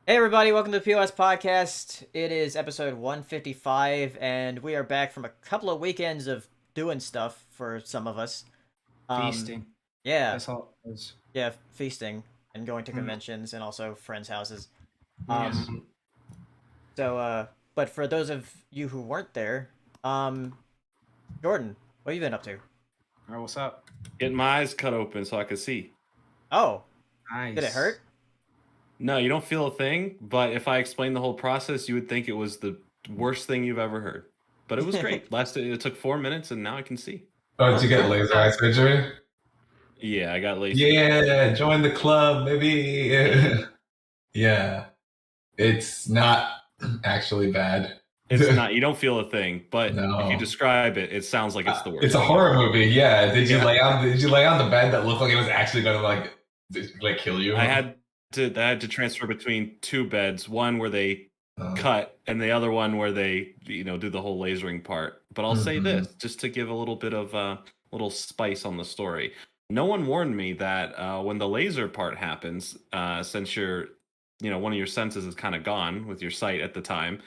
Hey everybody, welcome to the POS podcast. It is episode 155, and we are back from a couple of weekends of doing stuff for some of us. Feasting. Yeah, That's all it is. yeah, feasting and going to conventions and also friends' houses. Yes. But for those of you who weren't there, Jordan, what have you been up to? All right, what's up? Getting my eyes cut open so I could see. Oh, Nice. did it hurt? No, you don't feel a thing, but if I explained the whole process, you would think it was the worst thing you've ever heard. But it was great. It took 4 minutes, and now I can see. Oh, did you get laser eye surgery? Yeah, I got laser. Yeah, join the club, maybe. Yeah, it's not actually bad. It's not. You don't feel a thing, but No. if you describe it, it sounds like it's the worst. It's a horror movie. Yeah. Did you Yeah. lay on the bed that looked like it was actually gonna like kill you? I had to transfer between two beds, one where they Oh. cut and the other one where they do the whole lasering part. But I'll say this just to give a little bit of little spice on the story. No one warned me that when the laser part happens, since you're one of your senses is kind of gone with your sight at the time,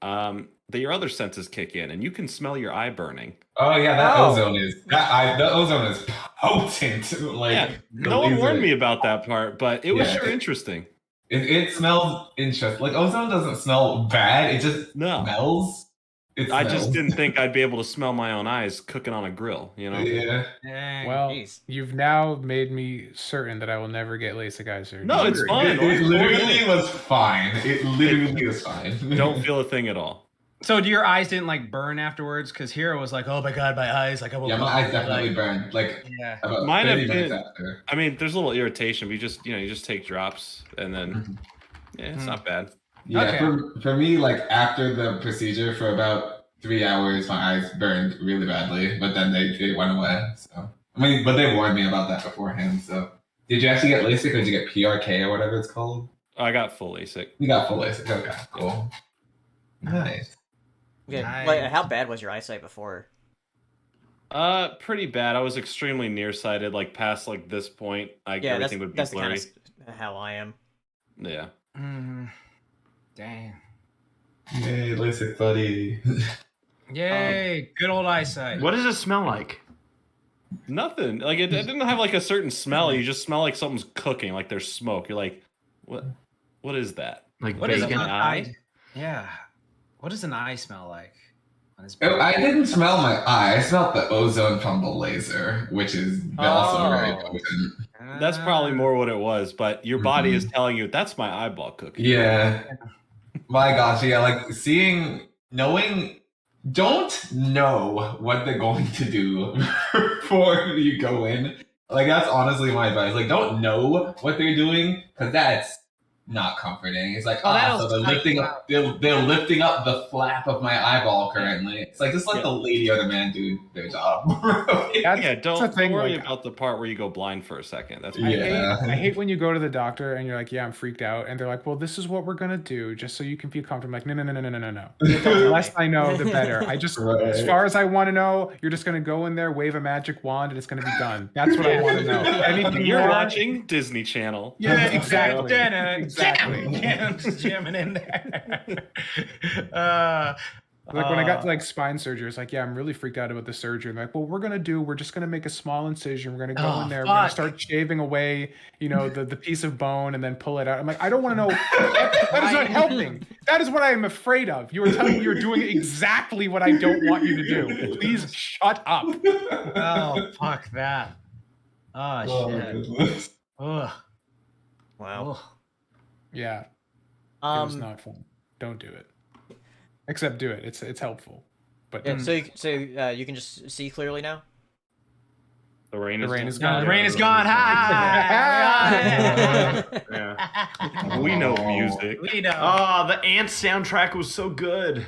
that your other senses kick in and you can smell your eye burning. Oh yeah, that Oh. ozone is the ozone is potent. Like Yeah, the no one laser- warned me about that part, but it was Yeah, sure interesting. It smells interesting. Like ozone doesn't smell bad. It just No. smells. It I just smells. didn't think I'd be able to smell my own eyes cooking on a grill, Yeah. Dang. Well, Jeez. you've now made me certain that I will never get LASIK eye surgery. No, it's fine. It literally was fine. It literally was fine. Don't feel a thing at all. So your eyes didn't like burn afterwards? Because Hero was like, "Oh my god, my eyes!" Like, I Yeah, my eyes definitely burned. Like Yeah. about Mine 30 have minutes been- after. I mean, there's a little irritation, but you just take drops and then Mhm. it's not bad. Yeah, Okay. for me, like after the procedure, for about 3 hours, my eyes burned really badly, but then they went away. So I mean, but they warned me about that beforehand. So did you actually get LASIK or did you get PRK or whatever it's called? I got full LASIK. You got full LASIK. Okay, cool. Nice. Okay, Nice. like, how bad was your eyesight before? Pretty bad. I was extremely nearsighted. Like past like this point, Yeah, everything would be that's blurry. kind of how I am. Yeah. Dang. Yay, LASIK, buddy. Yay! Good old eyesight. What does it smell like? Nothing. Like it didn't have like a certain smell. You just smell like something's cooking, like there's smoke. You're like, what is that? Like What is bacon? an eye? Yeah. What does an eye smell like? On his Oh, I didn't smell my eye. I smelled the ozone from the laser, which is also very Oh. potent. That's probably more what it was, but your body is telling you that's my eyeball cooking. Yeah. My gosh, yeah, like don't know what they're going to do before you go in. Like, that's honestly my advice. Like, don't know what they're doing, because that's not comforting. It's like, Oh, so that'll they're psych lifting you up, they're lifting up the flap of my eyeball currently. It's like, just let Yeah. the lady or the man do their job. That's, Yeah, that's don't the thing. worry Like, about the part where you go blind for a second. That's Yeah. I hate when you go to the doctor and you're like, yeah, I'm freaked out. And they're like, well, this is what we're going to do just so you can feel comfortable. I'm like, no. The less I know, the better. As Right. far as I want to know, you're just going to go in there, wave a magic wand, and it's going to be done. That's what I want to know. Anything You're more- watching Disney Channel. Yeah, exactly. Exactly. Exactly. Jamming in there. Like when I got to like spine surgery, it's like, yeah, I'm really freaked out about the surgery. I'm like, well, we're just gonna make a small incision. We're gonna go in there. We're gonna fuck. start shaving away, the piece of bone and then pull it out. I'm like, I don't want to know. That is not helping. That is what I am afraid of. You are telling me you're doing exactly what I don't want you to do. Please shut up. Oh, fuck that. Oh, Oh, my shit. goodness. Ugh. Wow. Ugh. Yeah, it was not fun. Don't do it. Except do it. It's helpful. But Yeah, so you can just see clearly now. The rain The is rain is No, gone. the rain is gone. Hi. Yeah. We know music. We know. Oh, the Ants soundtrack was so good.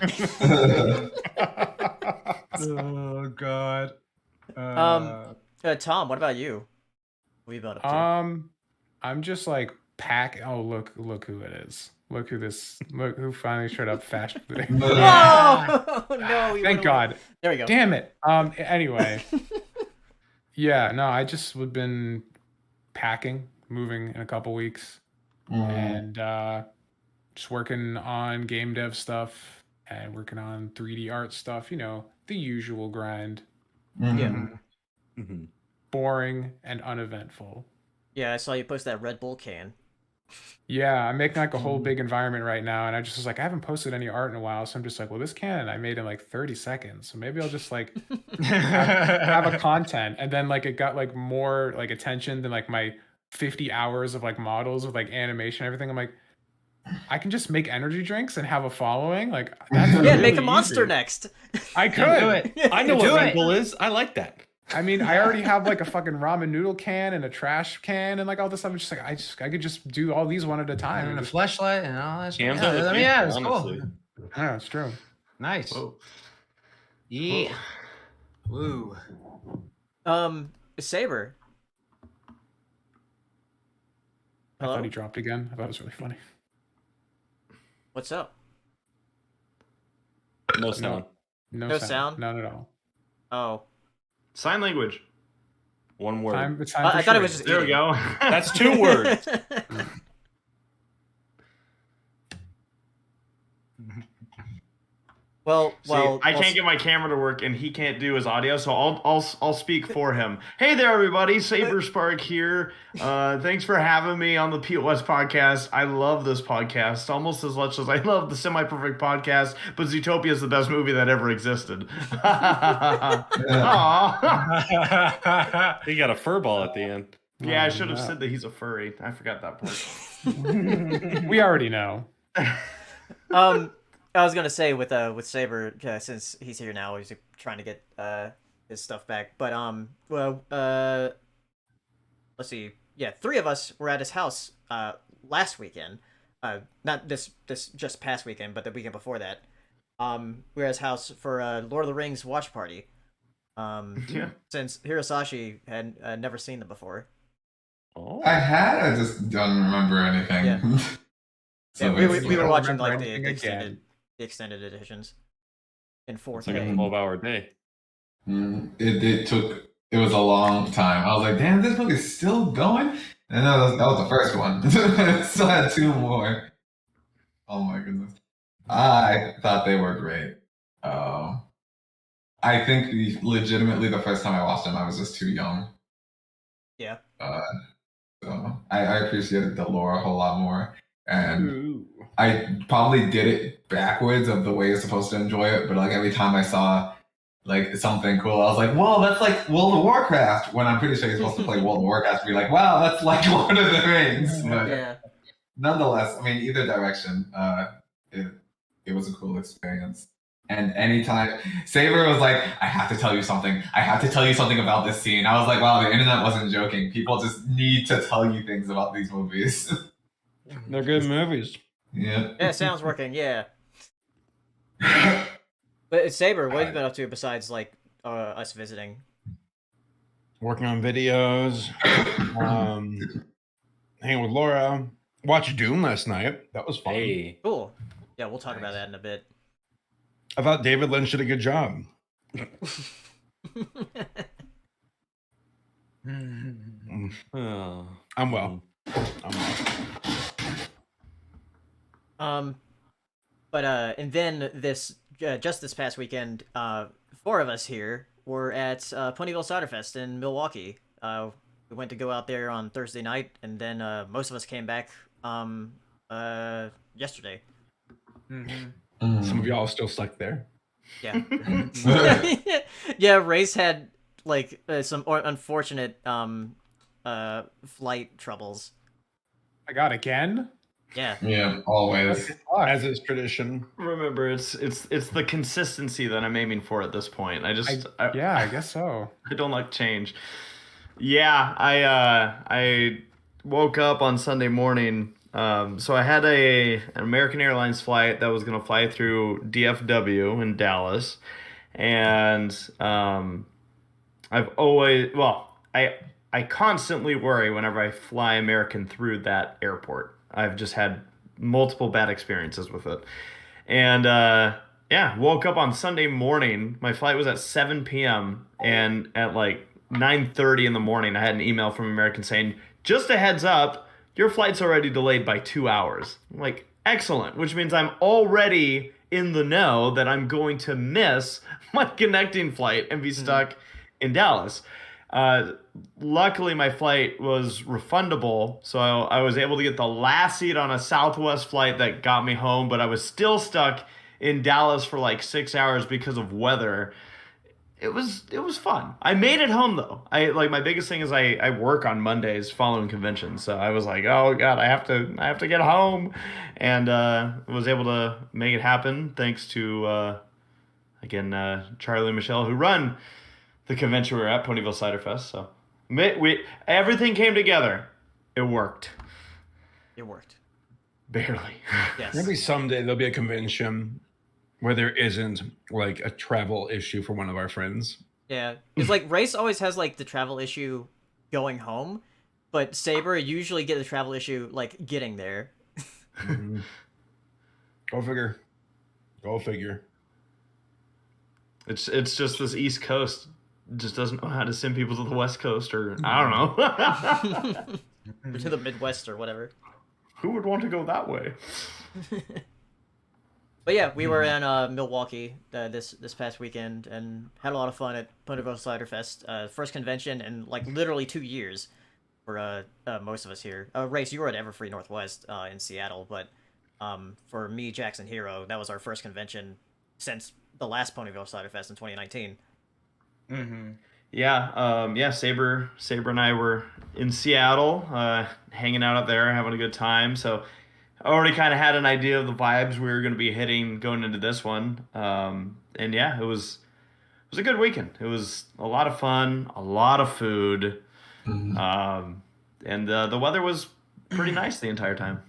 Oh god. Tom, what about you? What have you been up to? I'm just like oh look who it is. Look who finally showed up fast today. Oh no! he went Thank away. God. There we go. Damn it. Anyway. Yeah, no, I just would been packing, moving in a couple weeks. And just working on game dev stuff and working on 3D art stuff. You know, the usual grind. Yeah. Mhm. Boring and uneventful. Yeah, I saw you post that Red Bull can. Yeah, I'm making like a whole big environment right now, and I just was like, I haven't posted any art in a while, so I'm just like, well, this can I made in like 30 seconds, so maybe I'll just like have a content, and then like it got like more like attention than like my 50 hours of like models with like animation and everything. I'm like, I can just make energy drinks and have a following. Like that's Yeah, really make a monster easy. next. I could Do it. I know Do what it. Red Bull is. I like that. I mean, I already have like a fucking ramen noodle can and a trash can and like all this stuff. I'm just like, I could just do all these one at a time. And a Just, flashlight and all that Cams stuff. are the I mean, yeah, future, it's cool. honestly. yeah, it's true. Nice. Whoa. Yeah. Woo. Saber. I Hello? thought he dropped again. I thought it was really funny. What's up? No sound. No sound? None at all. Oh. Sign language. One word. It's time I for thought it was charades. just There we eating. go. That's 2 words. Well, See, I can't also- get my camera to work, and he can't do his audio, so I'll speak for him. Hey there, everybody! Saber Spark here. Thanks for having me on the POS podcast. I love this podcast almost as much as I love the Semi Perfect podcast. But Zootopia is the best movie that ever existed. Aw. He got a fur ball at the end. Yeah, I should have no. said that he's a furry. I forgot that part. We already know. I was gonna say with Saber, since he's here now, he's trying to get his stuff back. But let's see. Yeah, 3 of us were at his house last weekend. Not this just past weekend, but the weekend before that. We were at his house for Lord of the Rings watch party. Yeah. Since Hirosashi had never seen them before. Oh. I had, I just don't remember anything. Yeah. So Yeah, we basically- were don't watching remember like the anything extended editions in It's like a 4K. 12-hour day. It was a long time. I was like, damn, this book is still going? And that was the first one. Still had 2 more. Oh my goodness. I thought they were great. I think legitimately the first time I watched them, I was just too young. Yeah. So I appreciated the lore a whole lot more. And I probably did it backwards of the way you're supposed to enjoy it, but like every time I saw like something cool, I was like, whoa, that's like World of Warcraft, when I'm pretty sure you're supposed to play World of Warcraft and be like, wow, that's like Lord of the Rings. But Yeah. nonetheless, I mean, either direction, it was a cool experience. And anytime Saber was like, I have to tell you something. I have to tell you something about this scene. I was like, wow, the internet wasn't joking. People just need to tell you things about these movies. They're good movies. Yeah. Yeah, sounds working. Yeah. But Saber, what have you been up to besides like us visiting? Working on videos, hanging with Laura. Watched Dune last night. That was fun. Hey. Cool. Yeah, we'll talk about that in a bit. I thought David Lynch did a good job. Oh. I'm well. But and then this just this past weekend, 4 of us here were at Ponyville Cider Fest in Milwaukee. We went to go out there on Thursday night, and then most of us came back yesterday. Some of y'all are still stuck there. Yeah. Yeah, Race had like some unfortunate flight troubles. I got again. Yeah. Yeah, always. As is tradition. Remember, it's the consistency that I'm aiming for at this point. I guess so. I don't like change. Yeah, I woke up on Sunday morning. So I had an American Airlines flight that was gonna fly through DFW in Dallas, and I've always I constantly worry whenever I fly American through that airport. I've just had multiple bad experiences with it, and woke up on Sunday morning. My flight was at 7 p.m. and at like 9:30 in the morning, I had an email from American saying, "Just a heads up, your flight's already delayed by 2 hours." I'm like, excellent, which means I'm already in the know that I'm going to miss my connecting flight and be stuck in Dallas. Luckily, my flight was refundable, so I was able to get the last seat on a Southwest flight that got me home, but I was still stuck in Dallas for like 6 hours because of weather. It was fun. I made it home though. My biggest thing is I work on Mondays following conventions, so I was like, oh god, I have to get home, and was able to make it happen thanks to again Charlie and Michelle, who run the convention we were at, Ponyville Cider Fest. So everything came together. It worked. It worked. Barely. Yes. Maybe someday there'll be a convention where there isn't like a travel issue for one of our friends. Yeah, because like Race always has like the travel issue going home, but Saber usually get the travel issue like getting there. Go figure. Go figure. It's just this East Coast just doesn't know how to send people to the West Coast, or I don't know. Or to the Midwest or whatever. Who would want to go that way? But yeah, we were in Milwaukee this past weekend and had a lot of fun at Ponyville Cider Fest. First convention in like literally 2 years for most of us here. Race, you were at Everfree Northwest in Seattle, but for me, Jackson Hero, that was our first convention since the last Ponyville Cider Fest in 2019. Yeah, Saber and I were in Seattle, hanging out up there, having a good time. So I already kind of had an idea of the vibes we were going to be hitting going into this one. And yeah, it was a good weekend. It was a lot of fun, a lot of food, and the weather was pretty nice the entire time.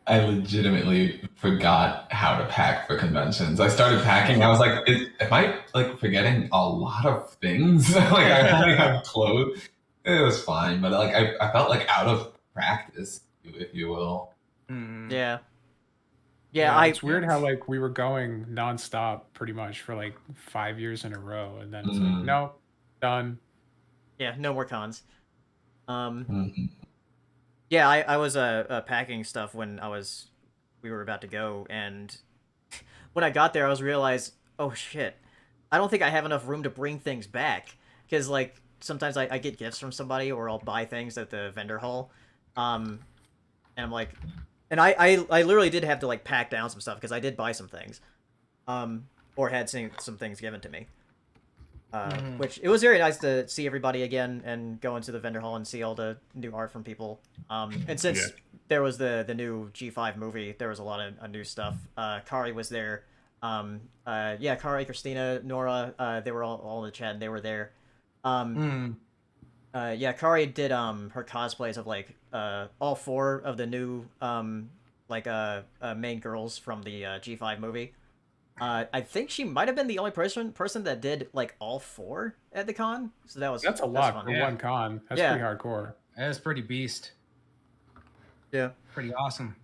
I legitimately forgot how to pack for conventions. I started packing. I was like, am I like forgetting a lot of things? Like I only have clothes. It was fine, but like I felt like out of practice, if you will. Yeah. It's weird how like we were going nonstop pretty much for like 5 years in a row, and then it's like, no, done. Yeah, no more cons. Yeah, I was packing stuff when we were about to go, and when I got there, I realized, oh shit, I don't think I have enough room to bring things back, because like sometimes I get gifts from somebody, or I'll buy things at the vendor hall, and I'm like, and I literally did have to like pack down some stuff because I did buy some things, or had some things given to me. Which it was very nice to see everybody again and go into the vendor hall and see all the new art from people. And since there was the new G5 movie, there was a lot of new stuff. Kari was there. Kari, Christina, Nora, they were all in the chat and they were there. Kari did her cosplays of like all 4 of the new main girls from the G5 movie. I think she might have been the only person that did like all 4 at the con. So that's a lot for one con. That's pretty hardcore. That was pretty beast. Yeah. Pretty awesome.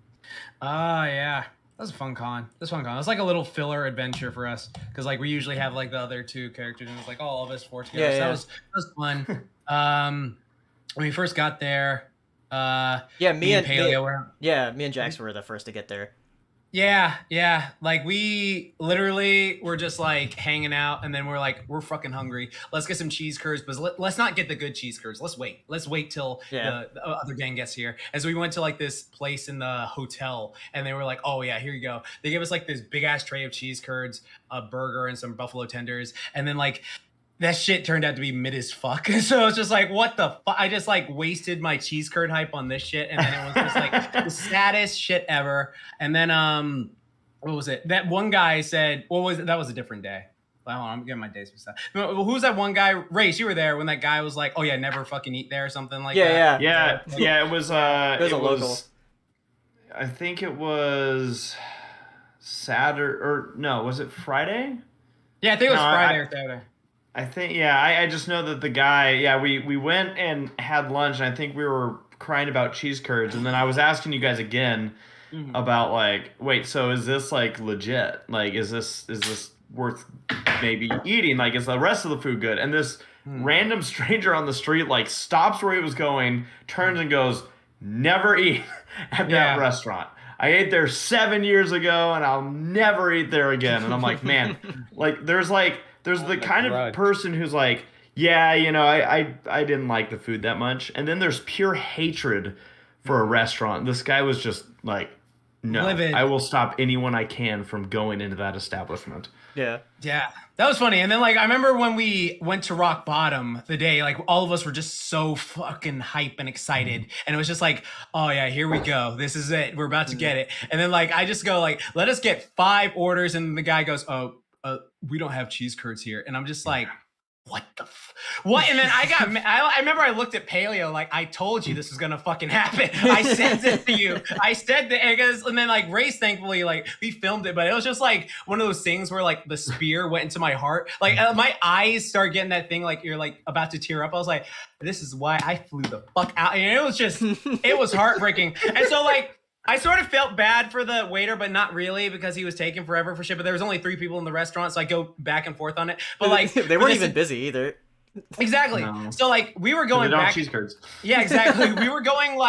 Yeah. That was a fun con. It was like a little filler adventure for us, because like we usually have like the other 2 characters, and it was like all of us 4 together. That was fun. When we first got there, me and Paleo were. Yeah, me and Jax were the first to get there. Yeah. Like we literally were just like hanging out, and then we're like, we're fucking hungry. Let's get some cheese curds, but let's not get the good cheese curds. Let's wait till the other gang gets here. And so we went to like this place in the hotel, and they were like, oh yeah, here you go. They gave us like this big ass tray of cheese curds, a burger, and some buffalo tenders, and then like that shit turned out to be mid as fuck. So it's just like, what the fuck? I just like wasted my cheese curd hype on this shit. And then it was just like the saddest shit ever. And then, what was it? That one guy said, that was a different day. Hold on, I'm getting my days mixed up. Who's that one guy? Race, you were there when that guy was like, oh yeah, never fucking eat there or something like that. Yeah, it was a local. I think it was Saturday, or no, was it Friday? Yeah, I think it was Friday or Saturday. I think, I just know that the guy, we went and had lunch, and I think we were crying about cheese curds, and then I was asking you guys again about like, wait, so is this like legit? Like, is this worth maybe eating? Like, is the rest of the food good? And this random stranger on the street like stops where he was going, turns and goes, never eat at that restaurant. I ate there 7 years ago, and I'll never eat there again. And I'm like, man, there's the kind of person who's like, yeah, I didn't like the food that much. And then there's pure hatred for a restaurant. This guy was just like, no, Livid. I will stop anyone I can from going into that establishment. Yeah. Yeah, that was funny. And then I remember when we went to Rock Bottom the day, all of us were just so fucking hype and excited. And it was just like, oh yeah, here we go. This is it. We're about to get it. And then I just go let us get 5 orders. And the guy goes, oh, we don't have cheese curds here. And I'm just like, what the what? And then I remember I looked at Paleo I told you this was gonna fucking happen. I sent it to you. I said that, and then Race, thankfully, we filmed it, but it was just one of those things where the spear went into my heart. My eyes started getting that thing you're about to tear up. I was like, this is why I flew the fuck out. And it was just, it was heartbreaking. And so I sort of felt bad for the waiter, but not really, because he was taking forever for shit. But there was only 3 people in the restaurant, so I go back and forth on it. But they weren't even busy either. Exactly. No. So we were going back. Cheese curds. Yeah, exactly. We were going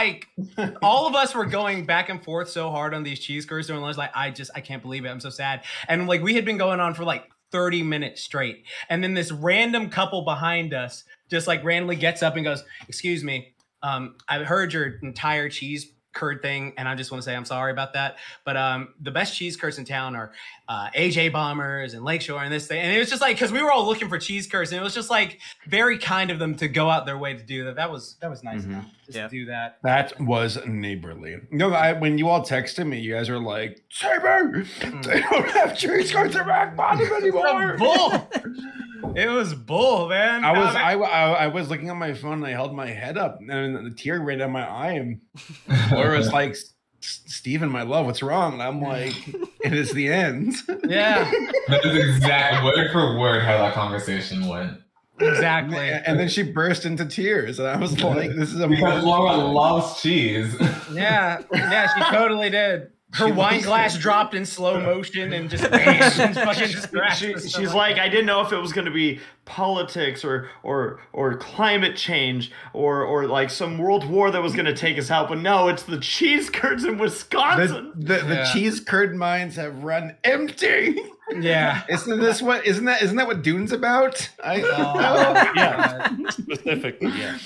all of us were going back and forth so hard on these cheese curds during lunch. I can't believe it. I'm so sad. And we had been going on for 30 minutes straight. And then this random couple behind us just randomly gets up and goes, "Excuse me, I've heard your entire cheese curd thing, and I just want to say I'm sorry about that. But the best cheese curds in town are AJ Bombers and Lakeshore and this thing." And it was just because we were all looking for cheese curds, and it was just very kind of them to go out their way to do that. That was nice of them to do that. That was neighborly. When you all texted me, you guys were like, "Saber, they don't have cheese curds at Rock Bottom anymore." Bull. It was bull, man. I was looking at my phone and I held my head up and the tear ran down my eye, and Laura was like, "Steven, my love, what's wrong?" And I'm like, "It is the end." Yeah. That is exact word for word how that conversation went. Exactly. And then she burst into tears, and I was like, "This is because Laura loves cheese." Yeah, she totally did. Her wine glass dropped in slow motion and just she's like, I didn't know if it was going to be politics or climate change or some world war that was going to take us out, but no, it's the cheese curds in Wisconsin. The cheese curd mines have run empty. Yeah. Isn't that what Dune's about? Yeah. Specifically, yeah.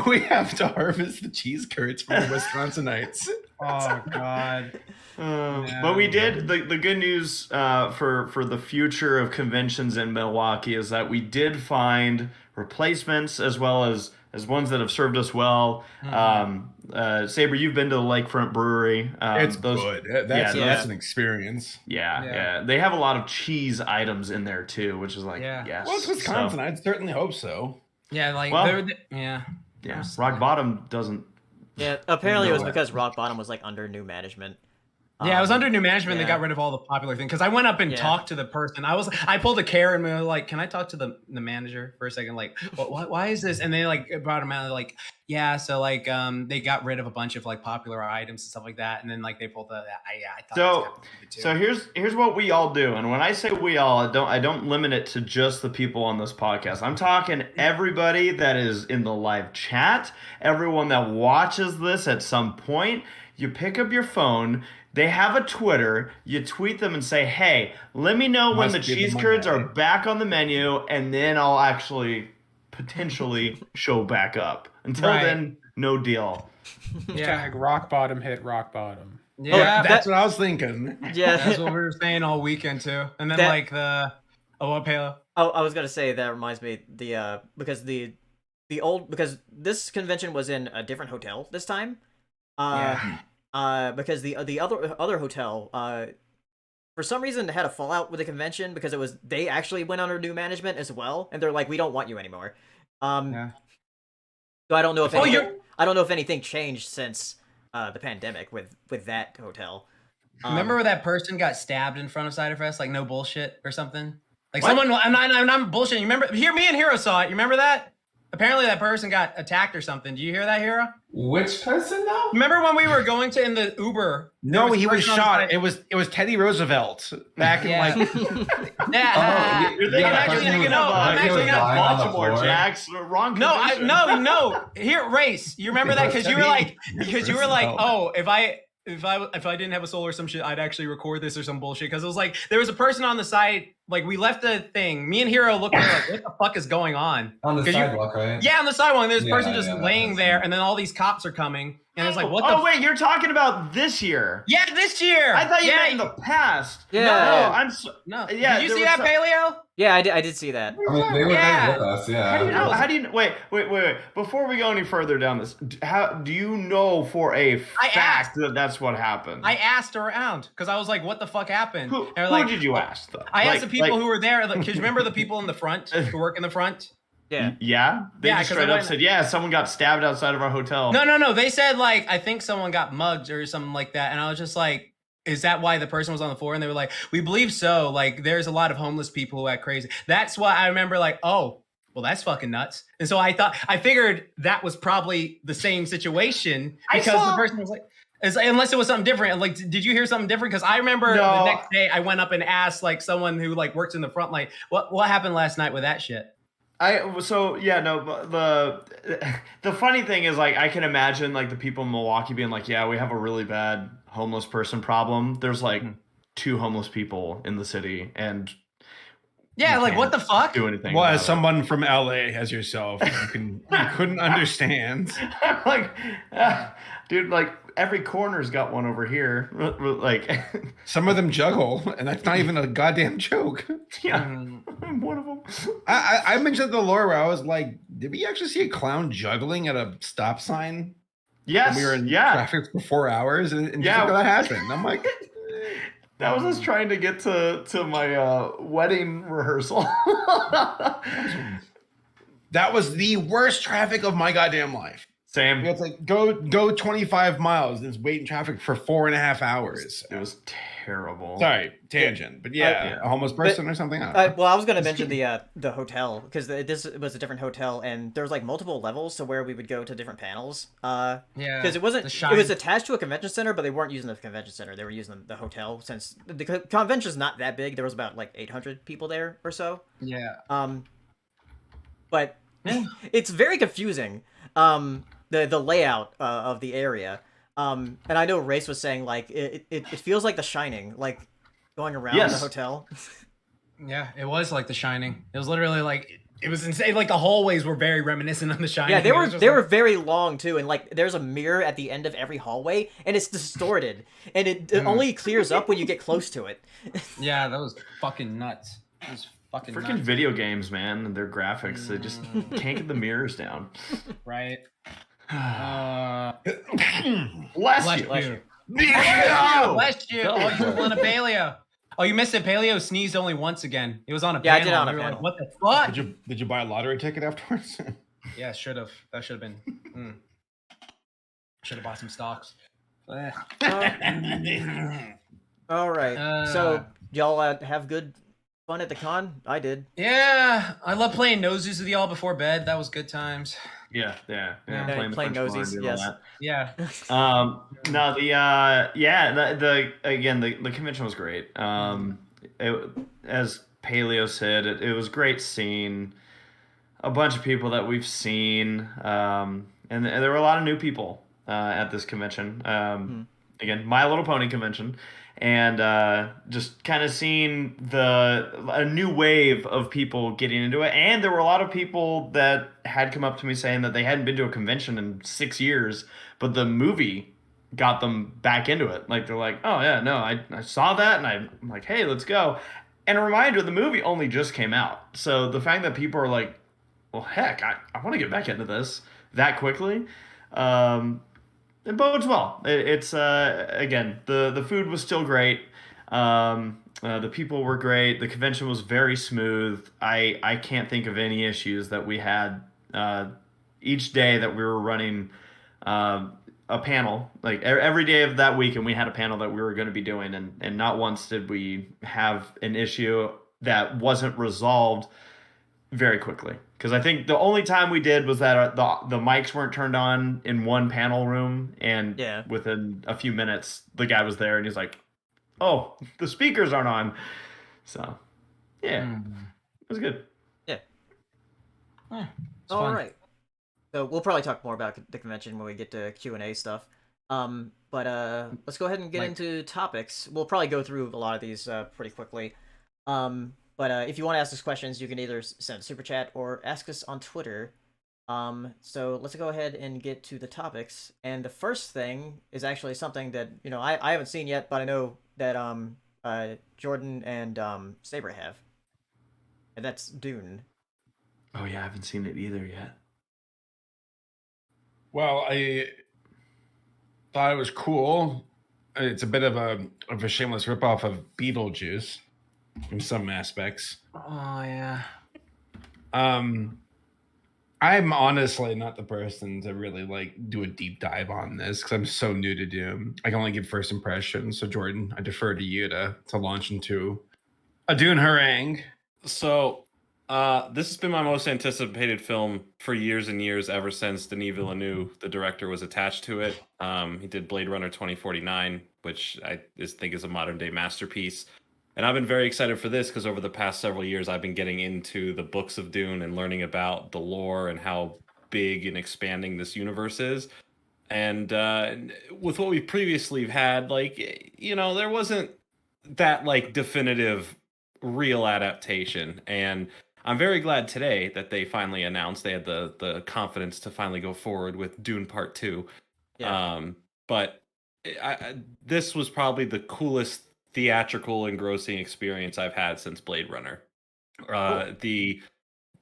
We have to harvest the cheese curds from the Wisconsinites. Oh God. But we did the good news for the future of conventions in Milwaukee is that we did find replacements as well as ones that have served us well. Saber, you've been to the Lakefront Brewery. It's good. That's an experience. Yeah. They have a lot of cheese items in there too, which is yes. Well, it's Wisconsin. I'd certainly hope so. Yeah, Rock Bottom doesn't. Yeah, apparently it was because Rock Bottom was under new management. Yeah, it was under new management. They got rid of all the popular things. Because I went up and talked to the person. I pulled a Karen and was can I talk to the manager for a second? Why is this? And they brought him out. Yeah, so they got rid of a bunch of popular items and stuff like that. And then they pulled the I thought. So here's what we all do. And when I say we all, I don't limit it to just the people on this podcast. I'm talking everybody that is in the live chat, everyone that watches this at some point. You pick up your phone. They have a Twitter. You tweet them and say, "Hey, let me know when the cheese curds are back on the menu, and then I'll actually potentially show back up. Until then, no deal." Yeah, Rock Bottom hit Rock Bottom. Yeah, that's what I was thinking. Yeah, that's what we were saying all weekend too. And then what, Palo? Oh, I was gonna say that reminds me because because this convention was in a different hotel this time. Because the other hotel, for some reason, had a fallout with the convention because they actually went under new management as well, and they're like, "We don't want you anymore." So I don't know if anything changed since the pandemic with that hotel. Remember where that person got stabbed in front of Ciderfest? No bullshit or something. Someone, I'm not bullshitting. You remember? Me and Hero saw it. You remember that? Apparently that person got attacked or something. Do you hear that, Hero? Which person though? Remember when we were going in the Uber? No, he was shot. It was Teddy Roosevelt back in You're thinking of Baltimore, Jax. Wrong convention. No. Here, Race. You remember that because you were like, oh, if I if I didn't have a soul or some shit, I'd actually record this or some bullshit because it was like there was a person on the side. Like we left the thing. Me and Hero looked at like, what the fuck is going on? On the sidewalk, right? Yeah, on the sidewalk. And there's a person just Yeah, laying there, and then all these cops are coming, and it's like, what the? Oh wait, you're talking about this year? Yeah, this year. I thought you meant in the past. Yeah. No, Yeah. I'm so, No. Yeah, Did you there see was that, some- Paleo? Yeah, I did see that. I mean, they were there with us, yeah. How do you know? How do you wait? Before we go any further down this, how do you know for a fact that that's what happened? I asked around because I was like, what the fuck happened? Who, And they're who like, did you ask though? I asked the people who were there. Because remember the people in the front who work in the front? Yeah. Yeah, they Yeah, just 'cause straight I up went- said, yeah, someone got stabbed outside of our hotel. No. They said like, I think someone got mugged or something like that. And I was just like, is that why the person was on the floor? And they were like, we believe so. Like, there's a lot of homeless people who act crazy. That's why I remember like, oh, well, that's fucking nuts. And so I figured that was probably the same situation because the person was like, unless it was something different. Like, did you hear something different? Because I remember the next day I went up and asked like someone who like works in the front, like, what happened last night with that shit? The funny thing is like I can imagine like the people in Milwaukee being like, yeah, we have a really bad homeless person problem. There's like 2 homeless people in the city, and yeah, like what the fuck? Do anything? Well, about as someone from LA, as yourself, you couldn't understand. like, dude, like every corner's got one over here. Like, Some of them juggle, and that's not even a goddamn joke. yeah, I'm one of them. I mentioned the lore where I was like, did we actually see a clown juggling at a stop sign? Yes, When we were in traffic for 4 hours, and just look what that happened. I'm like, that was us trying to get to my wedding rehearsal. that was the worst traffic of my goddamn life. Same. It's like go 25 miles and just wait in traffic for 4.5 hours. It was terrible. Sorry, tangent, but yeah, a homeless person or something. Well, I was gonna mention the hotel because this was a different hotel, and there was like multiple levels to where we would go to different panels. Yeah, because it was attached to a convention center, but they weren't using the convention center; they were using the hotel. Since the convention's not that big, there was about like 800 people there or so. Yeah. But it's very confusing. The layout of the area. And I know Race was saying like it feels like The Shining, like going around the hotel. Yeah, it was like The Shining. It was literally like it was insane. Like the hallways were very reminiscent of The Shining. Yeah, they were very long too, and like there's a mirror at the end of every hallway, and it's distorted, and it only clears up when you get close to it. Yeah, that was fucking nuts. It was fucking Freaking nuts. video games, man, and their graphics, they just can't get the mirrors down. Right. Bless you. Bless you. Bless you. Oh, you were on a paleo. Oh, you missed it. Paleo sneezed only once again. It was on a Yeah, I panel. did it on a We were panel. Like, what the fuck? Did you buy a lottery ticket afterwards? Yeah, should have. That should have been. Should have bought some stocks. All right. So y'all have good fun at the con? I did. Yeah, I love playing noses with y'all before bed. That was good times. Yeah. Playing French nosies, horn, doing all yes. that. Yeah. No, the convention was great. As Paleo said, it was great seeing a bunch of people that we've seen, and there were a lot of new people at this convention. Again, My Little Pony convention, and just kind of seeing a new wave of people getting into it. And there were a lot of people that had come up to me saying that they hadn't been to a convention in 6 years, but the movie got them back into it. Like, they're like, oh yeah, no, I saw that, and I'm like, hey, let's go. And a reminder, the movie only just came out. So the fact that people are like, well, heck, I want to get back into this that quickly, it bodes well. It's again, the food was still great. The people were great. The convention was very smooth. I can't think of any issues that we had each day that we were running a panel. Like every day of that week, and we had a panel that we were going to be doing, and not once did we have an issue that wasn't resolved very quickly. Because I think the only time we did was that the mics weren't turned on in one panel room, and within a few minutes, the guy was there, and he's like, oh, the speakers aren't on. So, yeah, it was good. Yeah. All All right. So we'll probably talk more about the convention when we get to Q&A stuff. But let's go ahead and get into topics. We'll probably go through a lot of these pretty quickly. But if you want to ask us questions, you can either send a super chat or ask us on Twitter. So let's go ahead and get to the topics. And the first thing is actually something that I haven't seen yet, but I know that Jordan and Saber have, and that's Dune. Oh yeah, I haven't seen it either yet. Well, I thought it was cool. It's a bit of a shameless ripoff of Beetlejuice in some aspects. Oh yeah. I'm honestly not the person to really do a deep dive on this because I'm so new to Doom. I can only give first impressions. So Jordan, I defer to you to launch into a Dune harangue. So this has been my most anticipated film for years and years, ever since Denis Villeneuve, the director, was attached to it. He did Blade Runner 2049, which I just think is a modern day masterpiece. And I've been very excited for this because over the past several years, I've been getting into the books of Dune and learning about the lore and how big and expanding this universe is. And with what we previously had, there wasn't that definitive real adaptation. And I'm very glad today that they finally announced they had the confidence to finally go forward with Dune Part 2. Yeah. But this was probably the coolest theatrical engrossing experience I've had since Blade Runner. Cool. The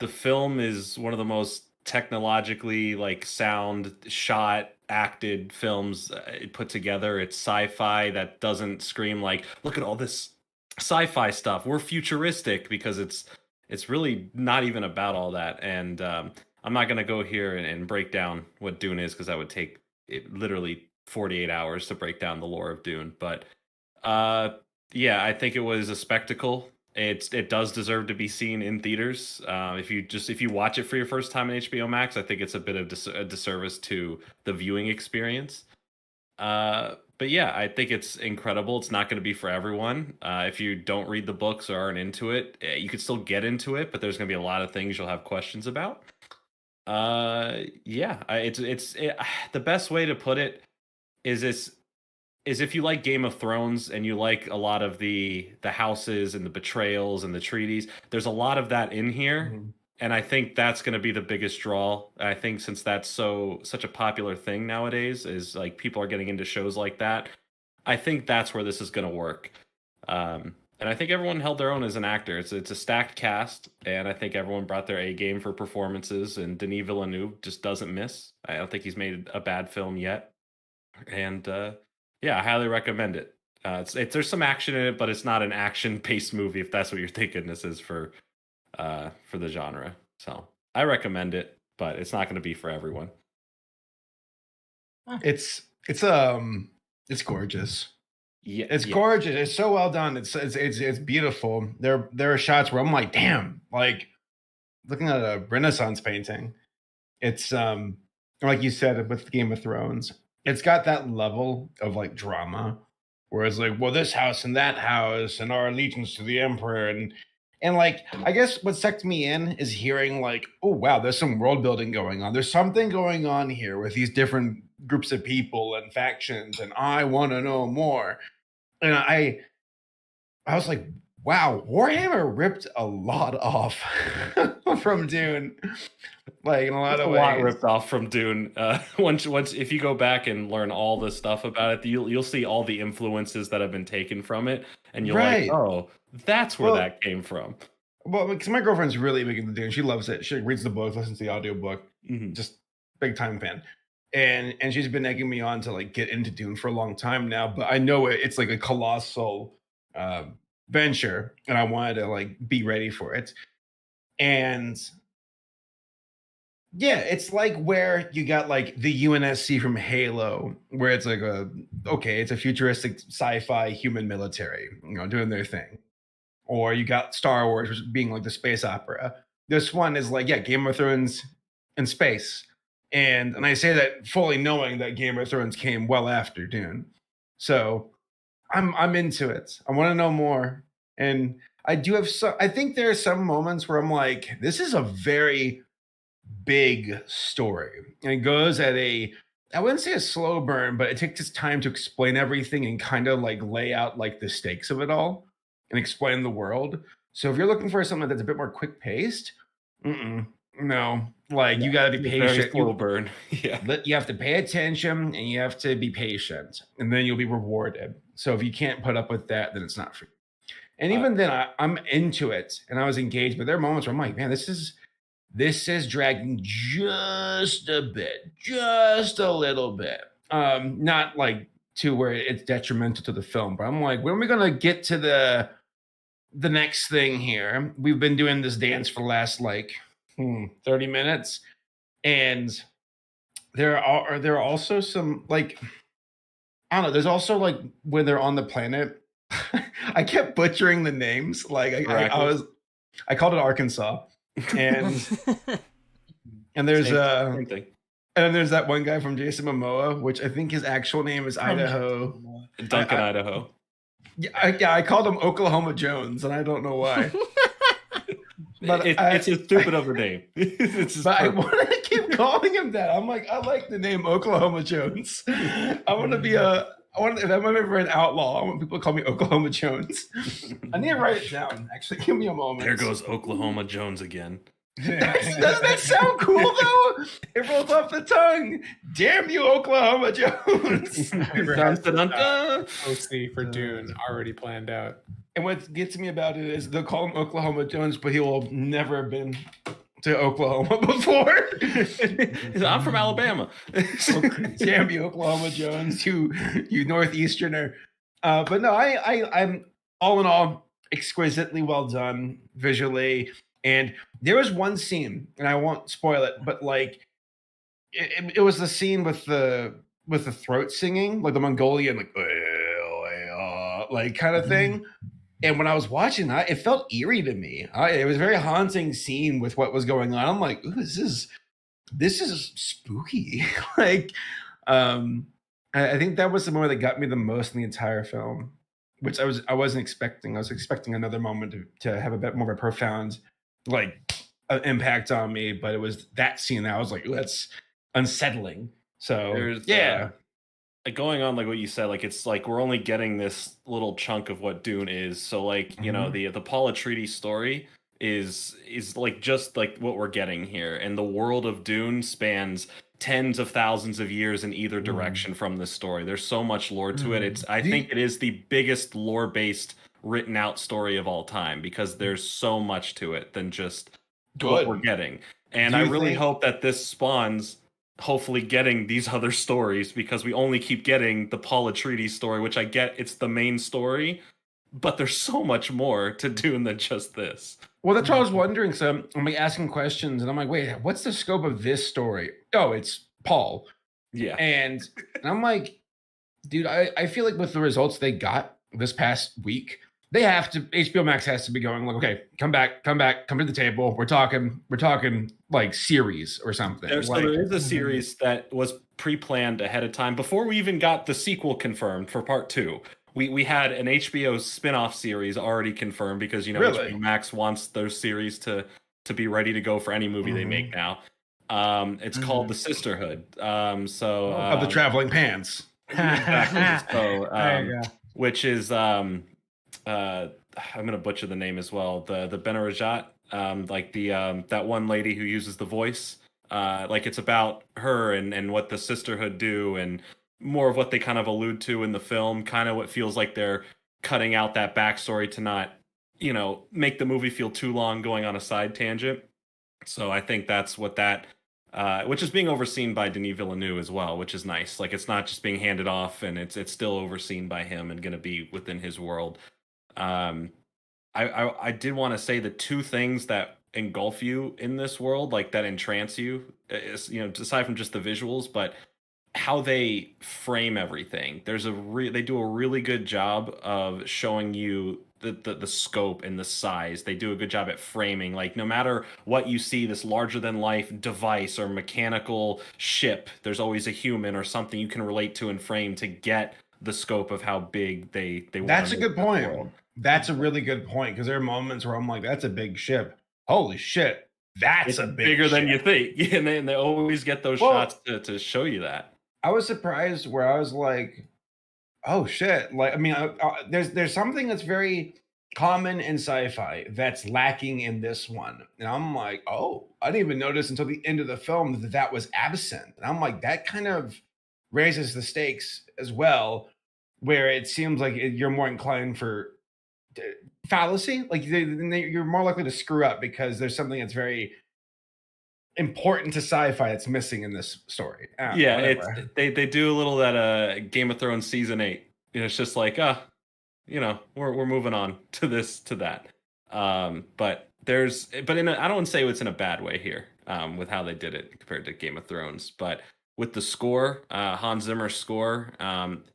film is one of the most technologically sound shot acted films put together. It's sci-fi that doesn't scream look at all this sci-fi stuff, we're futuristic, because it's really not even about all that. And I'm not going to go here and break down what Dune is, because that would take literally 48 hours to break down the lore of Dune. But yeah, I think it was a spectacle. It does deserve to be seen in theaters. If you watch it for your first time on HBO Max, I think it's a bit of a disservice to the viewing experience. But yeah, I think it's incredible. It's not going to be for everyone. If you don't read the books or aren't into it, you could still get into it, but there's going to be a lot of things you'll have questions about. Yeah, the best way to put it is if you like Game of Thrones and you like a lot of the houses and the betrayals and the treaties, there's a lot of that in here. Mm-hmm. And I think that's going to be the biggest draw. I think since that's such a popular thing nowadays, is people are getting into shows like that. I think that's where this is going to work. And I think everyone held their own as an actor. It's a stacked cast, and I think everyone brought their A game for performances. And Denis Villeneuve just doesn't miss. I don't think he's made a bad film yet. And yeah, I highly recommend it. There's some action in it, but it's not an action-paced movie, if that's what you're thinking this is for the genre. So I recommend it, but it's not going to be for everyone. It's gorgeous. Yeah, it's gorgeous. It's so well done. It's beautiful. There are shots where I'm like, damn, looking at a Renaissance painting. It's like you said with Game of Thrones, it's got that level of drama, where it's well, this house and that house and our allegiance to the emperor, and I guess what sucked me in is hearing oh wow, there's some world building going on. There's something going on here with these different groups of people and factions, and I want to know more. And I was like, wow, Warhammer ripped a lot off from Dune. In a lot of ways. A lot ripped off from Dune. Once if you go back and learn all the stuff about it, you'll see all the influences that have been taken from it, and you're like, oh, that's where that came from. Well, because my girlfriend's really big into Dune. She loves it. She reads the book, listens to the audiobook. Mm-hmm. Just big time fan. And she's been egging me on to get into Dune for a long time now. But I know it's a colossal venture, and I wanted to be ready for it. And yeah, it's where you got the UNSC from Halo, where it's it's a futuristic sci-fi human military, doing their thing. Or you got Star Wars, which being the space opera. This one is Game of Thrones in space. And I say that fully knowing that Game of Thrones came well after Dune. So I'm into it. I want to know more. And I think there are some moments where I'm this is a very big story, and it goes at a I wouldn't say a slow burn, but it takes its time to explain everything and kind of like lay out like the stakes of it all and explain the world. So if you're looking for something that's a bit more quick paced, no, like you got to be Very patient. slow burn. Yeah. You have to pay attention and you have to be patient, and then you'll be rewarded. So if you can't put up with that, then it's not for you. And even then, I'm into it and I was engaged, but there are moments where I'm like, man, this is dragging just a bit, just a little bit. Not like to where it's detrimental to the film, but I'm like, when are we gonna get to the next thing here? We've been doing this dance for the last like 30 minutes, and there are also some like, I don't know. There's also like when they're on the planet, I kept butchering the names. Like I called it Arkansas, and and there's Same thing. and there's that one guy from Jason Momoa, which I think his actual name is Idaho. Duncan, Idaho. Yeah, I called him Oklahoma Jones, and I don't know why. But it's a stupid of a name. I want to keep calling him that. I'm like, I like the name Oklahoma Jones. I want to be if I'm ever an outlaw, I want people to call me Oklahoma Jones. I need to write it down. Actually, give me a moment. There goes Oklahoma Jones again. Doesn't that sound cool though? It rolls off the tongue. Damn you, Oklahoma Jones. OC for Dune already planned out. And what gets me about it is they'll call him Oklahoma Jones, but he will have never been to Oklahoma before. I'm from Alabama. Damn you, Oklahoma Jones, you Northeasterner. But no, I'm all in all exquisitely well done visually. And there was one scene, and I won't spoil it, but like it was the scene with the throat singing, like the Mongolian, like kind of thing. And when I was watching that, it felt eerie to me. It was a very haunting scene with what was going on. I'm like, ooh, this is spooky. Like, I think that was the moment that got me the most in the entire film, which I wasn't expecting. I was expecting another moment to have a bit more of a profound, like, impact on me. But it was that scene that I was like, ooh, that's unsettling. So going on like what you said, like it's like we're only getting this little chunk of what Dune is. So like, you know, the Paul Atreides story is like just like what we're getting here, and the world of Dune spans tens of thousands of years in either direction from this story. There's so much lore to it. I think it is the biggest lore based written out story of all time, because there's so much to it than just what we're getting. And I really hope that this spawns hopefully getting these other stories, because we only keep getting the Paul Atreides story, which I get it's the main story, but there's so much more to Dune than just this. Well, that's what I was wondering. So I'm like asking questions, and I'm like, wait, what's the scope of this story? Oh, it's Paul. Yeah. And I'm like, dude, I feel like with the results they got this past week, HBO Max has to be going like, okay, come back, come to the table. We're talking like series or something. So there is a series that was pre-planned ahead of time before we even got the sequel confirmed for part 2. We had an HBO spin-off series already confirmed, because, you know, Really? HBO Max wants those series to be ready to go for any movie they make now. It's called The Sisterhood. Of the traveling pants. Exactly. So, There you go. which is I'm gonna butcher the name as well. The Benerajat, like the that one lady who uses the voice. Like it's about her and what the Sisterhood do, and more of what they kind of allude to in the film. Kind of what feels like they're cutting out that backstory to not, you know, make the movie feel too long going on a side tangent. So I think that's what that. Which is being overseen by Denis Villeneuve as well, which is nice. Like it's not just being handed off, and it's still overseen by him and going to be within his world. I did want to say the two things that engulf you in this world, like that entrance you, is, you know, aside from just the visuals, but how they frame everything. They do a really good job of showing you the scope and the size. They do a good job at framing. Like no matter what you see, this larger than life device or mechanical ship, there's always a human or something you can relate to and frame to get the scope of how big they want. That's a good point. That's a really good point, because there are moments where I'm like, that's a big ship. Holy shit. That's It's a big bigger ship. than you think. And they always get those shots to show you that. I was surprised where I was like, oh shit! Like, I mean, there's something that's very common in sci-fi that's lacking in this one, and I'm like, oh, I didn't even notice until the end of the film that was absent, and I'm like, that kind of raises the stakes as well, where it seems like you're more inclined for fallacy, like you're more likely to screw up because there's something that's very important to sci-fi that's missing in this story. Yeah, they do a little that Game of Thrones season 8. It's just like we're moving on to this to that. But I don't want to say it's in a bad way here with how they did it compared to Game of Thrones, but with the score, Hans Zimmer's score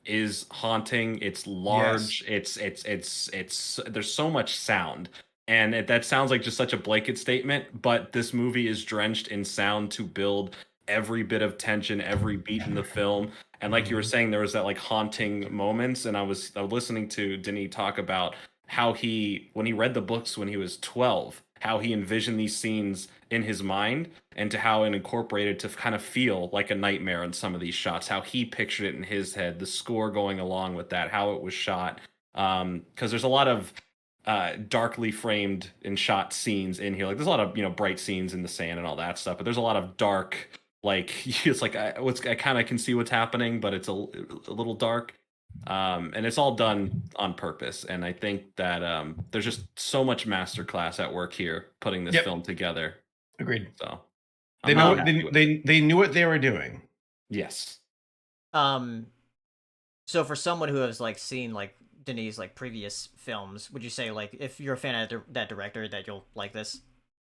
is haunting. It's large. Yes. It's there's so much sound. And that sounds like just such a blanket statement, but this movie is drenched in sound to build every bit of tension, every beat in the film. And like you were saying, there was that like haunting moments. And I was listening to Denis talk about how when he read the books when he was 12, how he envisioned these scenes in his mind and to how it incorporated to kind of feel like a nightmare in some of these shots, how he pictured it in his head, the score going along with that, how it was shot. Because there's a lot of darkly framed and shot scenes in here. Like there's a lot of bright scenes in the sand and all that stuff, but there's a lot of dark, like it's like I kind of can see what's happening, but it's a little dark. And it's all done on purpose. And I think that there's just so much masterclass at work here putting this film together. Agreed. So they knew what they were doing. Yes. So for someone who has like seen like Denis' like previous films, would you say like if you're a fan of that director that you'll like this?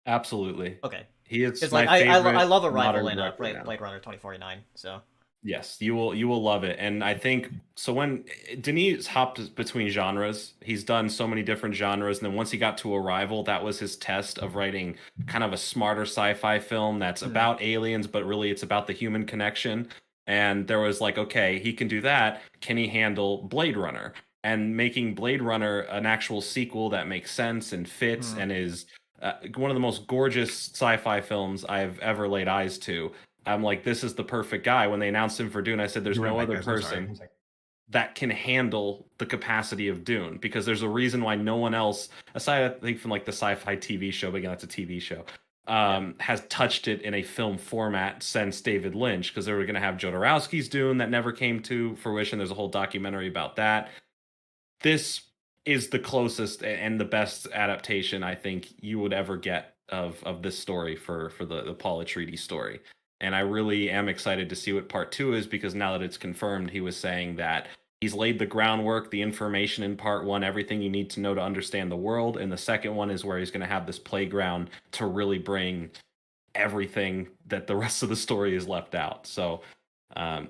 Absolutely. Okay. He is it's my like favorite. I love Arrival and Blade Runner 2049. So yes, you will love it. And I think so when Denis hopped between genres, he's done so many different genres, and then once he got to Arrival, that was his test of writing kind of a smarter sci-fi film that's about aliens, but really it's about the human connection. And there was like, okay, he can do that. Can he handle Blade Runner? And making Blade Runner an actual sequel that makes sense and fits and is one of the most gorgeous sci-fi films I've ever laid eyes to. I'm like, this is the perfect guy. When they announced him for Dune, I said, there's no other person that can handle the capacity of Dune, because there's a reason why no one else, aside I think from like the sci-fi TV show, but again, that's a TV show, has touched it in a film format since David Lynch, because they were going to have Jodorowsky's Dune that never came to fruition. There's a whole documentary about that. This is the closest and the best adaptation I think you would ever get of this story for the Paul Atreides story. And I really am excited to see what part 2 is, because now that it's confirmed, he was saying that he's laid the groundwork, the information in part 1, everything you need to know to understand the world. And the second one is where he's going to have this playground to really bring everything that the rest of the story is left out. So I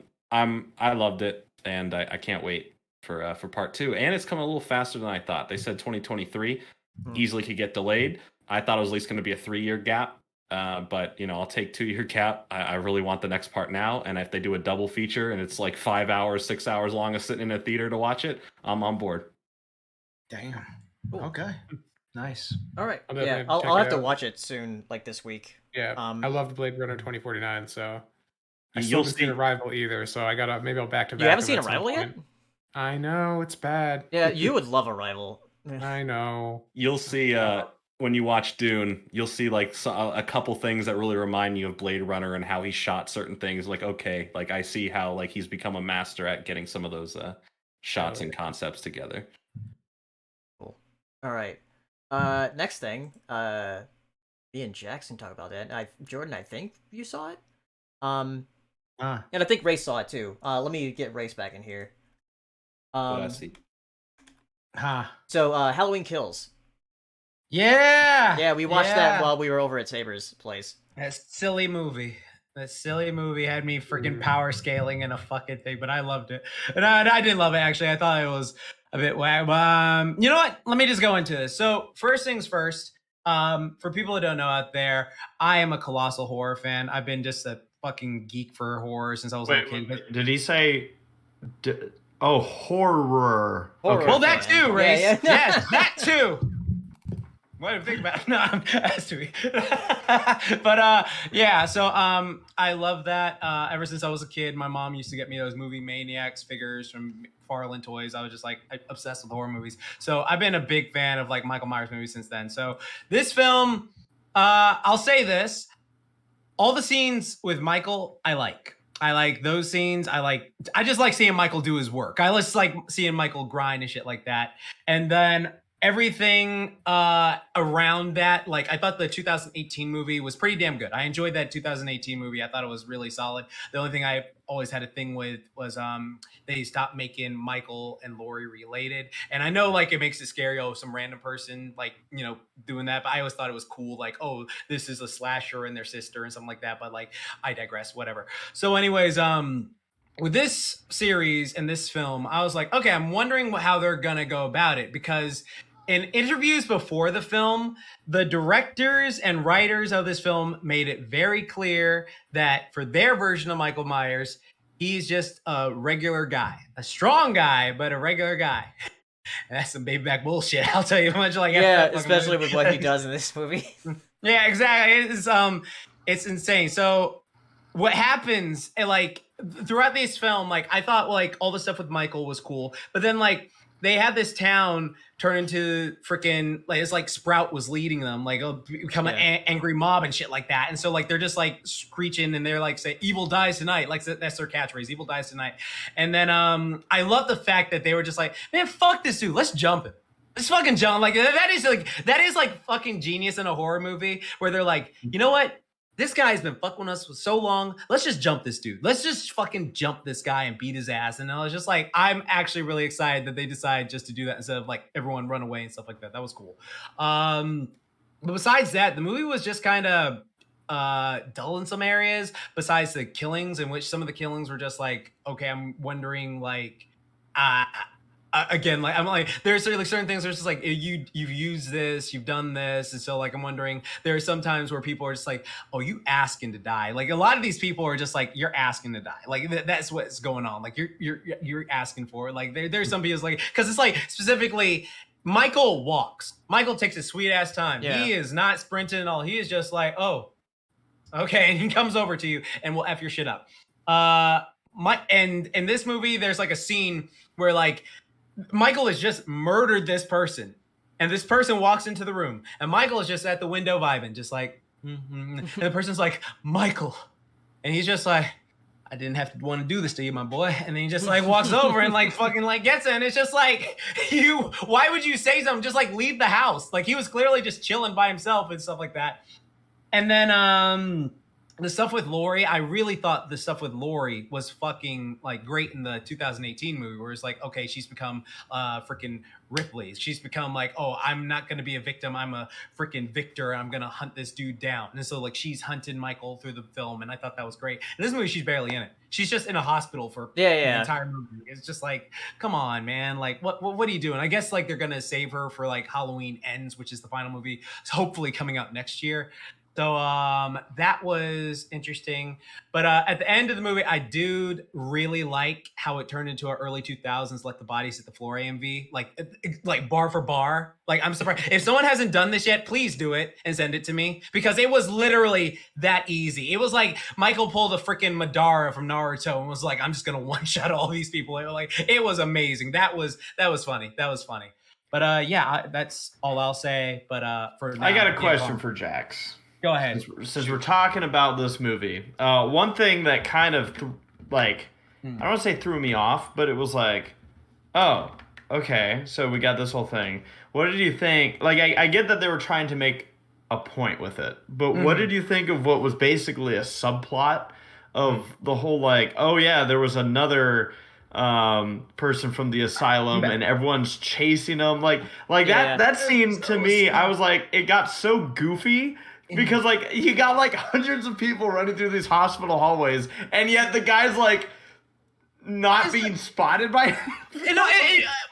loved it, and I can't wait for part 2. And it's coming a little faster than I thought. They said 2023 easily could get delayed. I thought it was at least going to be a 3-year gap. But I'll take 2-year gap. I really want the next part now. And if they do a double feature and it's like 5 hours, 6 hours long of sitting in a theater to watch it, I'm on board. Damn. Okay. Nice. All right. Yeah, I'll have to watch it soon, like this week. Yeah. I loved Blade Runner 2049, so I still haven't seen Arrival either. So I gotta maybe I'll back to back. You haven't seen Arrival yet? I know it's bad. Yeah, you would love Arrival. I know. You'll see. When you watch Dune, you'll see like a couple things that really remind you of Blade Runner and how he shot certain things. Like, okay, like I see how like he's become a master at getting some of those shots and concepts together. Cool. All right. Next thing, me and Jackson talk about that. Jordan, I think you saw it. And I think Race saw it too. Let me get Race back in here. What I see. So Halloween Kills. Yeah, we watched that while we were over at Saber's place. That silly movie had me freaking power scaling in a fucking thing, but I loved it. And I did love it, actually. I thought it was a bit whack. You know what? Let me just go into this. So first things first, for people who don't know out there, I am a colossal horror fan. I've been just a fucking geek for horror since I was a kid. Did he say... horror. Okay. Well, that too, Race. Yeah. Yes, that too. What a big bad. No, that's too. But yeah. So I love that. Ever since I was a kid, my mom used to get me those movie Maniacs figures from Farland Toys. I was just like obsessed with horror movies. So I've been a big fan of like Michael Myers movies since then. So this film, I'll say this: all the scenes with Michael, I like. I like those scenes. I just like seeing Michael do his work. I just like seeing Michael grind and shit like that. And then everything around that, like I thought the 2018 movie was pretty damn good. I enjoyed that 2018 movie. I thought it was really solid. The only thing I always had a thing with was they stopped making Michael and Laurie related. And I know like it makes it scary, oh, some random person like, you know, doing that, but I always thought it was cool, like, oh, this is a slasher and their sister and something like that. But like I digress, whatever. So anyways, with this series and this film, I was like, okay, I'm wondering how they're gonna go about it, because in interviews before the film, the directors and writers of this film made it very clear that for their version of Michael Myers, he's just a regular guy, a strong guy, but a regular guy. That's some baby back bullshit. I'll tell you much. Like yeah, especially with what he does in this movie. Yeah, exactly. It's insane. So what happens, like throughout this film, like I thought like all the stuff with Michael was cool, but then like they had this town turn into freaking like it's like Sprout was leading them, like become an angry mob and shit like that. And so like they're just like screeching and they're like say evil dies tonight, like that's their catchphrase, evil dies tonight. And then I love the fact that they were just like, man, fuck this dude, let's jump him. Let's fucking jump. Like that is like fucking genius in a horror movie where they're like, you know what? This guy's been fucking with us for so long. Let's just jump this dude. Let's just fucking jump this guy and beat his ass. And I was just like, I'm actually really excited that they decided just to do that instead of like everyone run away and stuff like that. That was cool. But besides that, the movie was just kind of dull in some areas. Besides the killings, in which some of the killings were just like, okay, I'm wondering like, again, like I'm like there's like certain things where it's just like you've used this, you've done this, and so like I'm wondering there are some times where people are just like, oh, you asking to die. Like a lot of these people are just like, you're asking to die. Like that's what's going on. Like you're asking for it. Like there's some people's like, because it's like specifically Michael walks. Michael takes his sweet ass time. Yeah. He is not sprinting at all. He is just like, oh, okay, and he comes over to you and will F your shit up. And in this movie, there's like a scene where like Michael has just murdered this person, and this person walks into the room, and Michael is just at the window vibing, just like, and the person's like, Michael, and he's just like, I didn't have to want to do this to you, my boy, and then he just like walks over and like fucking like gets it, and it's just like, why would you say something? Just like leave the house. Like he was clearly just chilling by himself and stuff like that. And then the stuff with Laurie, I really thought the stuff with Laurie was fucking like great in the 2018 movie, where it's like, okay, she's become freaking Ripley. She's become like, oh, I'm not gonna be a victim, I'm a freaking victor, and I'm gonna hunt this dude down. And so like she's hunting Michael through the film, and I thought that was great. In this movie, she's barely in it. She's just in a hospital for the entire movie. It's just like, come on, man. Like, what are you doing? I guess like they're gonna save her for like Halloween Ends, which is the final movie. It's hopefully coming out next year. So that was interesting. But at the end of the movie, I do really like how it turned into our early 2000s Let the Bodies Hit the Floor AMV, like bar for bar. Like, I'm surprised. If someone hasn't done this yet, please do it and send it to me, because it was literally that easy. It was like Michael pulled a freaking Madara from Naruto and was like, I'm just going to one-shot all these people. It was amazing. That was funny. That was funny. But yeah, that's all I'll say. But for now, I got a question for Jax. Go ahead. Since we're talking about this movie, one thing that kind of I don't want to say threw me off, but it was like, oh, okay, so we got this whole thing. What did you think? Like, I get that they were trying to make a point with it, but what did you think of what was basically a subplot of the whole, like, oh yeah, there was another person from the asylum and everyone's chasing them, like that scene to me, I was like, it got so goofy. Because, like, you got, like, hundreds of people running through these hospital hallways, and yet the guy's, like, not being spotted by him.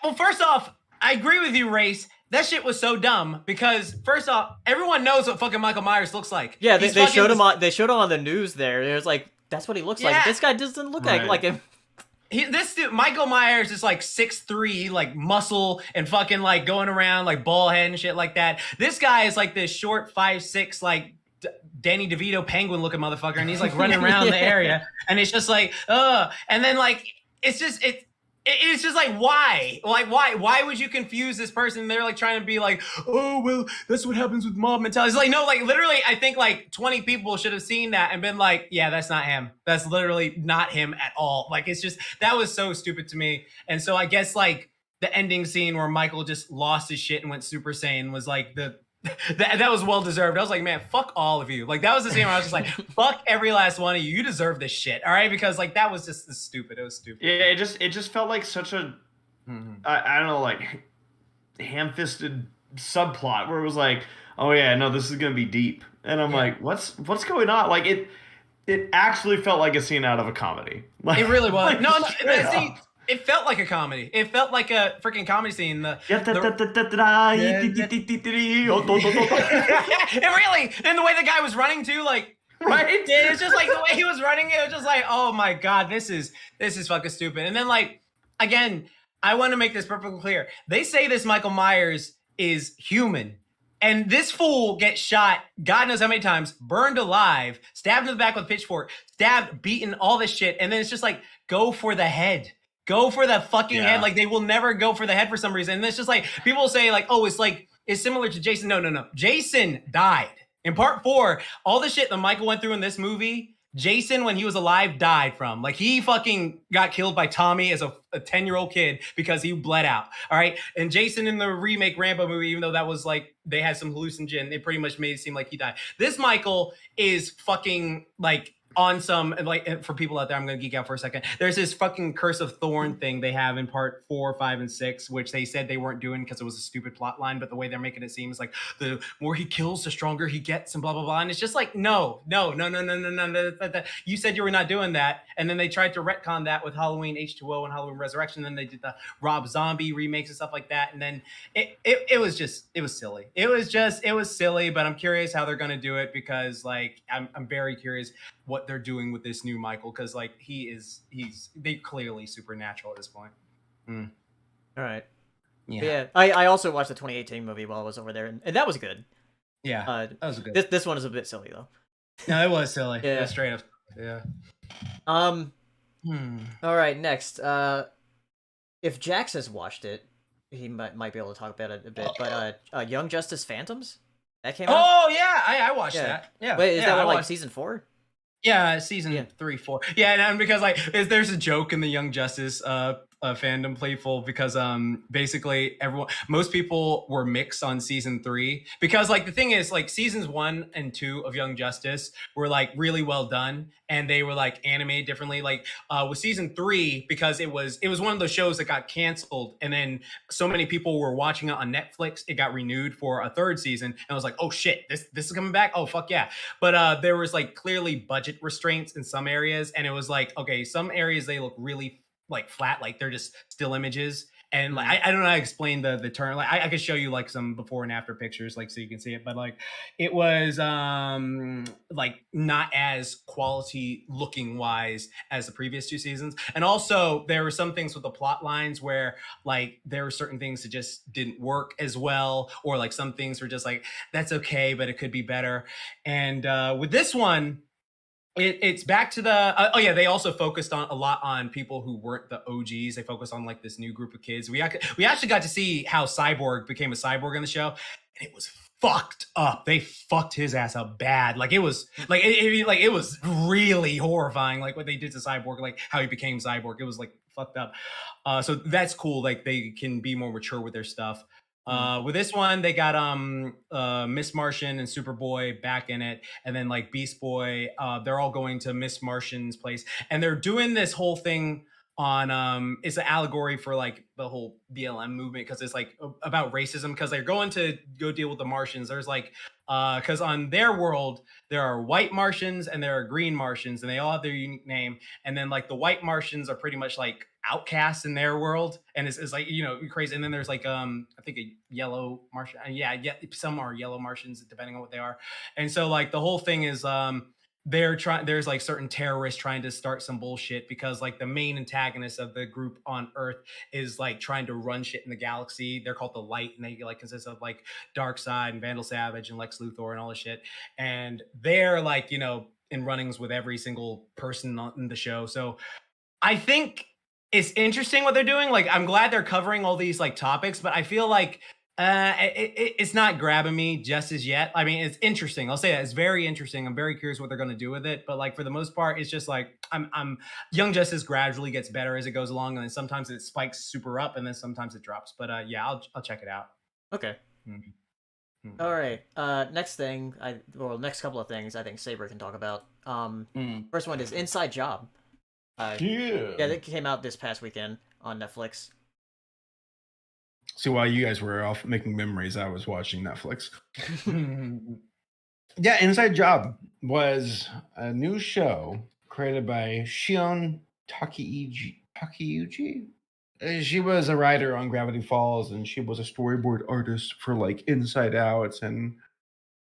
Well, first off, I agree with you, Race. That shit was so dumb, because, first off, everyone knows what fucking Michael Myers looks like. Yeah, they showed him on the news there. It was like, that's what he looks like. This guy doesn't look like him. This dude, Michael Myers, is like 6'3", like muscle and fucking like going around like bald head and shit like that. This guy is like this short 5'6", like Danny DeVito penguin looking motherfucker, and he's like running around the area, and it's just like, and then like it's just like why would you confuse this person? They're like trying to be like, oh well, that's what happens with mob mentality. It's like, no, like literally I think like 20 people should have seen that and been like, yeah, that's not him, that's literally not him at all. Like it's just, that was so stupid to me. And so I guess like the ending scene where Michael just lost his shit and went Super Saiyan was like that was well deserved. I was like, man, fuck all of you. Like that was the scene where I was just like, fuck every last one of you. You deserve this shit, all right? Because like that was just stupid. It was stupid. Yeah, it just felt like such a I don't know, like ham-fisted subplot where it was like, oh yeah, no, this is gonna be deep, and I'm like, what's going on? Like it actually felt like a scene out of a comedy. Like, it really was. Like, No, straight up. it felt like a comedy. It felt like a freaking comedy scene. It really, and the way the guy was running too, like, right? It's just like the way he was running. It was just like, oh my god, this is fucking stupid. And then like, again, I want to make this perfectly clear. They say this Michael Myers is human. And this fool gets shot, God knows how many times, burned alive, stabbed in the back with a pitchfork, stabbed, beaten, all this shit. And then it's just like, go for the head. Go for the fucking head. Like, they will never go for the head for some reason. And it's just like, people say like, oh, it's similar to Jason. No. Jason died. In part 4, all the shit that Michael went through in this movie, Jason, when he was alive, died from. Like, he fucking got killed by Tommy as a 10-year-old kid because he bled out. All right. And Jason in the remake Rambo movie, even though that was like, they had some hallucinogen, it pretty much made it seem like he died. This Michael is fucking like on some, like, for people out there, I'm going to geek out for a second. There's this fucking Curse of Thorn thing they have in part 4, 5, and 6, which they said they weren't doing because it was a stupid plot line. But the way they're making it seem is like the more he kills, the stronger he gets, and blah, blah, blah. And it's just like, no. You said you were not doing that. And then they tried to retcon that with Halloween H2O and Halloween Resurrection. Then they did the Rob Zombie remakes and stuff like that. And then it was silly. It was silly, but I'm curious how they're going to do it because like, I'm very curious what they're doing with this new Michael, because like they clearly supernatural at this point. All right. Yeah. I also watched the 2018 movie while I was over there, and that was good. Yeah, that was good. This one is a bit silly though. No, it was silly. Yeah, straight up. Yeah. All right. Next, if Jax has watched it, he might be able to talk about it a bit. But Young Justice Phantoms, that came out. Oh yeah, I watched that. Yeah. Wait, is that one like season 4? Yeah, season 3, 4. Yeah, and because like there's a joke in the Young Justice fandom playful because basically most people were mixed on season 3 because like the thing is like seasons 1 and 2 of Young Justice were like really well done and they were like animated differently. Like with season 3, because it was one of those shows that got canceled and then so many people were watching it on Netflix, it got renewed for a 3rd season and I was like, oh shit, this is coming back. Oh fuck yeah. But there was like clearly budget restraints in some areas and it was like, okay, some areas they look really like flat, like they're just still images. And like I don't know how to explain the term. Like I could show you like some before and after pictures, like so you can see it. But like it was like not as quality looking wise as the previous 2 seasons. And also there were some things with the plot lines where like there were certain things that just didn't work as well, or like some things were just like that's okay, but it could be better. And with this one, it's back to the they also focused on a lot on people who weren't the OGs. They focused on like this new group of kids. We actually got to see how Cyborg became a cyborg in the show, and it was fucked up. They fucked his ass up bad. Like it was like it was really horrifying. Like what they did to Cyborg, like how he became Cyborg. It was like fucked up. So that's cool. Like they can be more mature with their stuff. With this one, they got Miss Martian and Superboy back in it, and then like Beast Boy. They're all going to Miss Martian's place, and they're doing this whole thing on it's an allegory for like the whole BLM movement because it's like about racism because they're going to go deal with the Martians. There's like because on their world there are white Martians and there are green Martians and they all have their unique name, and then like the white Martians are pretty much like outcasts in their world and it's like, you know, crazy. And then there's like I think a yellow Martian, yeah, some are yellow Martians depending on what they are. And so like the whole thing is there's like certain terrorists trying to start some bullshit because like the main antagonist of the group on Earth is like trying to run shit in the galaxy. They're called the Light, and they like consist of like Darkseid and Vandal Savage and Lex Luthor and all this shit. And they're like, you know, in runnings with every single person in the show. So I think it's interesting what they're doing. Like, I'm glad they're covering all these like topics, but I feel like it's not grabbing me just as yet. I mean, it's interesting. I'll say that it's very interesting. I'm very curious what they're going to do with it. But like for the most part, it's just like I'm Young Justice gradually gets better as it goes along, and then sometimes it spikes super up, and then sometimes it drops. But yeah, I'll check it out. Okay. All right. Next thing, next couple of things I think Saber can talk about. First one is Inside Job. Yeah, that came out this past weekend on Netflix. So while you guys were off making memories, I was watching Netflix. Yeah, Inside Job was a new show created by Shion Takeuchi. She was a writer on Gravity Falls, and she was a storyboard artist for like Inside Out and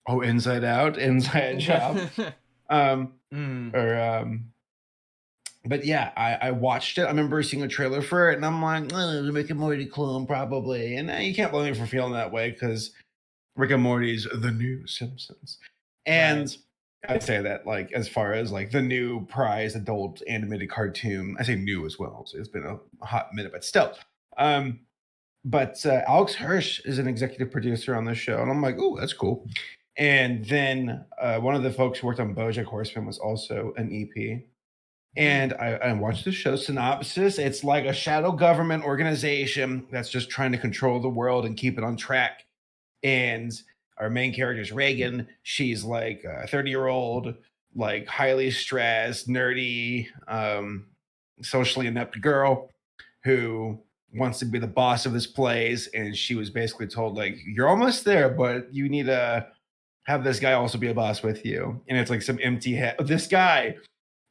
Inside Out, Inside Job. But yeah, I watched it. I remember seeing a trailer for it, and I'm like, the Rick and Morty clone, probably. And you can't blame me for feeling that way because Rick and Morty's the new Simpsons. And I'd say that, like, as far as like the new prize adult animated cartoon, I say new as well. So it's been a hot minute, but still. But Alex Hirsch is an executive producer on this show, and I'm like, oh, that's cool. And then one of the folks who worked on BoJack Horseman was also an EP. And I watched the show synopsis. It's like a shadow government organization that's just trying to control the world and keep it on track. And our main character is Reagan. She's like a 30-year-old, like highly stressed, nerdy, socially inept girl who wants to be the boss of this place. And she was basically told, like, you're almost there, but you need to have this guy also be a boss with you. And it's like some empty head. This guy,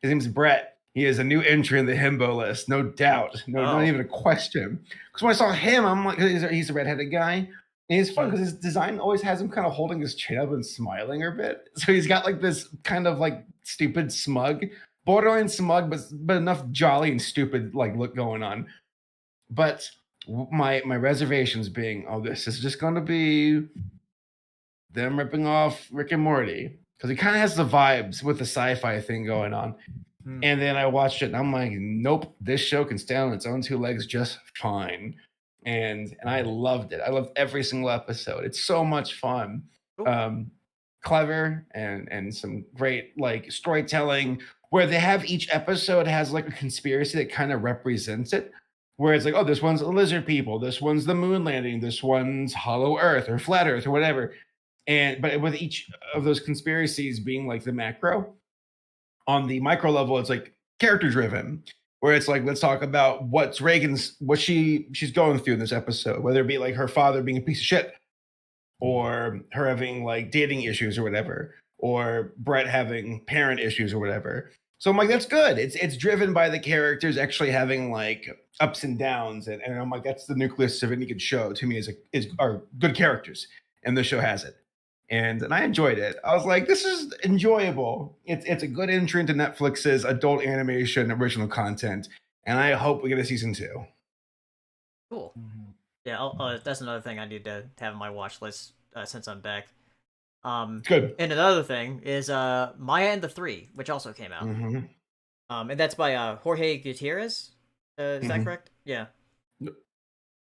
his name's Brett. He is a new entry in the himbo list, no doubt. Not even a question. Because when I saw him, I'm like, he's a redheaded guy. And he's fun because his design always has him kind of holding his chin up and smiling a bit. So he's got like this kind of like stupid smug, borderline smug, but enough jolly and stupid like look going on. But my reservations being, this is just going to be them ripping off Rick and Morty. Because he kind of has the vibes with the sci-fi thing going on. And then I watched it and I'm like, nope, this show can stand on its own two legs just fine. And I loved it. I loved every single episode. It's so much fun. Clever and some great like storytelling where they have each episode has like a conspiracy that kind of represents it. Where it's like, this one's lizard people, this one's the moon landing, this one's hollow earth or flat earth or whatever. But with each of those conspiracies being like the macro, on the micro level, it's like character driven, where it's like, let's talk about what she's going through in this episode, whether it be like her father being a piece of shit or her having like dating issues or whatever, or Brett having parent issues or whatever. So I'm like, that's good. It's driven by the characters actually having like ups and downs. And I'm like, that's the nucleus of any good show to me are good characters. And the show has it. And I enjoyed it. I was like, this is enjoyable. It's a good entry into Netflix's adult animation original content. And I hope we get a season 2. Cool. Yeah, that's another thing I need to have on my watch list since I'm back. Good. And another thing is Maya and the Three, which also came out. And that's by Jorge Gutierrez. Is that correct? Yeah.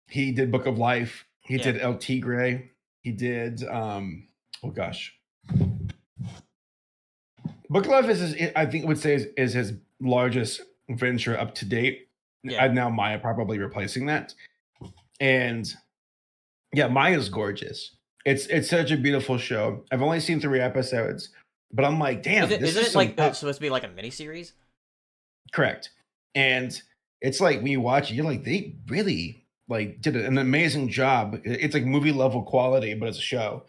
He did Book of Life. He did El Tigre. He did... Book of Life I think would say is his largest venture up to date. Yeah. Now Maya probably replacing that. And yeah, Maya's gorgeous. It's such a beautiful show. I've only seen 3 episodes, but I'm like, damn, isn't it like supposed to be like a miniseries? Correct. And it's like when you watch it, you're like, they really like did an amazing job. It's like movie level quality, but it's a show.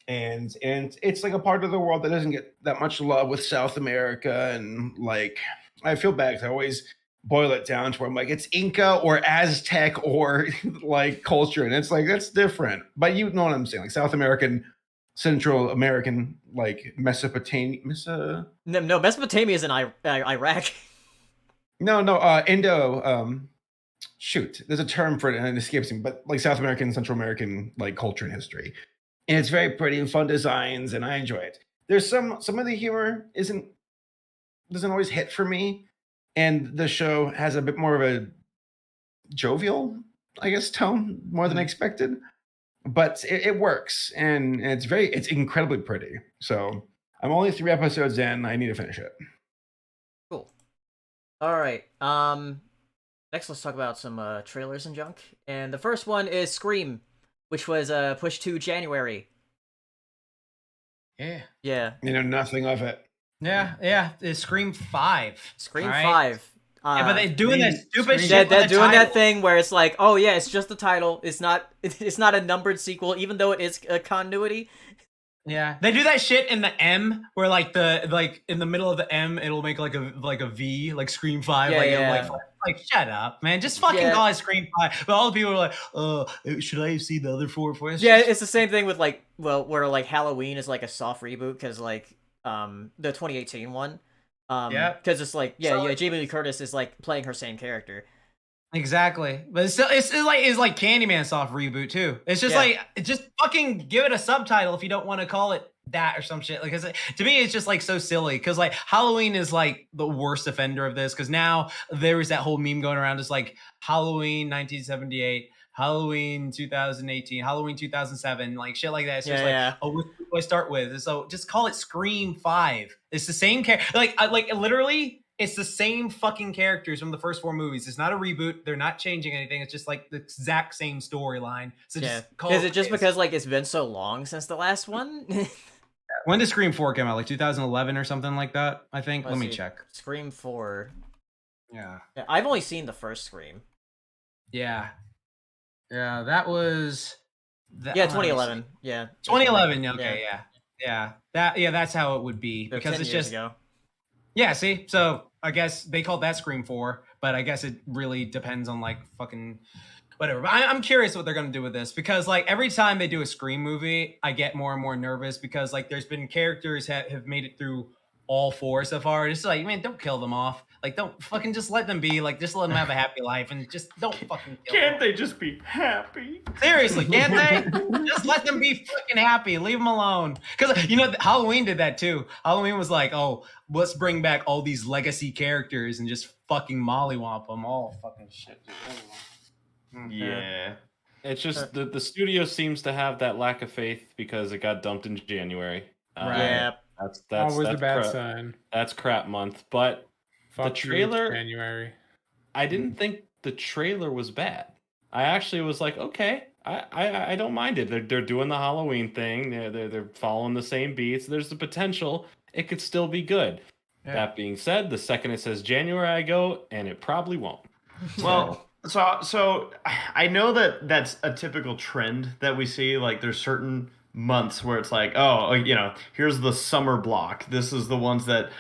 And it's like a part of the world that doesn't get that much love with South America. And like, I feel bad because I always boil it down to where I'm like, it's Inca or Aztec or like culture. And it's like, that's different. But you know what I'm saying? Like South American Central American, like Mesopotamia. No, Mesopotamia is in Iraq. No, Indo. Shoot, there's a term for it and it escapes me, but like South American, Central American, like culture and history, and it's very pretty and fun designs, and I enjoy it. There's some of the humor doesn't always hit for me, and the show has a bit more of a jovial, I guess, tone more than I expected, but it works, and it's incredibly pretty. So I'm only 3 episodes in. I need to finish it. Cool. All right. Next, let's talk about some trailers and junk. And the first one is Scream, which was pushed to January. Yeah. Yeah. You know nothing of it. Yeah. It's Scream 5. Scream all right? 5. Yeah, but they're doing that stupid shit. They're with the doing that title. thing where it's like, oh yeah, it's just the title. It's not a numbered sequel, even though it is a continuity. Yeah, they do that shit in the M, where like in the middle of the M, it'll make like a V, like Scream 5. Yeah. Like shut up, man. Just fucking call it Scream 5. But all the people are like, should I have seen the other 4 for us? Yeah, it's the same thing with like, where like Halloween is like a soft reboot because like the 2018 one. Because it's like Jamie Lee Curtis is like playing her same character. Exactly, but it's like Candyman soft reboot too. It's just just fucking give it a subtitle if you don't want to call it that or some shit. Like, to me, it's just like so silly because like Halloween is like the worst offender of this because now there is that whole meme going around. It's like Halloween 1978, Halloween 2018, Halloween 2007, like shit like that. It's just what do I start with? So just call it Scream 5. It's the same character. Like literally. It's the same fucking characters from the first 4 movies. It's not a reboot. They're not changing anything. It's just like the exact same storyline. So just call Is it just because like it's been so long since the last one? When did Scream 4 come out? Like 2011 or something like that, I think. Let me check. Scream 4. Yeah. I've only seen the first Scream. Yeah, that was... 2011. Yeah. 2011, okay, yeah. That's how it would be. Because it's just... ago. Yeah, see? So I guess they called that Scream 4, but I guess it really depends on like fucking whatever. But I'm curious what they're going to do with this because like every time they do a Scream movie, I get more and more nervous because like there's been characters that have made it through all 4 so far. It's like, man, don't kill them off. Like, don't fucking just let them be. Like, just let them have a happy life and just don't fucking kill them. Can't they just be happy? Seriously, can't they? Just let them be fucking happy. Leave them alone. Because, Halloween did that too. Halloween was like, oh, let's bring back all these legacy characters and just fucking mollywomp them all. Fucking shit. Yeah. It's just the studio seems to have that lack of faith because it got dumped in January. Yeah. That's always a bad crap. sign. That's crap month. But Fuck the trailer, January. I didn't think the trailer was bad. I actually was like, okay, I don't mind it. They're doing the Halloween thing. They're following the same beats. There's the potential it could still be good. Yeah. That being said, the second it says January, I go, and it probably won't. Well, so I know that that's a typical trend that we see. Like, there's certain months where it's like, oh, here's the summer block. This is the ones that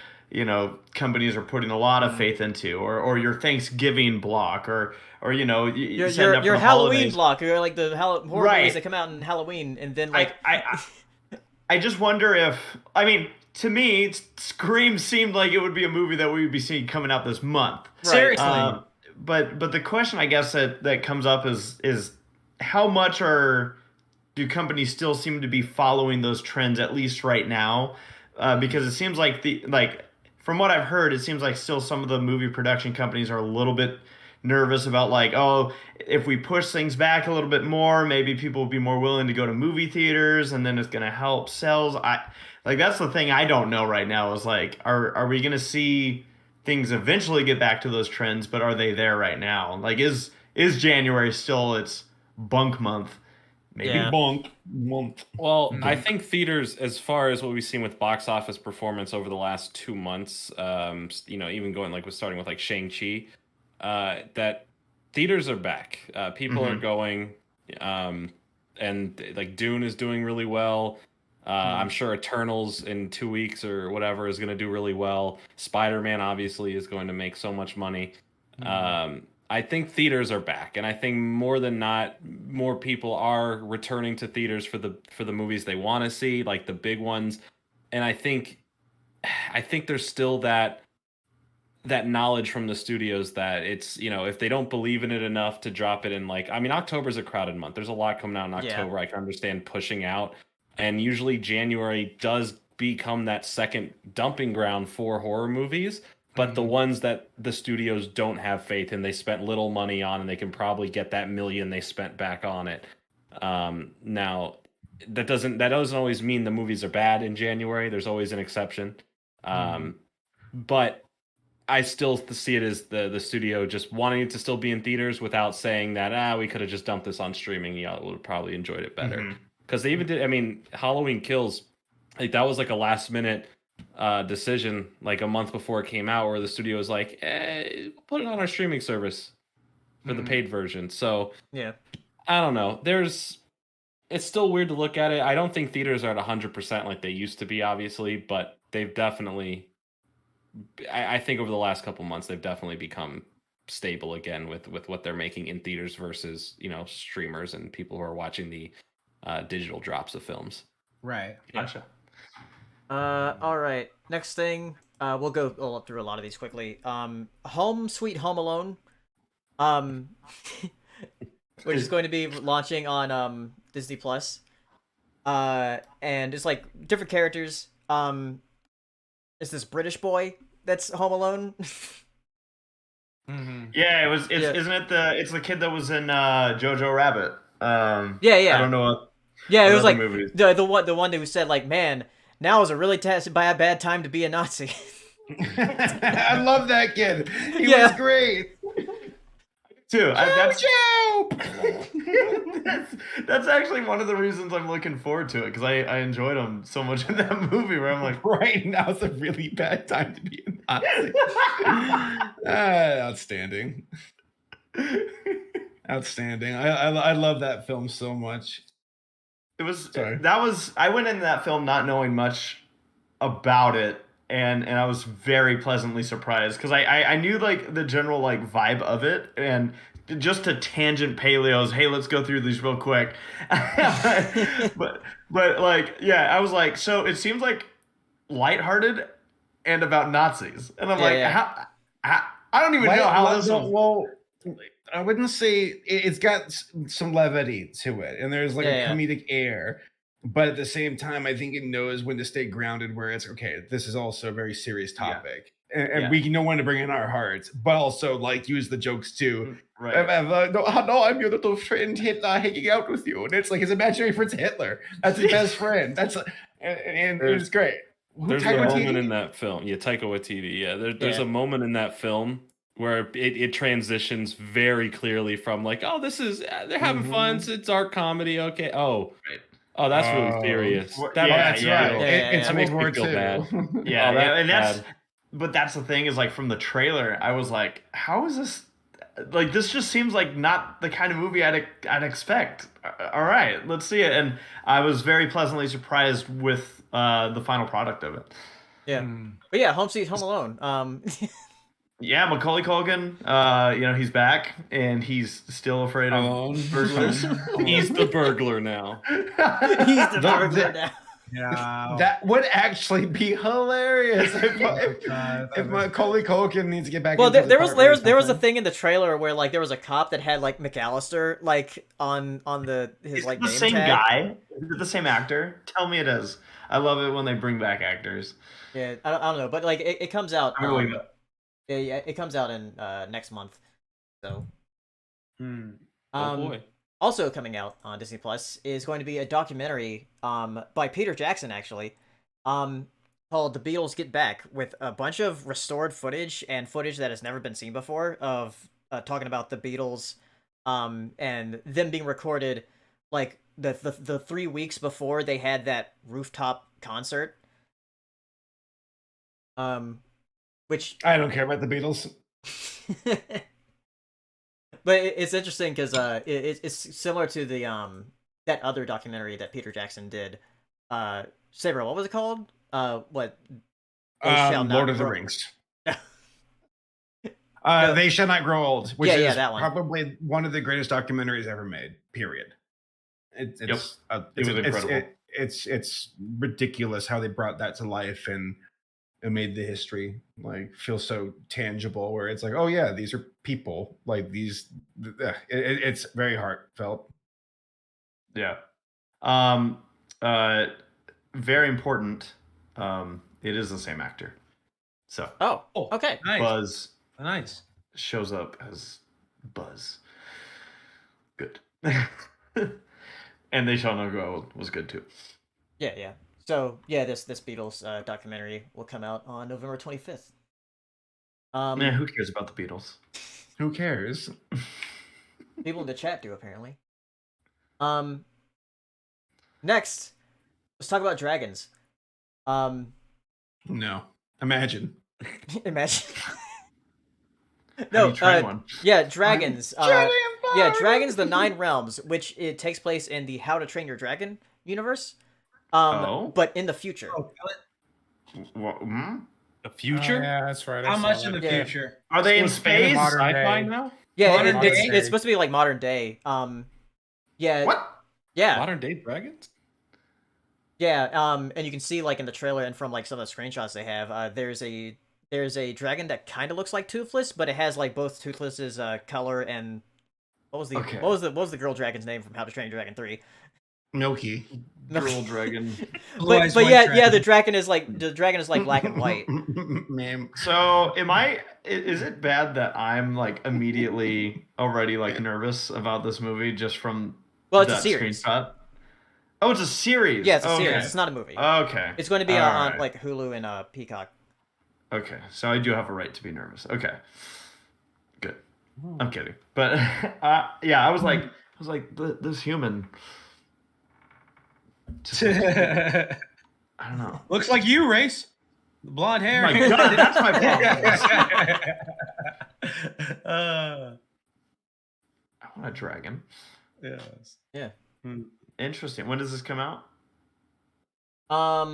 companies are putting a lot of faith into, or your Thanksgiving block, or your Halloween holidays. Block, or like the horror right. movies that come out in Halloween, and then like I just wonder if to me, Scream seemed like it would be a movie that we would be seeing coming out this month. Right. Seriously. But the question I guess that comes up is how much do companies still seem to be following those trends at least right now? Because it seems like from what I've heard, it seems like still some of the movie production companies are a little bit nervous about like, oh, if we push things back a little bit more, maybe people will be more willing to go to movie theaters, and then it's going to help sales. That's the thing I don't know right now is like, are we going to see things eventually get back to those trends, but are they there right now? Like, is January still its bunk month? Maybe bunk month. Well, I think theaters, as far as what we've seen with box office performance over the last 2 months, even going like starting with like Shang-Chi, that theaters are back. People are going, and like Dune is doing really well. I'm sure Eternals in 2 weeks or whatever is going to do really well. Spider-Man obviously is going to make so much money. I think theaters are back, and I think more than not, more people are returning to theaters for the movies they want to see, like the big ones. And I think there's still that knowledge from the studios that it's, if they don't believe in it enough to drop it in, like, I mean, October's a crowded month. There's a lot coming out in October. I can understand pushing out, and usually January does become that second dumping ground for horror movies. But the ones that the studios don't have faith in, they spent little money on, and they can probably get that million they spent back on it. Now, that doesn't always mean the movies are bad in January. There's always an exception. But I still see it as the studio just wanting it to still be in theaters without saying that, we could have just dumped this on streaming. Y'all would have probably enjoyed it better. Because they even did, I mean, Halloween Kills, like that was like a last minute decision like a month before it came out, where the studio was like, put it on our streaming service for the paid version. So yeah, I don't know. It's still weird to look at it. I don't think theaters are at 100% like they used to be, obviously, but they've definitely, I think over the last couple months, they've definitely become stable again with what they're making in theaters versus, streamers and people who are watching the digital drops of films. Right. Gotcha. All right. Next thing, we'll go through a lot of these quickly. Home Sweet Home Alone, which is going to be launching on Disney Plus. And it's like different characters. It's this British boy that's Home Alone. Yeah, isn't it it's the kid that was in Jojo Rabbit? Yeah. I don't know. Yeah, it was like movies. the one who said like, man, now is a really bad time to be a Nazi. I love that kid. He was great. Too. That's actually one of the reasons I'm looking forward to it, because I enjoyed him so much in that movie where I'm like, right now is a really bad time to be a Nazi. Outstanding. Outstanding. I love that film so much. I went into that film not knowing much about it, and I was very pleasantly surprised, because I knew like the general like vibe of it, and just to tangent paleos, hey, let's go through these real quick. but like, yeah, I was like, so it seems like lighthearted and about Nazis, and I'm how I don't even know how this one. Well, I wouldn't say it's got some levity to it, and there's like a comedic air, but at the same time, I think it knows when to stay grounded, where it's okay, this is also a very serious topic, and we know when to bring in our hearts, but also like use the jokes too. Right. No, I'm your little friend Hitler hanging out with you, and it's like his imaginary friend's Hitler. That's his best friend. And it's great. There's a moment in that film. Yeah, Taika Waititi. Yeah, there's a moment in that film where it transitions very clearly from like, oh, this is they're having fun. It's art comedy. Okay. Oh, that's really serious. That's right. It's World War feel II. bad. And that's the thing is like from the trailer, I was like, how is this? Like this just seems like not the kind of movie I'd expect. All right, let's see it. And I was very pleasantly surprised with the final product of it. Yeah, but yeah, Home Sweet Home Alone. Yeah, Macaulay Culkin, he's back, and he's still afraid of burglars. He's the burglar now. He's the burglar now. Yeah, that would actually be hilarious if Macaulay Culkin needs to get back. Well, into there was a thing in the trailer where like there was a cop that had like McAllister like on his like the name same tag. guy. Is it the same actor? Tell me it is. I love it when they bring back actors. Yeah, I don't know, but like it comes out. It comes out in next month. So. Oh boy. Also coming out on Disney Plus is going to be a documentary by Peter Jackson, actually, called The Beatles Get Back, with a bunch of restored footage and footage that has never been seen before of talking about the Beatles and them being recorded like the 3 weeks before they had that rooftop concert. Which I don't care about the Beatles. But it's interesting because it's similar to the that other documentary that Peter Jackson did. Saber, what was it called? What? Lord of the Rings. They Shall Not Grow Old, which Yeah, is yeah, that one. probably one of the greatest documentaries ever made. Period. It's It was incredible. It's ridiculous how they brought that to life, and it made the history like feel so tangible. Where it's like, oh yeah, these are people. Like these, it's very heartfelt. Yeah. Very important. It is the same actor. So Oh, okay. Nice. Buzz Nice. shows up as Buzz. Good. And They Shall Not Grow Old was good too. Yeah, yeah. So yeah, this Beatles documentary will come out on November 25th. Yeah, who cares about the Beatles? Who cares? People in the chat do apparently. Next, let's talk about dragons. No, imagine. Imagine. Have No, you tried one? yeah, dragons. Yeah, Dragons: The Nine Realms, which it takes place in the How to Train Your Dragon universe. But in the future. The future? Yeah, that's right. How much in the Yeah. future? Are they in Supposed to be space? modern Sci-fi day. now? Yeah, Modern day? it's supposed to be like modern day. Yeah. What? Yeah. Modern day dragons? Yeah. And you can see like in the trailer and from like some of the screenshots they have, there's a dragon that kind of looks like Toothless, but it has like both Toothless's color and what was the girl dragon's name from How to Train Your Dragon 3? Milky. Girl dragon. But yeah, the dragon is like black and white. Ma'am. So is it bad that I'm like immediately already like nervous about this movie just from Well, it's a that series. screenshot? Oh, it's a series. Yeah, it's a Okay. series. It's not a movie. Okay. It's going to be All on right. like Hulu and Peacock. Okay, so I do have a right to be nervous. Okay, good. I'm kidding, but yeah, I was like, this human. I don't know. Looks like you, Race. The blonde hair. Oh my God, that's my problem. I want a dragon. Yes. Yeah. Interesting. When does this come out? Let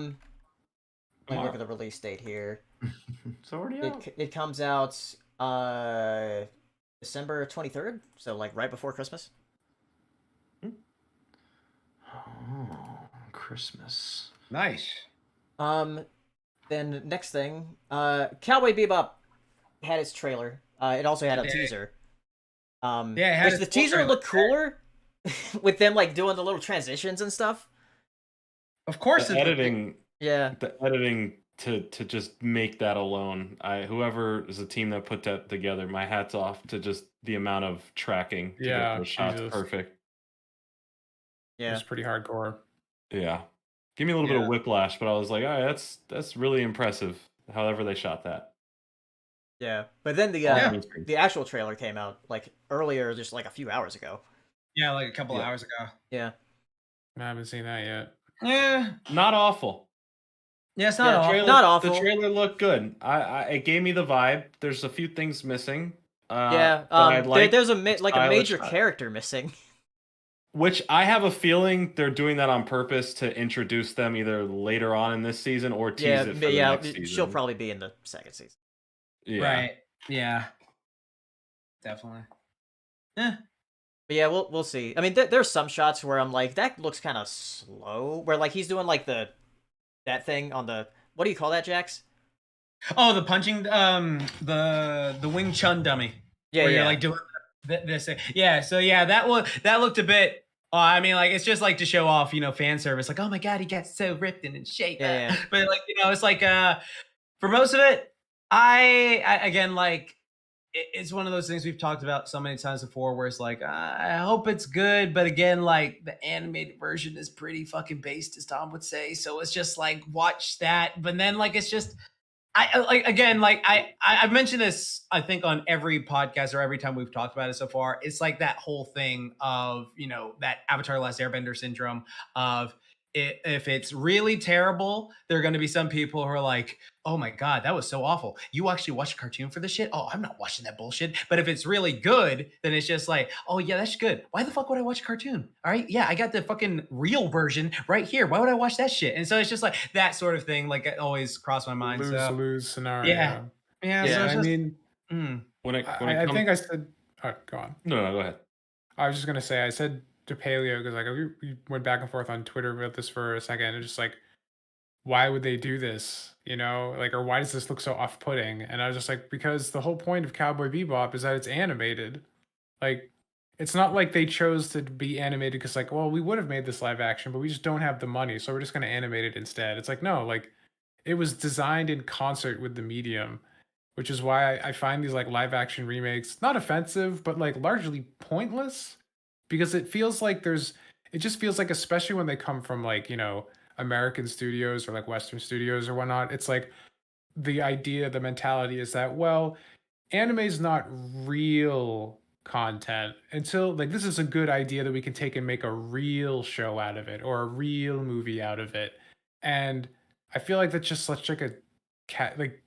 me look at the release date here. It's already out. It comes out December 23rd, so like right before Christmas. Oh, Christmas. Nice. Then next thing, Cowboy Bebop had its trailer. It also had a teaser. Yeah, it had which the its full teaser trailer. looked cooler with them like doing the little transitions and stuff. Of course, The editing Yeah. to just make that alone. Whoever is the team that put that together, my hat's off to just the amount of tracking to Yeah, get those shots Jesus. perfect. Yeah. It's pretty hardcore. Yeah. Give me a little bit Yeah. of whiplash, but I was like, all right, that's really impressive. However they shot that. Yeah. But then the actual trailer came out like earlier, just like a few hours ago. Yeah, like a couple Yeah. hours ago. Yeah. I haven't seen that yet. Yeah. Not awful. Yeah, it's not Yeah, awful. Trailer, Not awful. The trailer looked good. It gave me the vibe. There's a few things missing. Yeah. but I like there's a style of major shot. character missing. Which I have a feeling they're doing that on purpose to introduce them either later on in this season or tease Yeah, it for the next season. she'll probably be in the second season. Yeah. Right. Yeah. Definitely. Yeah. But yeah, we'll see. I mean, there's some shots where I'm like, that looks kind of slow. Where like he's doing like that thing on the, what do you call that, Jax? Oh, the punching, the Wing Chun dummy. Yeah, where yeah. you're like doing this thing. Yeah. So yeah, that looked a bit. I mean, like it's just like to show off, fan service. Like, oh my God, he got so ripped and in shape. Yeah, yeah. But like, it's like for most of it, I again like. It's one of those things we've talked about so many times before where it's like, I hope it's good. But again, like the animated version is pretty fucking based, as Tom would say. So it's just like, watch that. But then like, it's just, I've mentioned this, I think on every podcast or every time we've talked about it so far. It's like that whole thing of, that Avatar: Last Airbender syndrome of, if it's really terrible, there are going to be some people who are like, oh my God, that was so awful. You actually watched a cartoon for this shit? Oh, I'm not watching that bullshit. But if it's really good, then it's just like, oh yeah, that's good. Why the fuck would I watch a cartoon? All right. Yeah, I got the fucking real version right here. Why would I watch that shit? And so it's just like that sort of thing. Like it always crossed my mind. Lose-lose scenario. Yeah. Yeah, So it's I just, mean, I think I said. Go on. No, go ahead. I was just gonna say I said to Paleo because like we went back and forth on Twitter about this for a second, and just like, why would they do this? You know, like, or why does this look so off-putting? And I was just like, because the whole point of Cowboy Bebop is that it's animated. Like, it's not like they chose to be animated because like, well, we would have made this live action, but we just don't have the money, so we're just gonna animate it instead. It's like, no, like, it was designed in concert with the medium, which is why I find these like live action remakes not offensive, but like largely pointless, because it feels like it just feels like, especially when they come from like, you know, American studios or like Western studios or whatnot, it's like the idea, the mentality is that, well, anime is not real content until like this is a good idea that we can take and make a real show out of it or a real movie out of it. And I feel like that's just such like a like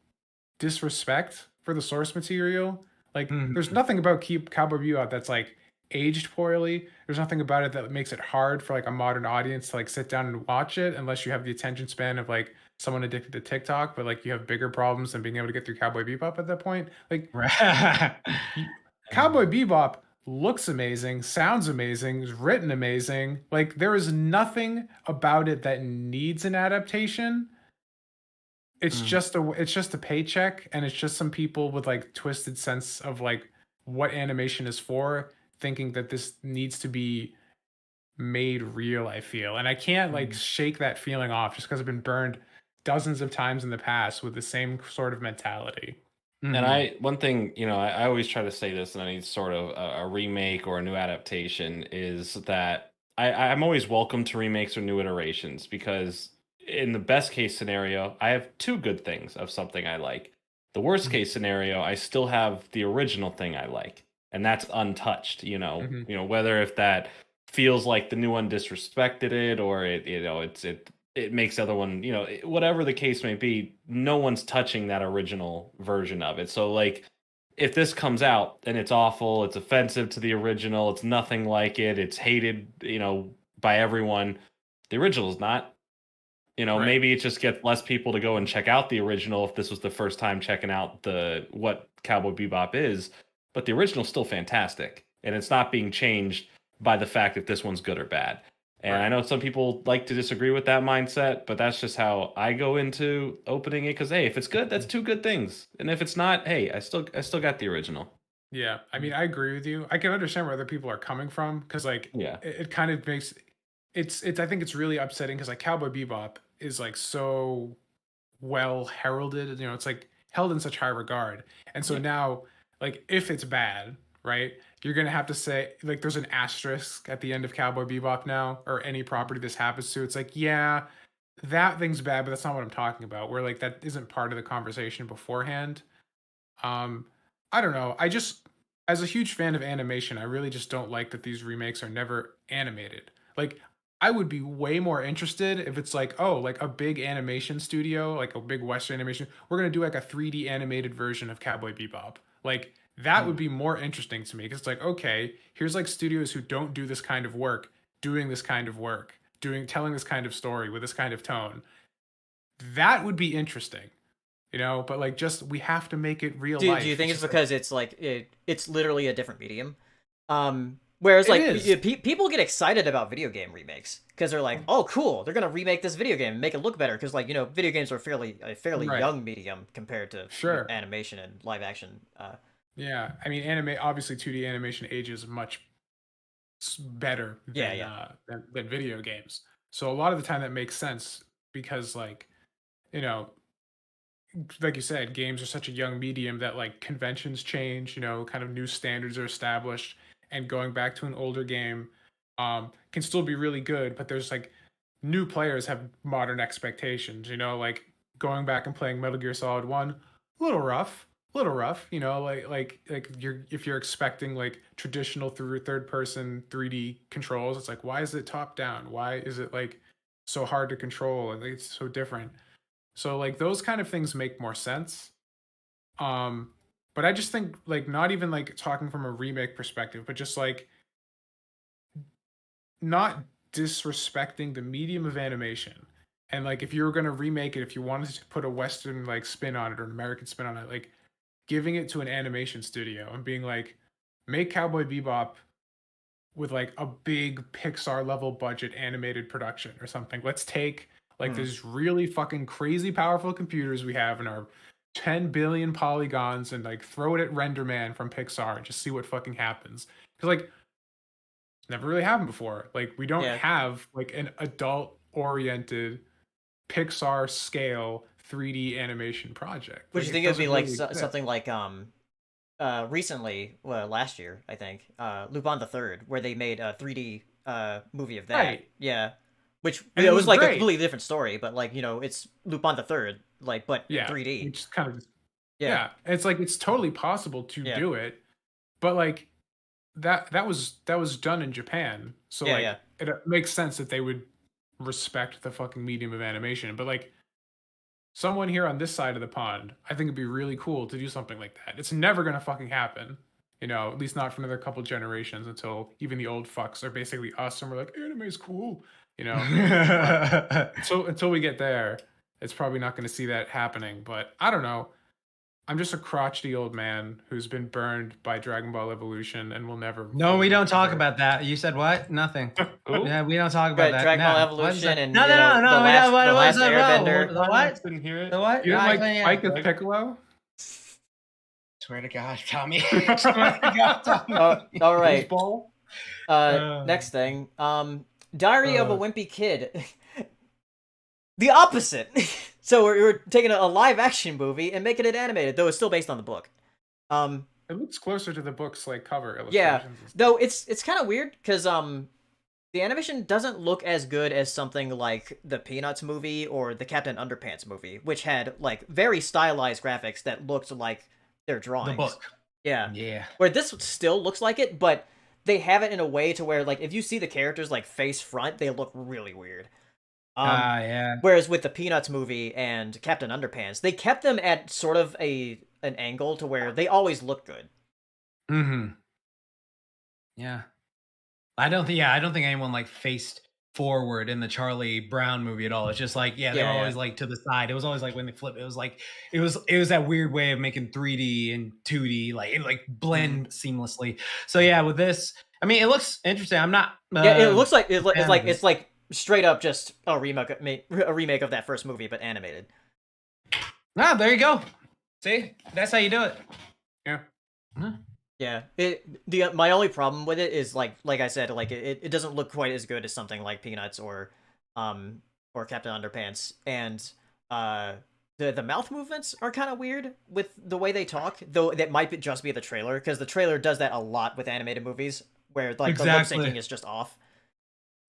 disrespect for the source material. Like, there's nothing about Cowboy Bebop that's like aged poorly. There's nothing about it that makes it hard for like a modern audience to like sit down and watch it, unless you have the attention span of like someone addicted to TikTok, but like you have bigger problems than being able to get through Cowboy Bebop at that point. Like, Cowboy Bebop looks amazing, sounds amazing, is written amazing. Like, there is nothing about it that needs an adaptation. It's just a paycheck, and it's just some people with like twisted sense of like what animation is for, thinking that this needs to be made real, I feel. And I can't like shake that feeling off just because I've been burned dozens of times in the past with the same sort of mentality. And one thing, you know, I always try to say this in any sort of a remake or a new adaptation is that I'm always welcome to remakes or new iterations, because in the best case scenario, I have two good things of something I like. The worst case scenario, I still have the original thing I like, and that's untouched. You know, whether if that feels like the new one disrespected it, or it makes the other one, you know, whatever the case may be, no one's touching that original version of it. So like, if this comes out and it's awful, it's offensive to the original, it's nothing like it, it's hated, you know, by everyone, the original is not. You know, maybe it just gets less people to go and check out the original if this was the first time checking out what Cowboy Bebop is. But the original is still fantastic, and it's not being changed by the fact that this one's good or bad. And I know some people like to disagree with that mindset, but that's just how I go into opening it. Because hey, if it's good, that's two good things, and if it's not, hey, I still got the original. Yeah, I mean, I agree with you. I can understand where other people are coming from, because like, it kind of makes it's. I think it's really upsetting because like Cowboy Bebop is like so well heralded, you know, it's like held in such high regard. And so now, like, if it's bad, right, you're gonna have to say like there's an asterisk at the end of Cowboy Bebop now, or any property this happens to. It's like, yeah, that thing's bad, but that's not what I'm talking about. Where like that isn't part of the conversation beforehand. I don't know. I just, as a huge fan of animation, I really just don't like that these remakes are never animated. Like, I would be way more interested if it's like, oh, like a big animation studio, like a big Western animation, we're going to do like a 3D animated version of Cowboy Bebop. Like, that would be more interesting to me, because it's like, okay, here's like studios who don't do this kind of work, doing this kind of work, telling this kind of story with this kind of tone. That would be interesting, you know, but like, just, we have to make it real life. Do you think it's because it's like, it's literally a different medium? Whereas, like, people get excited about video game remakes because they're like, "Oh, cool! They're gonna remake this video game and make it look better." Because, like, you know, video games are a fairly young medium compared to animation and live action. Yeah, I mean, obviously 2D animation ages much better than video games. So a lot of the time that makes sense, because, like, you know, like you said, games are such a young medium that like conventions change. You know, kind of new standards are established. And going back to an older game can still be really good, but there's like new players have modern expectations, you know, like going back and playing Metal Gear Solid 1, a little rough, you know, like if you're expecting like traditional through third person 3D controls, it's like, why is it top down? Why is it like so hard to control? And it's so different. So like those kind of things make more sense. But I just think, like, not even like talking from a remake perspective, but just like not disrespecting the medium of animation. And like, if you were going to remake it, if you wanted to put a Western like spin on it or an American spin on it, like, giving it to an animation studio and being like, make Cowboy Bebop with like a big Pixar level budget animated production or something. Let's take like these really fucking crazy powerful computers we have in our 10 billion polygons and like throw it at RenderMan from Pixar and just see what fucking happens. Because like never really happened before. Like we don't have like an adult oriented Pixar scale 3D animation project. Would Like, you think it would be doesn't like really exist. something like recently, well, last year I think, Lupin the Third, where they made a 3D movie of that. Right. Yeah. Which And it it was was like a great. completely different story, but like, you know, it's Lupin the Third, like, but in 3D. Which kind of Yeah. It's like it's totally possible to do it, but like that was done in Japan, so it makes sense that they would respect the fucking medium of animation. But like someone here on this side of the pond, I think it'd be really cool to do something like that. It's never gonna fucking happen, you know, at least not for another couple generations until even the old fucks are basically us and we're like, anime's cool, you know. So until we get there, it's probably not going to see that happening. But I don't know. I'm just a crotchety old man who's been burned by Dragon Ball Evolution and will never. No, we don't talk about that. You said what? Nothing. Yeah, we don't talk about that. Dragon Ball No. Evolution and no, you know, no, no, the no. last, What the was last that? Airbender. The what? Didn't hear it. The what? You didn't like Yeah. Mike as Piccolo? Swear to God, Tommy. Swear to God, Tommy. All right. Ball? Next thing. Diary of a Wimpy Kid. The opposite. So we're taking a live action movie and making it animated, though it's still based on the book. It looks closer to the book's like cover illustrations. Yeah, though it's kind of weird because the animation doesn't look as good as something like the Peanuts movie or the Captain Underpants movie, which had like very stylized graphics that looked like their drawings. The book. Yeah. Yeah. Where this still looks like it, but they have it in a way to where like if you see the characters like face front, they look really weird. Yeah. Whereas with the Peanuts movie and Captain Underpants, they kept them at sort of an angle to where they always look good. Mm-hmm. Yeah. I don't think anyone like faced forward in the Charlie Brown movie at all. It's just like, they were always like to the side. It was always like when they flip, it was like it was that weird way of making 3D and 2D like it like blend seamlessly. So yeah, with this, I mean, it looks interesting. I'm not. It looks like it's like straight up just a remake of that first movie, but animated. Ah, there you go. See, that's how you do it. Yeah. Huh? Yeah. My only problem with it is like I said, like it doesn't look quite as good as something like Peanuts or Captain Underpants, and the mouth movements are kind of weird with the way they talk. Though that might just be the trailer, because the trailer does that a lot with animated movies, where like the lip syncing is just off.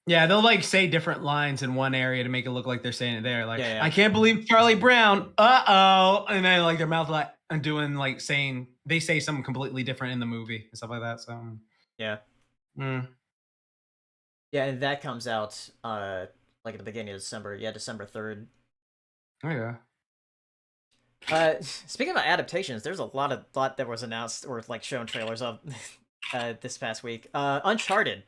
Yeah, they'll like say different lines in one area to make it look like they're saying it there. Like, I can't believe Charlie Brown. And then like their mouth like doing like saying they say something completely different in the movie and stuff like that. So yeah, yeah, and that comes out like at the beginning of December. Yeah, December 3rd. Oh yeah. Speaking of adaptations, there's a lot that was announced or like shown trailers of this past week. Uncharted.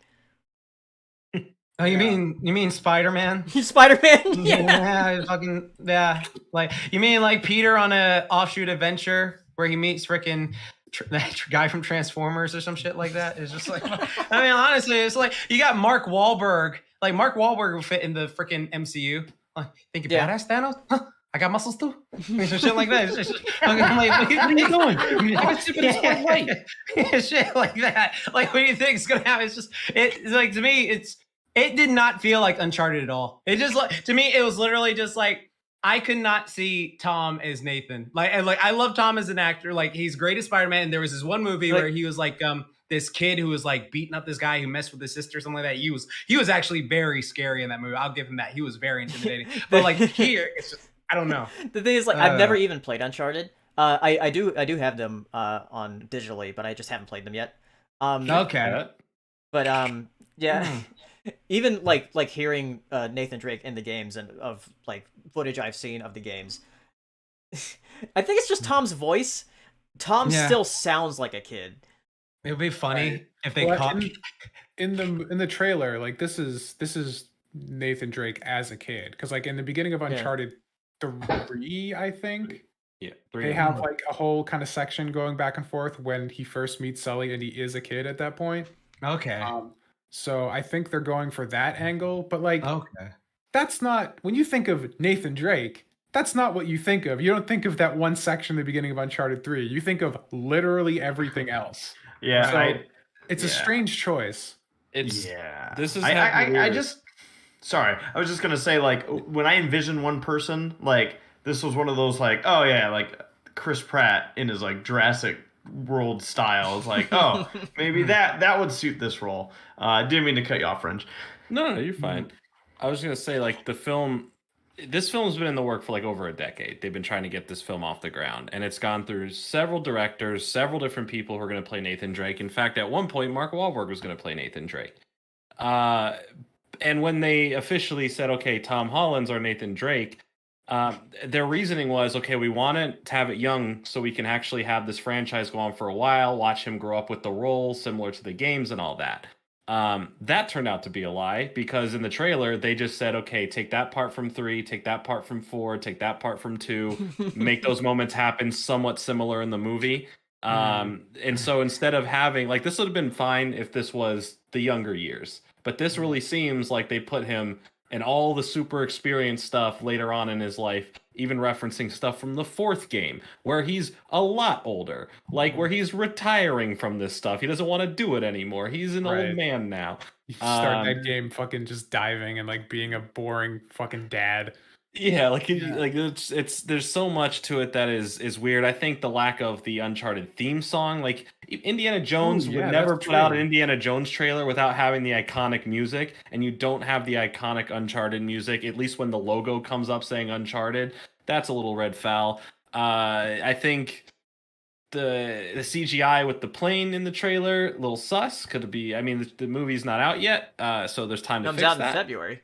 Oh, you mean Spider-Man? Spider-Man? Yeah, fucking yeah. Like you mean like Peter on a offshoot adventure where he meets frickin' that guy from Transformers or some shit like that? It's just like, I mean, honestly, it's like you got Mark Wahlberg. Like Mark Wahlberg will fit in the frickin' MCU. Like, think you're badass, Thanos? Huh? I got muscles too. Some shit like that. It's just, I'm like, what are you doing? I'm sipping this light. Shit like that. Like, what do you think is gonna happen? It's just it's like to me, it did not feel like Uncharted at all. It just like to me, it was literally just like I could not see Tom as Nathan. Like I love Tom as an actor. Like he's great as Spider-Man. And there was this one movie where he was like this kid who was like beating up this guy who messed with his sister or something like that. He was actually very scary in that movie. I'll give him that. He was very intimidating. But like here, it's just I don't know. The thing is, like, I've never even played Uncharted. I do have them on digitally, but I just haven't played them yet. Okay. But yeah. Even like hearing Nathan Drake in the games and of like footage I've seen of the games, I think it's just Tom's voice. Tom still sounds like a kid. It would be funny if they caught in the trailer. Like this is Nathan Drake as a kid, because like in the beginning of Uncharted 3, I think Yeah, 3 They of have them. like a whole kind of section going back and forth when he first meets Sully and he is a kid at that point. Okay. So I think they're going for that angle, but like Okay. that's not when you think of Nathan Drake. That's not what you think of. You don't think of that one section in the beginning of Uncharted 3. You think of literally everything else. Yeah, So it's a yeah. strange choice. It's yeah. This is I just sorry. I was just gonna say like when I envision one person like this was one of those like oh yeah like Chris Pratt in his like Jurassic World style. It's like oh maybe that would suit this role. Didn't mean to cut you off, French. No, you're fine. I was gonna say like this film's been in the work for like over a decade. They've been trying to get this film off the ground, and it's gone through several directors, several different people who are going to play Nathan Drake. In fact, at one point, Mark Wahlberg was going to play Nathan Drake. And when they officially said, "Okay, Tom Holland's our Nathan Drake," their reasoning was, "Okay, we want to have it young so we can actually have this franchise go on for a while, watch him grow up with the role, similar to the games and all that." That turned out to be a lie because in the trailer they just said, okay, take that part from 3, take that part from 4, take that part from 2, make those moments happen somewhat similar in the movie. And so instead of having like this would have been fine if this was the younger years, but this really seems like they put him in all the super experienced stuff later on in his life, even referencing stuff from the 4th game where he's a lot older, like where he's retiring from this stuff. He doesn't want to do it anymore. He's an old man now. You start that game fucking just diving and like being a boring fucking dad. Yeah, like it's there's so much to it that is weird. I think the lack of the Uncharted theme song, like Indiana Jones would never put out an Indiana Jones trailer without having the iconic music, and you don't have the iconic Uncharted music, at least when the logo comes up saying Uncharted. That's a little red foul. I think the CGI with the plane in the trailer, a little sus. Could it be? I mean, the movie's not out yet, so there's time to fix that. Comes out in February.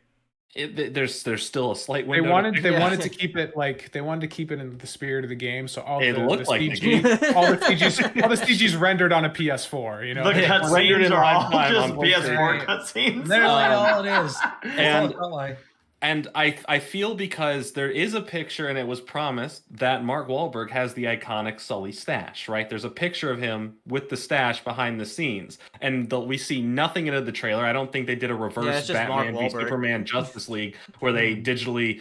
There's still a slight window. They wanted to keep it like they wanted to keep it in the spirit of the game. So all the CG, all the CG's rendered on a PS4. You know, the cutscenes are all just PS4 cutscenes. Literally all it is. And I feel because there is a picture and it was promised that Mark Wahlberg has the iconic Sully stash, right? There's a picture of him with the stash behind the scenes. And we see nothing in the trailer. I don't think they did a reverse Batman v Superman Justice League where they digitally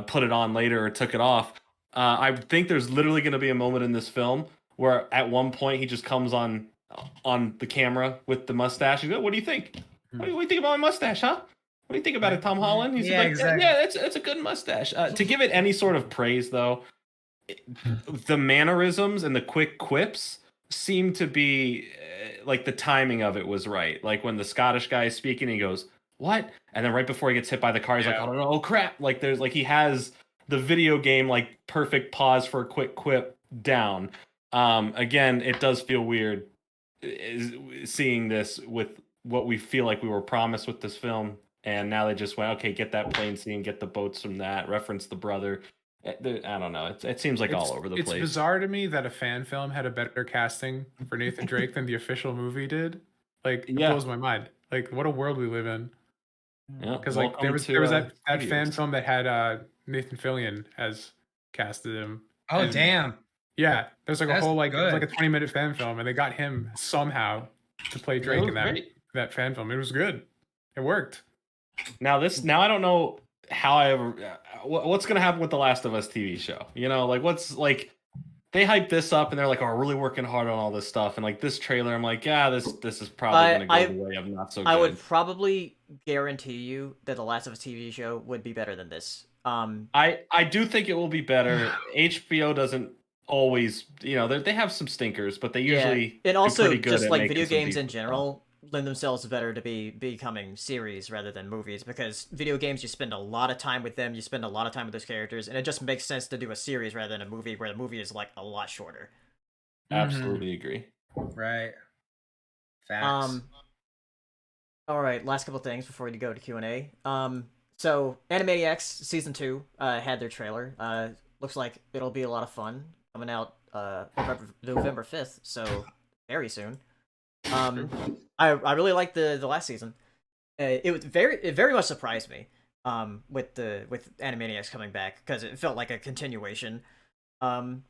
put it on later or took it off. I think there's literally going to be a moment in this film where at one point he just comes on the camera with the mustache. He goes, what do you think? What do you think about my mustache, huh? What do you think about it, Tom Holland? He's like, exactly. Yeah, it's a good mustache. To give it any sort of praise, though, the mannerisms and the quick quips seem to be like the timing of it was right. Like when the Scottish guy is speaking, he goes, "What?" And then right before he gets hit by the car, he's like, "Oh no, oh crap!" Like there's like he has the video game like perfect pause for a quick quip down. Again, it does feel weird seeing this with what we feel like we were promised with this film. And now they just went, okay, get that plane scene, get the boats from that, reference the brother. I don't know. It seems like all over the place. It's bizarre to me that a fan film had a better casting for Nathan Drake than the official movie did. Like, it blows my mind. Like, what a world we live in. Because like there was that fan film that had Nathan Fillion as casted him. Oh, and, damn. Yeah, there's like a whole like 20-minute fan film, and they got him somehow to play Drake in that fan film. It was good. It worked. Now I don't know how I ever what's gonna happen with the Last of Us TV show. You know, like what's like they hype this up and they're like, oh, we're really working hard on all this stuff. And like this trailer, I'm like, yeah, this is probably gonna go the way of not so good. I would probably guarantee you that the Last of Us TV show would be better than this. I do think it will be better. HBO doesn't always, you know, they have some stinkers, but they usually and also pretty good just like video some games in general lend themselves better to becoming series rather than movies, because video games, you spend a lot of time with them, you spend a lot of time with those characters, and it just makes sense to do a series rather than a movie, where the movie is like a lot shorter. Absolutely agree. Right. Facts. All right, last couple things before we go to Q&A. So Animaniacs Season 2 had their trailer. Looks like it'll be a lot of fun. Coming out November 5th, so very soon. I really liked the last season. It very much surprised me with Animaniacs coming back, because it felt like a continuation. And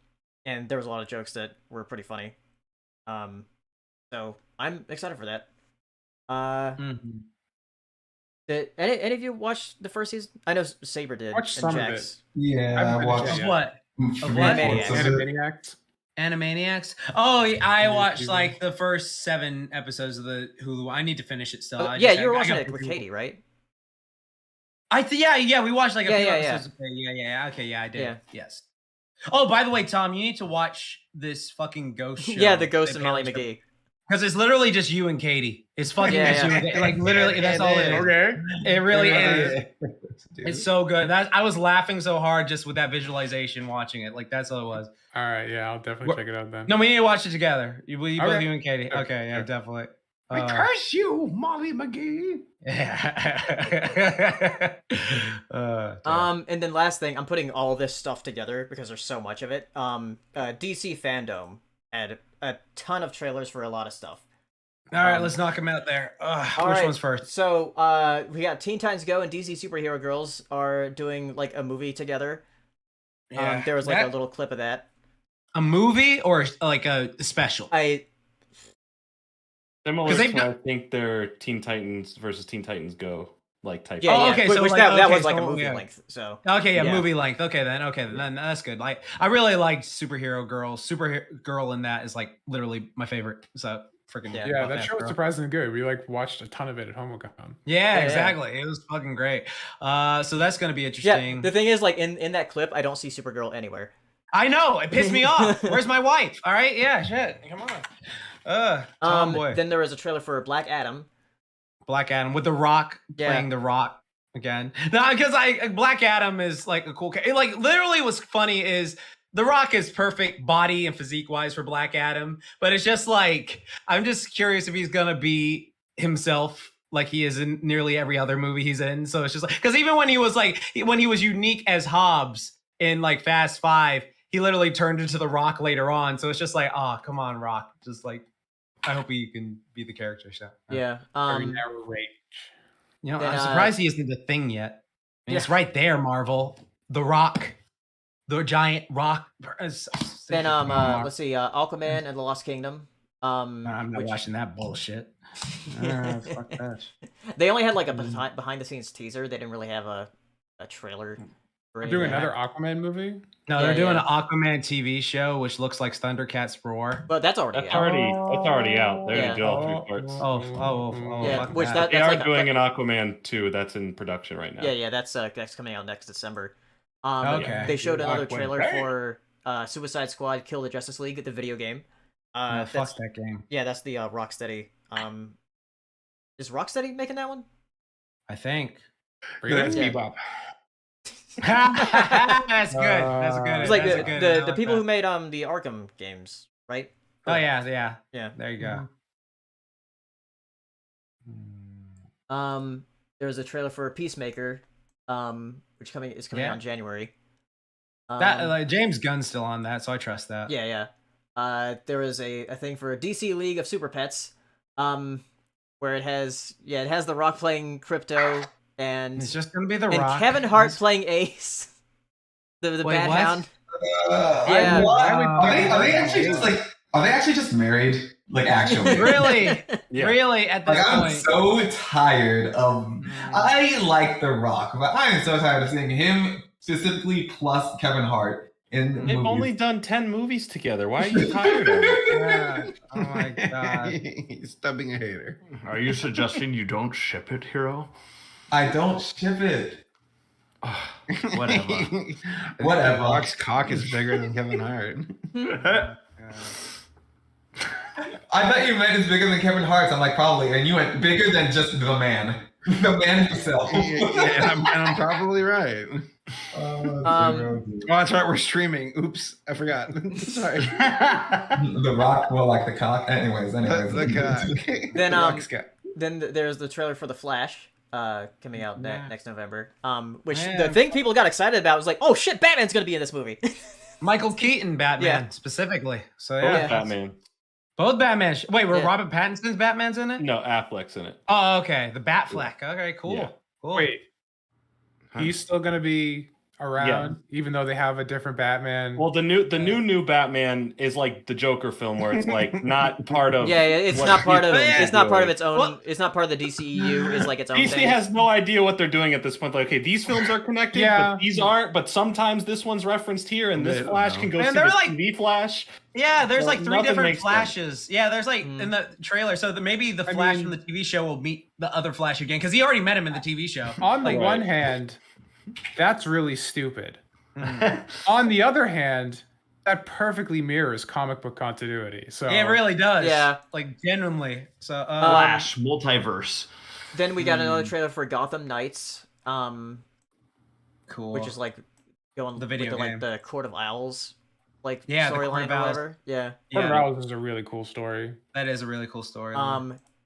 there was a lot of jokes that were pretty funny. So I'm excited for that. Did any of you watch the first season? I know Saber did. Watched and some of Jax. Yeah, I I've watched. Of Yeah. what? Of what? Animaniacs. Animaniacs. Oh, I Yeah, watched TV. like the first 7 episodes of the Hulu. I need to finish it still. Yeah, you were watching it with Katie, right? Yeah, we watched like a few Yeah. episodes. Yeah. Okay, yeah, I did. Yeah. Yes. Oh, by the way, Tom, you need to watch this fucking ghost show. Yeah, the Ghost of Molly McGee. Because it's literally just you and Katie. It's fucking Yeah, just yeah. you and Katie. Like literally, that's all it is. Okay. It really is. Dude. It's so good. I was laughing so hard just with that visualization watching it. Like that's all it was. All right. Yeah, I'll definitely check it out then. No, we need to watch it together. Both Okay. you and Katie. Sure, Okay, yeah, sure. definitely. I curse you, Molly McGee. Yeah. And then last thing, I'm putting all this stuff together because there's so much of it. DC FanDome had a ton of trailers for a lot of stuff. All right, let's knock them out there. Which right. one's first? So, we got Teen Titans Go and DC Superhero Girls are doing like a movie together. There was like a little clip of that. A movie or like a special? Similar 'Cause they've to, I got- think they're Teen Titans versus Teen Titans Go like type. Yeah, Oh, yeah. okay, Which so like- that okay, was like a so, movie yeah. length. So Okay, yeah, Yeah. movie length. Okay, then that's good. Like, I really liked Superhero Girl. Superhero Girl in that is like literally my favorite. So freaking Yeah. Yeah, love that show was girl. surprisingly good. We like watched a ton of it at HomeCon. Yeah, Yeah, exactly. It was fucking great. So that's gonna be yeah, interesting. the thing is, like in that clip, I don't see Supergirl anywhere. I know it pissed me off. Where's my wife? All right, yeah, shit. Come on. Tomboy. Then there was a trailer for Black Adam. Black Adam with The Rock Yeah. playing The Rock again. No, because Black Adam is like a cool. Like literally, what's funny is The Rock is perfect body and physique wise for Black Adam, but it's just like I'm just curious if he's gonna be himself like he is in nearly every other movie he's in. So it's just like because even when he was unique as Hobbs in like Fast 5, he literally turned into The Rock later on. So it's just like, oh, come on, Rock, just like. I hope he can be the character. So Yeah. Very narrow range. you know, Then, I'm surprised he isn't the Thing yet. I mean, It's right there, Marvel. The Rock, the giant rock. Then let's see, Aquaman and the Lost Kingdom. I'm not which- watching that bullshit. Fuck that. They only had like a behind the scenes teaser. They didn't really have a trailer. For We're any doing of that. another Aquaman movie. No, Yeah, they're doing yeah. an Aquaman TV show, which looks like Thundercats Roar. But that's already That's out. already out. They Yeah. already did all 3 parts. Yeah, fuck which that. They are like doing an Aquaman 2 that's in production right now. Yeah, that's coming out next December. Okay. They showed another Aquaman. trailer for Suicide Squad: Kill the Justice League, the video game. No, That's, fuck that game. yeah, that's the Rocksteady. Is Rocksteady making that one? I think. That's Yeah. Bebop. That's good. That's good. It's like That's the good. the, I the like people that. who made the Arkham games, right? Oh yeah. Yeah. There you go. There's a trailer for Peacemaker, which is coming Yeah. out in January. That James Gunn's still on that, so I trust that. Yeah. There is a thing for DC League of Super Pets, where it has The Rock playing Crypto and It's just gonna be the and Rock. Kevin Hart playing Ace, the Wait, Bad what? Hound. Yeah. Why would- Are they actually just like? Are they actually just married? Like actually? Really, Yeah. really at this Like I'm point. so tired of. I like The Rock, but I am so tired of seeing him specifically plus Kevin Hart in They've movies. only done 10 movies together. Why are you tired of it? Yeah. Oh my god. He's stubbing a hater. Are you suggesting you don't ship it, Hero? I don't ship it. Whatever. Whatever. Rock's cock is bigger than Kevin Hart. I thought you meant it's bigger than Kevin Hart's. I'm like, probably. And you went bigger than just the man. The man himself. Yeah, and I'm probably right. Oh, that's right. We're streaming. Oops, I forgot. Sorry. The Rock will like the cock. Anyways. The cock. Then, Rock's cock. Then there's the trailer for The Flash, coming out next November. Which Yeah. the thing people got excited about was like, oh shit, Batman's gonna be in this movie. Michael Keaton Batman Yeah. specifically. So Both yeah, Batman. both Batman. Wait, were Yeah. Robert Pattinson's Batman's in it? No, Affleck's in it. Oh, okay. The Batfleck. Okay, cool. Yeah. Cool. Wait, he's still gonna be around, even though they have a different Batman. Well, the new Batman is like the Joker film, where it's like not part of. Yeah, it's what not part of. DC It's not part of doing. its own. It's not part of the DCEU. It's like its own DC thing. has no idea what they're doing at this point. Like, okay, these films are connected, but these aren't. But sometimes this one's referenced here, and this Flash can go see the TV Flash. Yeah, there's So like 3 nothing different makes Flashes. sense. Yeah, there's like in the trailer. So maybe the Flash from the TV show will meet the other Flash again because he already met him in the TV show. On the one hand, that's really stupid. On the other hand, that perfectly mirrors comic book continuity. So it really does. Yeah. Like genuinely. So Flash multiverse. Then we got another trailer for Gotham Knights. Cool. Which is like going The video with the, game. like the Court of Owls, like Yeah, the Court storyline of or Owls. whatever. Yeah. Court of Owls is a really cool story. That is a really cool story.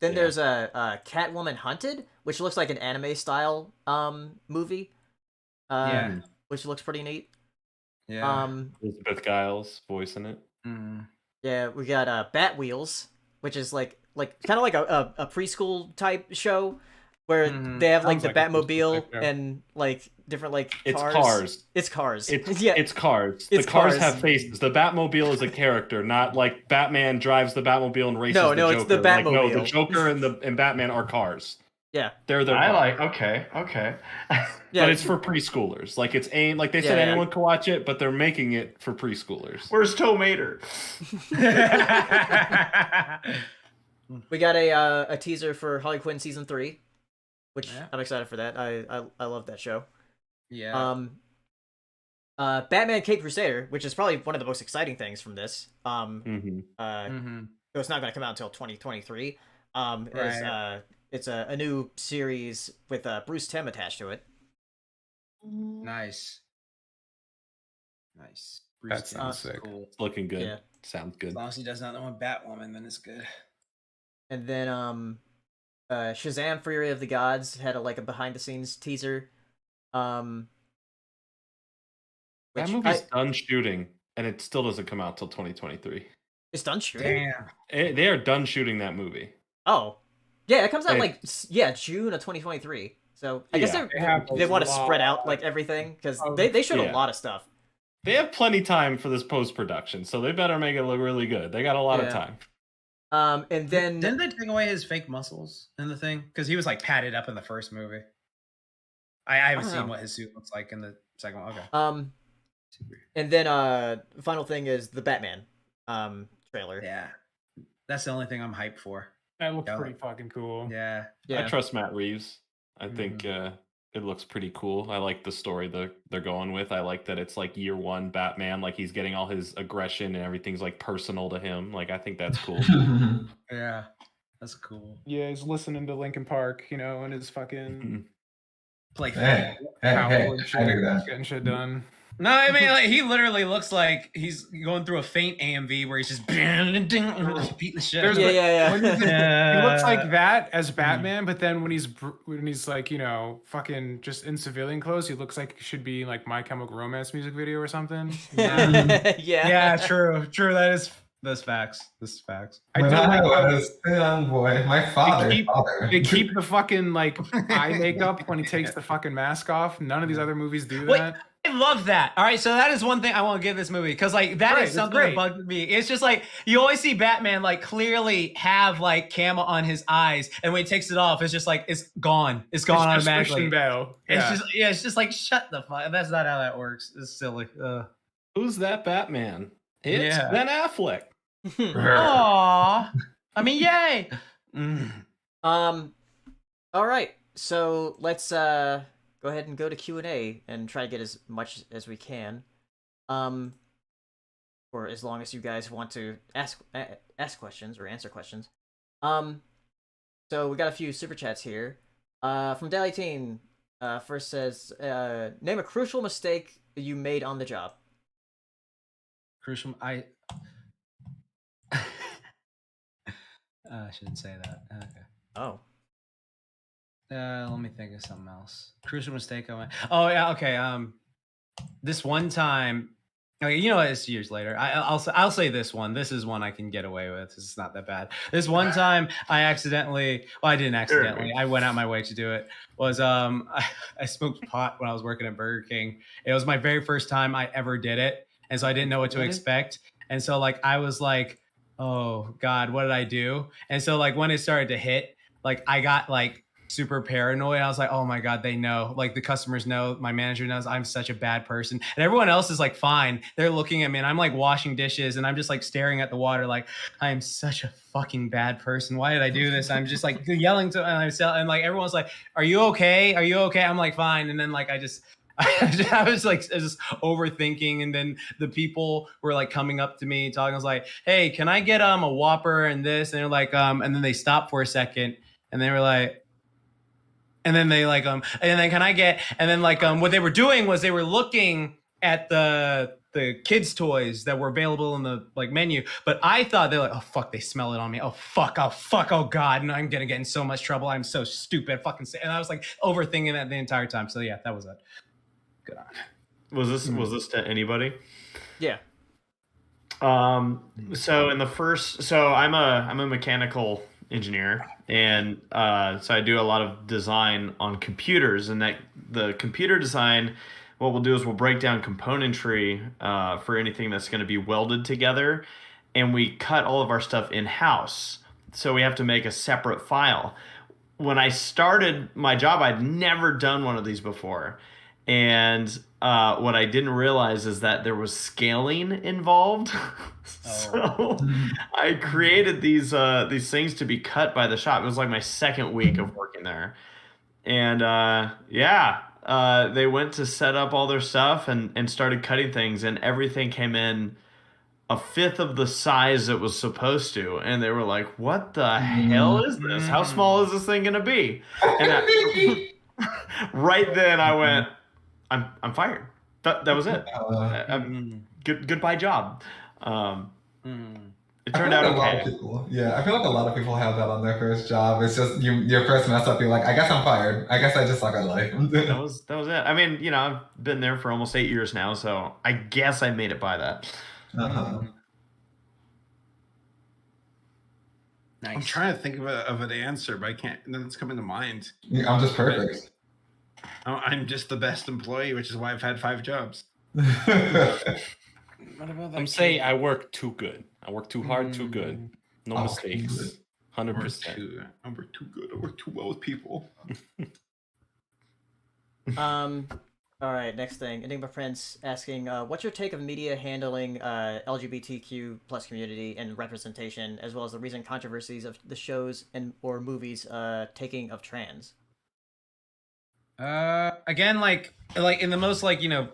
Then there's a Catwoman Hunted, which looks like an anime style movie. Yeah. Which looks pretty neat. Yeah. Elizabeth Giles voicing it. Yeah, we got Bat Wheels, which is like kind of like a preschool type show where they have like Sounds the like a preschool Batmobile type show. and like different like It's cars. cars. It's cars. It's cars. It's the cars cars. have faces. The Batmobile is a character, not like Batman drives the Batmobile and races No, the no, Joker. it's the Like, no, the Batmobile. Joker and Batman are cars. Yeah. They're their I cars. like. Okay. Yeah, But it's for preschoolers. Like it's aimed, like they said, Yeah. anyone can watch it, but they're making it for preschoolers. Where's Toe Mater? We got a teaser for Harley Quinn season 3, which Yeah. I'm excited for that. I love that show. Yeah. Batman Cape Crusader, which is probably one of the most exciting things from this. Mm-hmm. So it's not going to come out until 2023. It's a new series with Bruce Timm attached to it. Nice. That sounds sick. Cool. It's looking good. Yeah. Sounds As good. long as he does not know a Batwoman, then it's good. And then Shazam Fury of the Gods had a behind the scenes teaser. That Which movie's done shooting, and it still doesn't come out till 2023. it's done shooting. Damn. They are done shooting that movie. Oh, yeah, it comes out It- June of 2023. So I guess Yeah. they want to lot spread out everything because of- they showed a Yeah. lot of stuff. They have plenty time for this post production, so they better make it look really good. They got a lot of Yeah. time. And then Didn't they take away his fake muscles in the thing? Because he was like padded up in the first movie. I haven't don't seen know. what his suit looks like in the second one. Okay. and then final thing is the Batman trailer. Yeah. That's the only thing I'm hyped for. That looks Yeah. pretty fucking cool. Yeah. Yeah. I trust Matt Reeves. I think it looks pretty cool. I like the story they're going with. I like that it's like year one Batman, like he's getting all his aggression and everything's like personal to him. Like I think that's cool. Yeah. That's cool. Yeah, he's listening to Linkin Park, and his fucking Play Hey, power hey, and I shit, knew that. getting shit done. No, I mean, like, he literally looks like he's going through a faint AMV where he's just beating the shit. There's Yeah. When he's he looks like that as Batman, but then when he's like fucking just in civilian clothes, he looks like he should be in, like My Chemical Romance music video or something. yeah. Yeah, true. That's facts. This is facts. I When do I like was a young boy, my father. they keep the fucking eye makeup when he takes the fucking mask off. None of these other movies do Wait, that. I love that. All right, so that is one thing I want to give this movie because that Right, is it's something great. that bugged me. It's just like you always see Batman clearly have camo on his eyes, and when he takes it off, it's just it's gone. It's gone It's just automatically. Christian Bale. It's just shut the fuck. That's not how that works. It's silly. Who's that Batman? It's Yeah. Ben Affleck. Aw, I mean, yay. All right. So let's go ahead and go to Q&A and try to get as much as we can. For as long as you guys want to ask questions or answer questions. So we got a few super chats here. From Daily Teen, first says, name a crucial mistake you made on the job. Crucial. I shouldn't say that. Okay. Oh. Let me think of something else. Crucial mistake I went. Oh yeah, okay. This one time, Okay, you know what? It's years later. I'll say this one. This is one I can get away with. It's not that bad. This one time I didn't accidentally. I went out my way to do it. Was I smoked pot when I was working at Burger King. It was my very first time I ever did it, and so I didn't know what to expect. And so like I was like, oh God, what did I do? And so like when it started to hit, like I got like super paranoid. I was like, oh my God, they know. Like the customers know, my manager knows I'm such a bad person. And everyone else is like fine. They're looking at me and I'm like washing dishes and I'm just like staring at the water like I am such a fucking bad person. Why did I do this? I'm just like yelling to and like everyone's like, are you okay? Are you okay? I'm like fine. And then like I was like just overthinking, and then the people were like coming up to me talking. I was like, hey, can I get a Whopper and this? And they're like, and then they stopped for a second and they were like, and then they like and then can I get, and then like what they were doing was they were looking at the kids' toys that were available in the like menu, but I thought they're like, oh fuck, they smell it on me. Oh fuck, oh God, and I'm gonna get in so much trouble. I'm so stupid, fucking. And I was like overthinking that the entire time. So yeah, that was it. Good on. Was this to anybody? Yeah. So in the first, so I'm a mechanical engineer, and so I do a lot of design on computers, and that the computer design, what we'll do is we'll break down componentry for anything that's going to be welded together, and we cut all of our stuff in-house, so we have to make a separate file. When I started my job, I'd never done one of these before, and what I didn't realize is that there was scaling involved. So I created these things to be cut by the shop. It was like my second week of working there, and they went to set up all their stuff and started cutting things, and everything came in a fifth of the size it was supposed to, and they were like, "What the hell is this? How small is this thing gonna be?" And right then I went, I'm fired. That was it. Goodbye job. It turned out okay. I feel like a lot of people have that on their first job. It's just your first mess up. You're like, I guess I'm fired. I guess I just suck at life. that was it. I mean, you know, I've been there for almost 8 years now, so I guess I made it by that. Nice. I'm trying to think of an answer, but I can't. Nothing's coming to mind. I'm just perfect. I'm just the best employee, which is why I've had 5 jobs. What about that? I'm saying I work too good. I work too hard, too good. No mistakes. 100%. I work too good. I work too well with people. All right, next thing. Enigma Prince asking, what's your take of media handling LGBTQ plus community and representation, as well as the recent controversies of the shows and or movies taking of trans? Again, like in the most like, you know,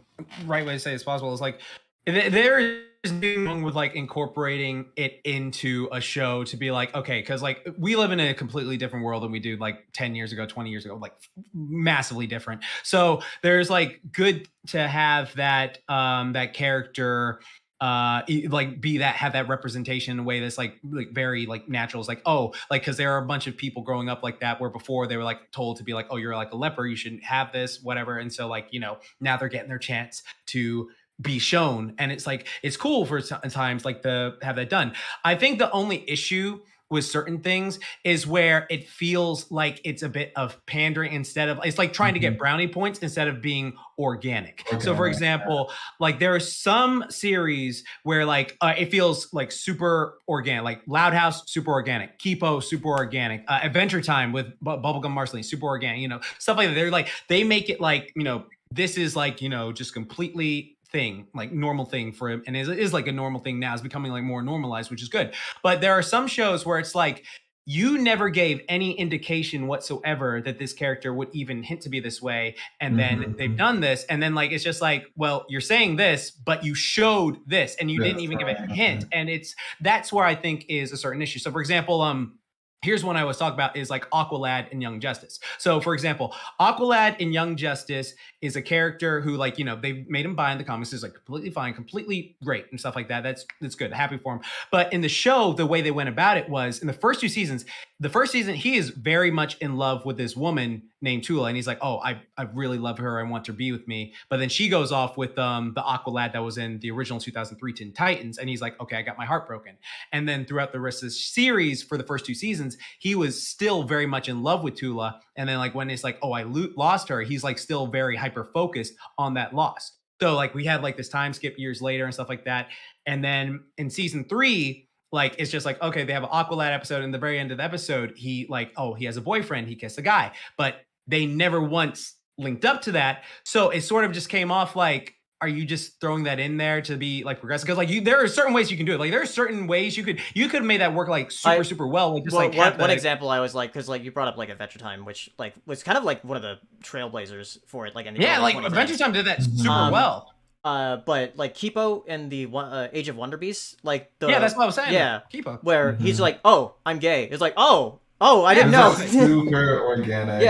right way to say it as possible is like there is nothing wrong with like incorporating it into a show to be like, okay, because like we live in a completely different world than we do like 10 years ago, 20 years ago, like massively different. So there's like good to have that that character like be that, have that representation in a way that's like very like natural. It's like, oh, like because there are a bunch of people growing up like that where before they were like told to be like, oh, you're like a leper, you shouldn't have this, whatever. And so like, you know, now they're getting their chance to be shown, and it's like it's cool for times like to have that done. I think the only issue with certain things is where it feels like it's a bit of pandering instead of, it's like trying to get brownie points instead of being organic. So for example, like there are some series where like it feels like super organic, like Loud House, super organic, Kipo, super organic, Adventure Time with Bubblegum Marceline, super organic, you know, stuff like that. They're like, they make it like, you know, this is like, you know, just completely thing, like normal thing for him, and it is like a normal thing now. It's becoming like more normalized, which is good. But there are some shows where it's like you never gave any indication whatsoever that this character would even hint to be this way, and then they've done this, and then like it's just like, well, you're saying this, but you showed this, and you didn't even give a hint, and that's where I think is a certain issue. So for example, here's one I was talking about is like Aqualad in Young Justice. So for example, Aqualad in Young Justice is a character who like, you know, they made him bi in the comics, is like completely fine, completely great and stuff like that. That's good. Happy for him. But in the show, the way they went about it was in the first 2 seasons, the first season, he is very much in love with this woman named Tula, and he's like, oh, I really love her. I want her to be with me. But then she goes off with the Aqua lad that was in the original 2003 Teen Titans, and he's like, okay, I got my heart broken. And then throughout the rest of the series, for the first 2 seasons, he was still very much in love with Tula. And then like when it's like, oh, I lost her, he's like still very hyper focused on that loss. So like we had like this time skip years later and stuff like that. And then in season 3, like it's just like, okay, they have an Aqualad episode, and the very end of the episode, he like, oh, he has a boyfriend, he kissed a guy, but they never once linked up to that. So it sort of just came off like, are you just throwing that in there to be like progressive? Because like there are certain ways you can do it. Like there are certain ways you could have made that work like super well. Like just one example I was like, because like you brought up like Adventure Time, which like was kind of like one of the trailblazers for it. Like like Adventure Time did that super well. But like Kipo and the Age of Wonder Beasts, like that's what I was saying. Yeah, Kipo, where he's like, oh, I'm gay. It's like, oh, I didn't know. Super organic.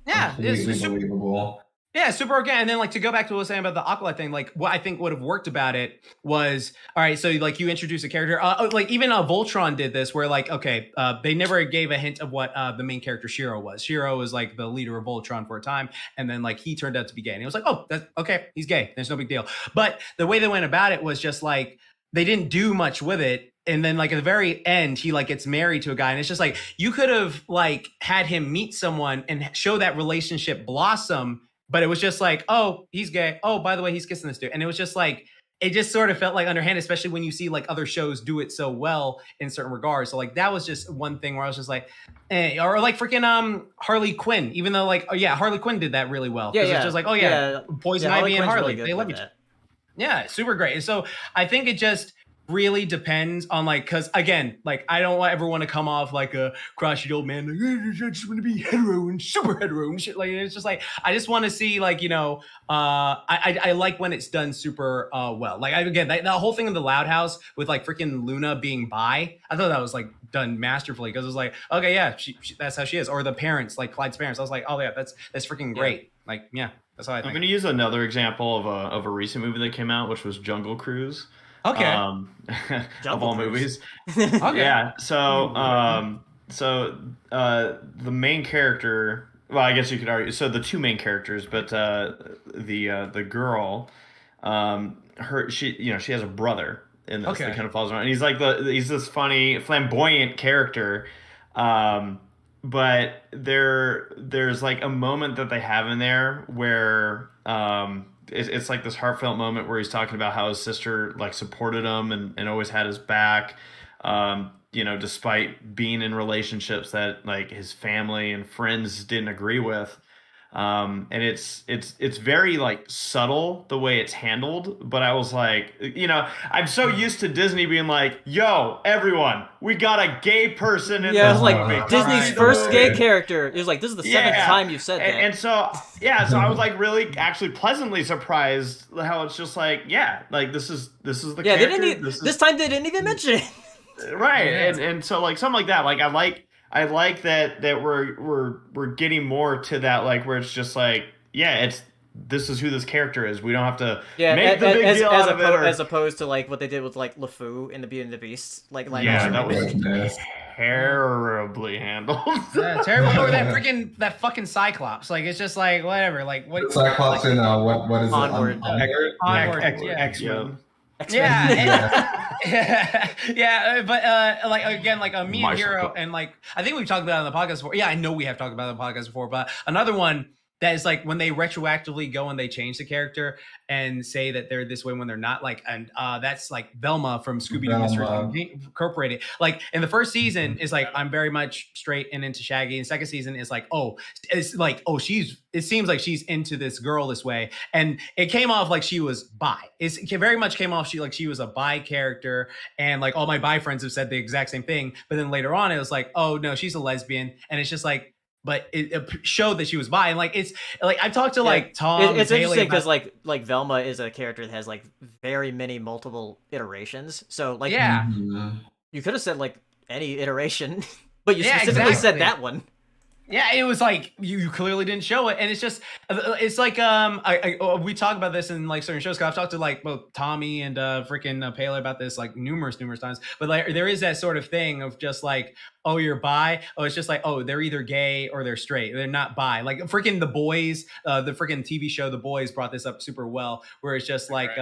Yeah, it's believable. Yeah, super organic. And then like to go back to what I was saying about the Aqualad thing, like what I think would have worked about it was, all right, so like you introduce a character, like even Voltron did this, where like, okay, they never gave a hint of what the main character Shiro was. Shiro was like the leader of Voltron for a time, and then like he turned out to be gay, and it was like, oh, that's okay, he's gay. There's no big deal. But the way they went about it was just like they didn't do much with it. And then like at the very end, he like gets married to a guy, and it's just like you could have like had him meet someone and show that relationship blossom. But it was just like, oh, he's gay. Oh, by the way, he's kissing this dude. And it was just like, it just sort of felt like underhand, especially when you see like other shows do it so well in certain regards. So like that was just one thing where I was just like, or like freaking Harley Quinn, even though like, oh yeah, Harley Quinn did that really well. Yeah, It's just like, oh yeah, Poison Ivy and Harley, they love each other. Yeah, super great. And so I think it just really depends on like, because again, like I don't ever want to come off like a crotchety old man, like I just want to be hetero and super hetero and shit. Like it's just like I just want to see like, you know, I like when it's done super well. Like again, that whole thing in the Loud House with like freaking Luna being bi, I thought that was like done masterfully, because it was like, okay, yeah, she that's how she is. Or the parents, like Clyde's parents, I was like, oh yeah, that's freaking great. Like yeah, that's how I think. I'm going to use another example of a recent movie that came out, which was Jungle Cruise. Okay. Of all movies. Okay. Yeah. So, the main character. Well, I guess you could argue. So the two main characters, but the girl, she has a brother in this that kind of follows around, and he's this funny, flamboyant character. But there's like a moment that they have in there where it's like this heartfelt moment where he's talking about how his sister like supported him and always had his back, despite being in relationships that like his family and friends didn't agree with. And it's very like subtle the way it's handled, but I was like, I'm so used to Disney being like, yo, everyone, we got a gay person in it was this like movie. Disney's first gay character. It was like, this is the seventh time you've said that. And so I was like really actually pleasantly surprised how it's just like, yeah, like this is the character. This time they didn't even mention it. Right. And so like something like that, like I like that we're getting more to that, like where it's just like, yeah, this is who this character is. We don't have to make the big deal out of it. As opposed to like what they did with like LeFou in the Beauty and the Beast. That was terribly handled. Yeah, terrible. Or that fucking Cyclops. Like it's just like whatever. Like what Cyclops in what is Onward. it? Onward. X-Men. Yeah, but like again, like me and Hero, and like I think we've talked about it on the podcast before. Yeah, I know we have talked about it on the podcast before, but another one that is like when they retroactively go and they change the character and say that they're this way when they're not, like, and that's like Velma from Scooby-Doo Mysteries Incorporated. Like in the first season is like I'm very much straight and into Shaggy, and second season is like it seems like she's into this girl this way, and it came off like she was bi. It very much came off she was a bi character, and like all my bi friends have said the exact same thing. But then later on it was like, oh no, she's a lesbian, and it's just like. But it showed that she was bi, and like it's like I've talked to like Tom. It's interesting because like Velma is a character that has like very many multiple iterations. So like you could have said like any iteration, but you specifically said that one. Yeah, it was like you clearly didn't show it, and it's like we talk about this in like certain shows. 'Cause I've talked to like both Tommy and freaking Pele about this like numerous times. But like there is that sort of thing of just like, oh, you're bi. Oh, it's just like, oh, they're either gay or they're straight. They're not bi. Like freaking The Boys, the freaking TV show The Boys brought this up super well, where it's just like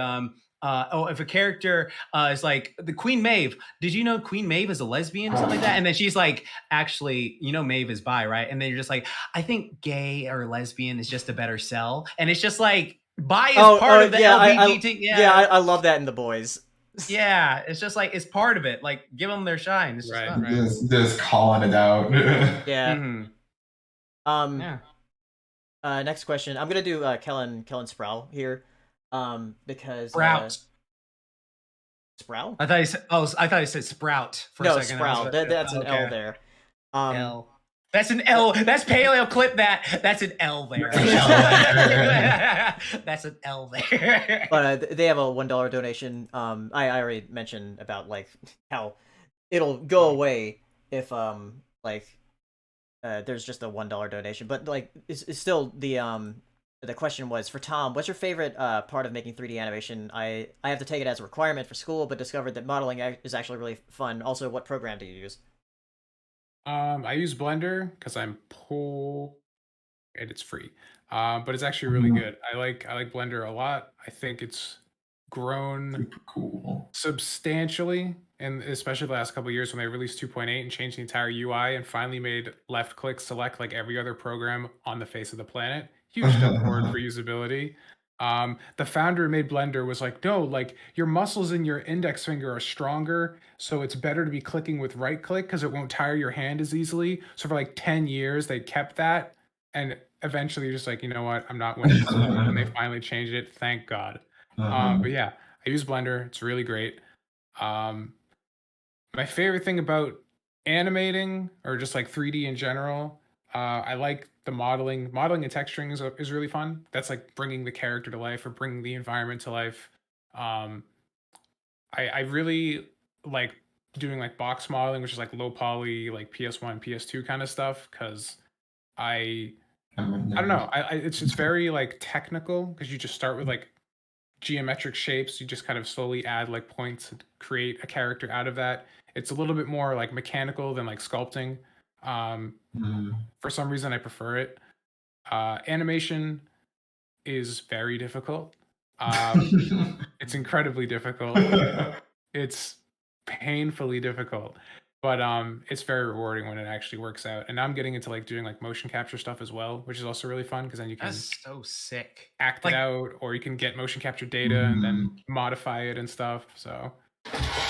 if a character is like the Queen Maeve, did you know Queen Maeve is a lesbian or something like that? And then she's like, actually, you know, Maeve is bi, right? And then you're just like, I think gay or lesbian is just a better sell. And it's just like, bi is part of the LGBT. I love that in The Boys. Yeah, it's just like, it's part of it. Like, give them their shine. It's just fun, right? Just calling it out. Yeah. Next question. I'm gonna do Kellen Sproul here. Because Sprout? I thought you said sprout for a second. Sprout. That's an L there. L. That's an L. That's paleo. Clip that. That's an L there. That's an L there. But they have a $1 donation. I already mentioned about like how it'll go away if there's just a $1 donation. But like it's still the question was, for Tom, what's your favorite part of making 3D animation? I have to take it as a requirement for school, but discovered that modeling is actually really fun. Also, what program do you use? I use Blender because I'm poor and it's free. But it's actually really good. I like Blender a lot. I think it's grown substantially, and especially the last couple of years when they released 2.8 and changed the entire UI and finally made left click select like every other program on the face of the planet. Huge step forward for usability. The founder who made Blender was like, no, like your muscles in your index finger are stronger, so it's better to be clicking with right click because it won't tire your hand as easily. So for like 10 years, they kept that, and eventually you're just like, you know what, I'm not winning this one, and they finally changed it. Thank God. But yeah, I use Blender. It's really great. My favorite thing about animating, or just like 3D in general, I like the modeling and texturing is really fun. That's like bringing the character to life or bringing the environment to life. I really like doing like box modeling, which is like low poly, like PS1, PS2 kind of stuff, because I don't know. It's very like technical because you just start with like geometric shapes. You just kind of slowly add like points and create a character out of that. It's a little bit more like mechanical than like sculpting. For some reason I prefer it. Animation is very difficult. It's incredibly difficult. It's painfully difficult, but it's very rewarding when it actually works out. And now I'm getting into like doing like motion capture stuff as well, which is also really fun because then you can so sick act it out, or you can get motion capture data and then modify it and stuff. So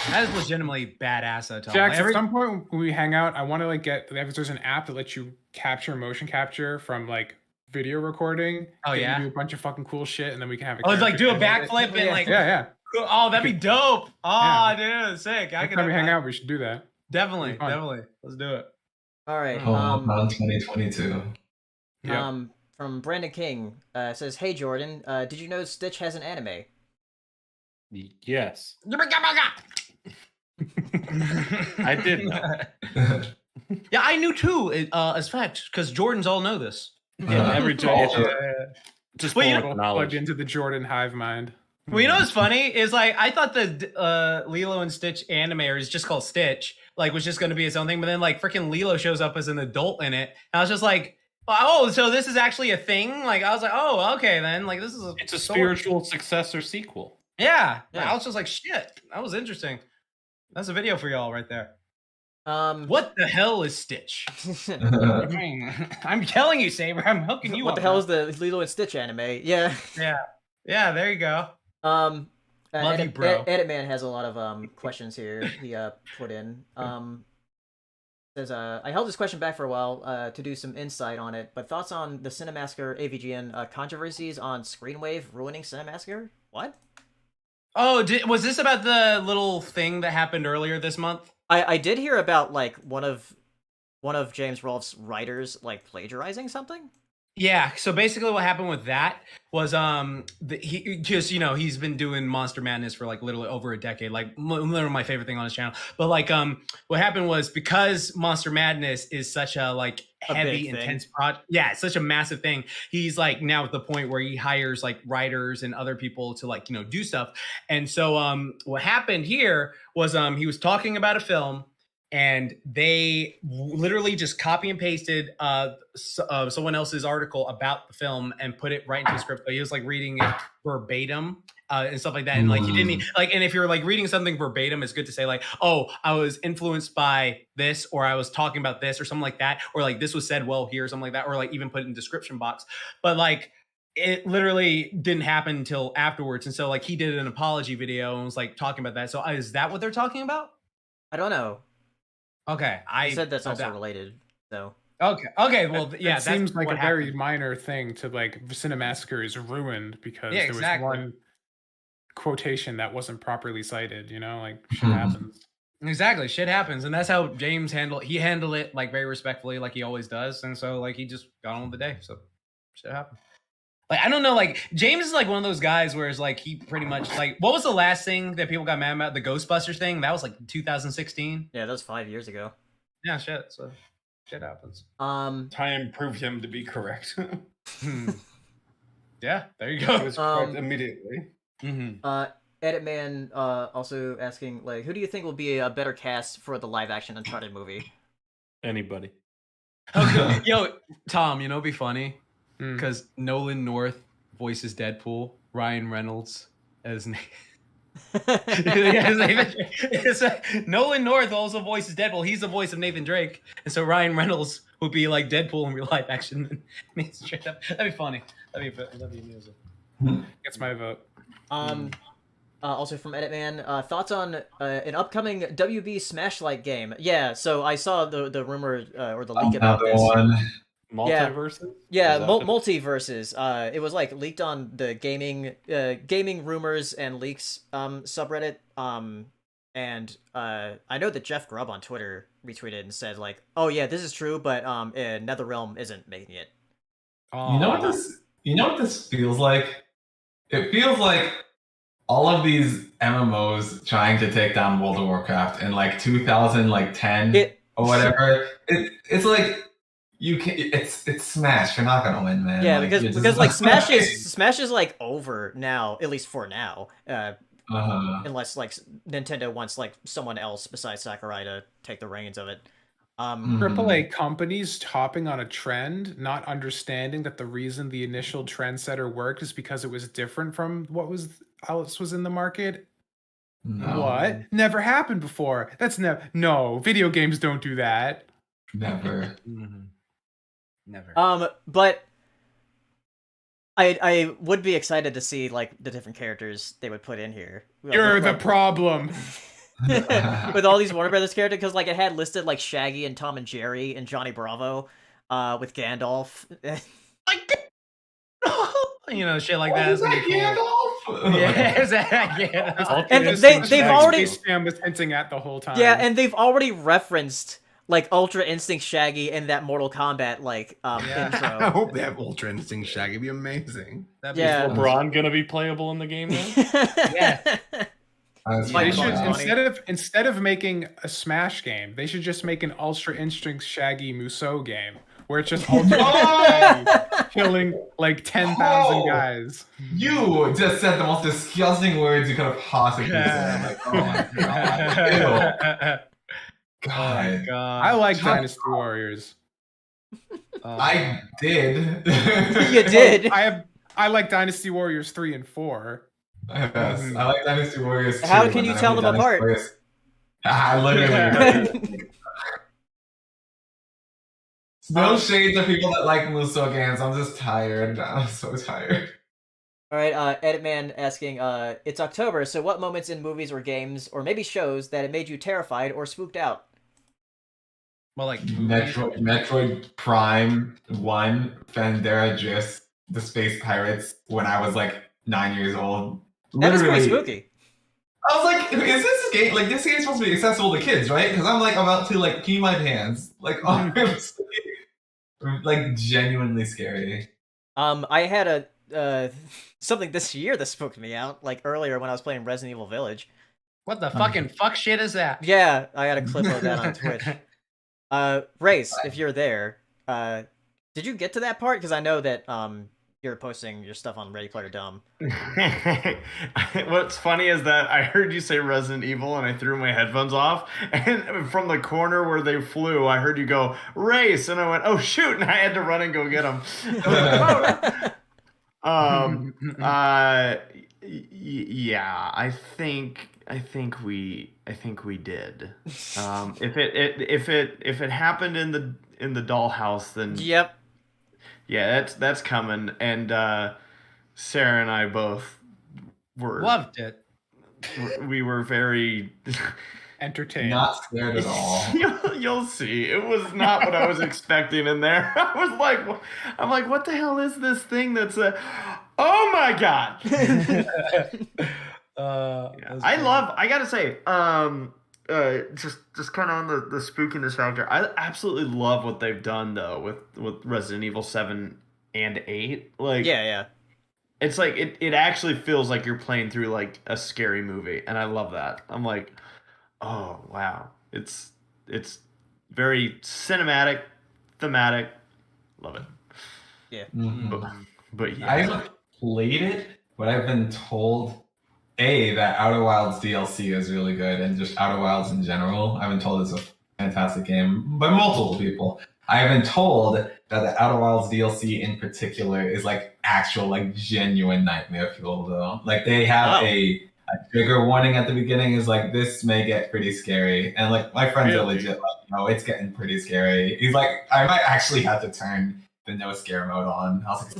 that is legitimately badass, though, Tom. Jax, at some point when we hang out, I want to like there's an app that lets you capture motion capture from like video recording. Oh yeah, do a bunch of fucking cool shit, and then we can have. It's like do a backflip and like yeah. Oh, that'd be dope. Oh, dude, sick. Next time we hang out, we should do that. Definitely. Let's do it. All right. On 2022. From Brandon King says, "Hey Jordan, did you know Stitch has an anime?" Yes. I did know. Yeah, I knew too. As fact, because Jordans all know this. Yeah, every Jordan. Just plugged into the Jordan hive mind. Well, you know what's funny is like I thought the Lilo and Stitch anime, or is just called Stitch, like was just going to be its own thing. But then like freaking Lilo shows up as an adult in it, and I was just like, oh, so this is actually a thing. Like I was like, oh, okay, then like this is it's a spiritual successor sequel. Yeah. I was just like, shit, that was interesting. That's a video for y'all right there. What the hell is Stitch? I'm telling you, Saber. I'm hooking you up. What the hell is the Lilo and Stitch anime? Yeah. Yeah. There you go. Love you, bro. Edit Man has a lot of questions here. He put in. Says I held this question back for a while to do some insight on it, but thoughts on the Cinemassacre AVGN controversies on Screenwave ruining Cinemassacre? What? Oh, was this about the little thing that happened earlier this month? I did hear about like one of James Rolfe's writers like plagiarizing something. Yeah, so basically what happened with that was he just he's been doing Monster Madness for like literally over a decade, like literally my favorite thing on his channel. But like what happened was because Monster Madness is such a like heavy intense project, yeah, it's such a massive thing. He's like now at the point where he hires like writers and other people to like do stuff. And so what happened here was he was talking about a film. And they literally just copy and pasted someone else's article about the film and put it right into the script. But he was like reading it verbatim and stuff like that. And like he didn't like. And if you're like reading something verbatim, it's good to say like, "Oh, I was influenced by this," or "I was talking about this," or something like that, or like "This was said well here," or something like that, or like even put it in description box. But like it literally didn't happen until afterwards. And so like he did an apology video and was like talking about that. So is that what they're talking about? I don't know. Okay, I said that's also related. So okay, well, yeah, that seems like a very minor thing to like. Cinemassacre is ruined because there was one quotation that wasn't properly cited. Like shit happens. Exactly, shit happens, and that's how James handled it like very respectfully, like he always does, and so like he just got on with the day. So shit happened. Like I don't know, like James is like one of those guys where it's like he pretty much like what was the last thing that people got mad about? The Ghostbusters thing? That was like 2016. Yeah, that was 5 years ago. Yeah, shit. So shit happens. Time proved him to be correct. Yeah, there you go. He was correct immediately. Edit Man also asking like, who do you think will be a better cast for the live action Uncharted movie? Anybody. Okay, yo, Tom, it'd be funny. Because Nolan North voices Deadpool, Ryan Reynolds as Nolan North also voices Deadpool. He's the voice of Nathan Drake, and so Ryan Reynolds would be like Deadpool in real life action. Straight up, that'd be funny. That'd be amusing. Gets my vote. Also from Edit Man, thoughts on an upcoming WB Smashlight game? Yeah, so I saw the rumor or the leak about this. Multiverses? Yeah, multiverses. It was like leaked on the gaming rumors and leaks subreddit. And I know that Jeff Grubb on Twitter retweeted and said like, "Oh yeah, this is true, but NetherRealm isn't making it." You know what this feels like? It feels like all of these MMOs trying to take down World of Warcraft in like 2010 or whatever. It's like you can. It's Smash. You're not gonna win, man. Yeah, like, because like Smash is like over now, at least for now. Unless like Nintendo wants like someone else besides Sakurai to take the reins of it. AAA companies hopping on a trend, not understanding that the reason the initial trendsetter worked is because it was different from what else was in the market. No. What? Never happened before. That's no. Video games don't do that. Never. Never. But I would be excited to see like the different characters they would put in here. You're the problem. With all these Warner Brothers characters, because like it had listed like Shaggy and Tom and Jerry and Johnny Bravo, with Gandalf. Like, shit like that. Is that Gandalf? Yeah, exactly. Yeah. And they've already Sam was hinting at the whole time. Yeah, and they've already referenced like Ultra Instinct Shaggy in that Mortal Kombat like intro. I hope they have Ultra Instinct Shaggy. It'd be amazing. Is LeBron gonna be playable in the game now? Yeah. They should, instead of making a Smash game, they should just make an Ultra Instinct Shaggy Musou game where it's just Ultra Shaggy killing like 10,000 guys. You just said the most disgusting words you could have possibly said. Like, oh my god. Ew. God. I like Dynasty Warriors. I did. You did. I like Dynasty Warriors 3 and 4. Yes, I like Dynasty Warriors 2. How can you tell them apart? I literally. No shades of people that like Musou games. I'm just tired. I'm so tired. All right, Edit Man asking, it's October, so what moments in movies or games, or maybe shows, that it made you terrified or spooked out? Well, like Metroid Prime 1, Pandera Gist, the Space Pirates, when I was like 9 years old. That is pretty Literally, spooky. I was like, is this game, like, this game's supposed to be accessible to kids, right? Because I'm like about to like pee my pants. Like, honestly. Like genuinely scary. I had a something this year that spooked me out. Like earlier when I was playing Resident Evil Village. What the fucking fuck shit is that? Yeah, I had a clip of that on Twitch. Race, if you're there, did you get to that part? Because I know that you're posting your stuff on Ready Player Dumb. What's funny is that I heard you say Resident Evil and I threw my headphones off, and from the corner where they flew, I heard you go race, and I went, oh shoot, and I had to run and go get them. Yeah, I think we did. If it happened in the dollhouse, then Yep. yeah, that's coming. And Sarah and I both were Loved it. We were very Entertained. Not scared at all. You'll see. It was not what I was expecting in there. I'm like, what the hell is this thing that's oh my god. I gotta say, just kind of on the spookiness factor, I absolutely love what they've done though with Resident Evil 7 and 8. Like, Yeah. it's like it actually feels like you're playing through like a scary movie, and I love that. I'm like, oh wow, it's very cinematic, thematic, love it. Yeah. But yeah, I haven't played it, but I've been told that Outer Wilds DLC is really good, and just Outer Wilds in general. I've been told it's a fantastic game by multiple people. I have been told that the Outer Wilds DLC in particular is like actual, like genuine nightmare fuel though. Like they have a trigger warning at the beginning is like, this may get pretty scary. And like my friends are legit like, no, it's getting pretty scary. He's like, I might actually have to turn the no scare mode on. I was like,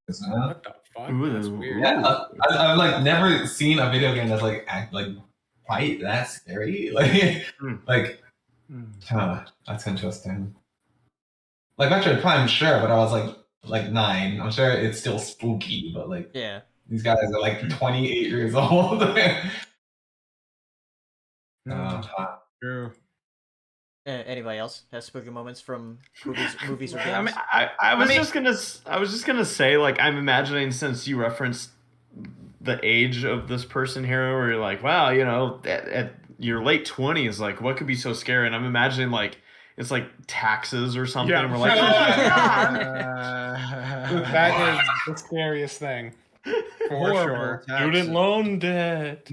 is that bad? What the fuck? That's weird. Yeah, I've like never seen a video game that's like quite that scary. That's interesting. Like Metroid Prime, sure, but I was like 9. I'm sure it's still spooky, but like Yeah. these guys are like 28 years old. True. Anybody else has spooky moments from movies or games? I mean, I was just gonna say, like, I'm imagining, since you referenced the age of this person here, where you're like, wow, you know, at your late 20s, like, what could be so scary? And I'm imagining like it's like taxes or something. Yeah. And we're like, that is the scariest thing. For sure. Student loan debt.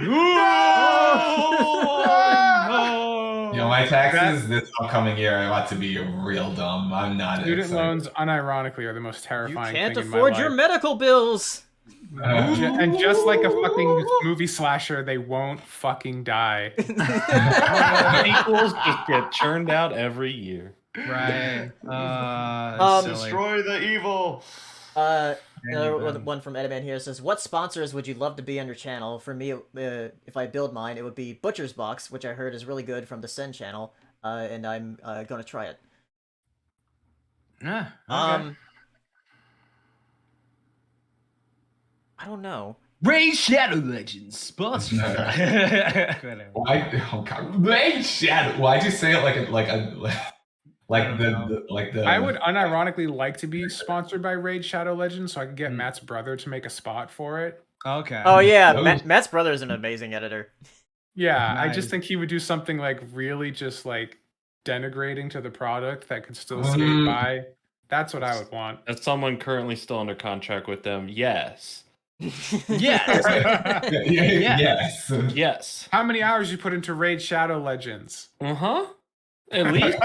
Yo, my taxes this upcoming year are about to be real dumb. I'm not Student excited. loans, unironically, are the most You terrifying can't thing afford in my your life. medical bills. And just like a fucking movie slasher, they won't fucking die. Sequels just get churned out every year. Right. destroy the evil. Another one from Ediman here says, what sponsors would you love to be on your channel? For me, if I build mine, it would be Butcher's Box, which I heard is really good from the Sen channel, and I'm going to try it. Okay. I don't know. Raid Shadow Legends sponsored. Why? Oh God! Raid Shadow. Why'd you say it like the? I would unironically like to be sponsored by Raid Shadow Legends so I could get Matt's brother to make a spot for it. Okay. Oh yeah, Those- Matt's brother is an amazing editor. Yeah, I Nice. just think he would do something like really just like denigrating to the product that could still skate by. That's what I would want. As someone currently still under contract with them, yes. Yes. Yes. Yes. How many hours you put into Raid Shadow Legends? Uh-huh. At least.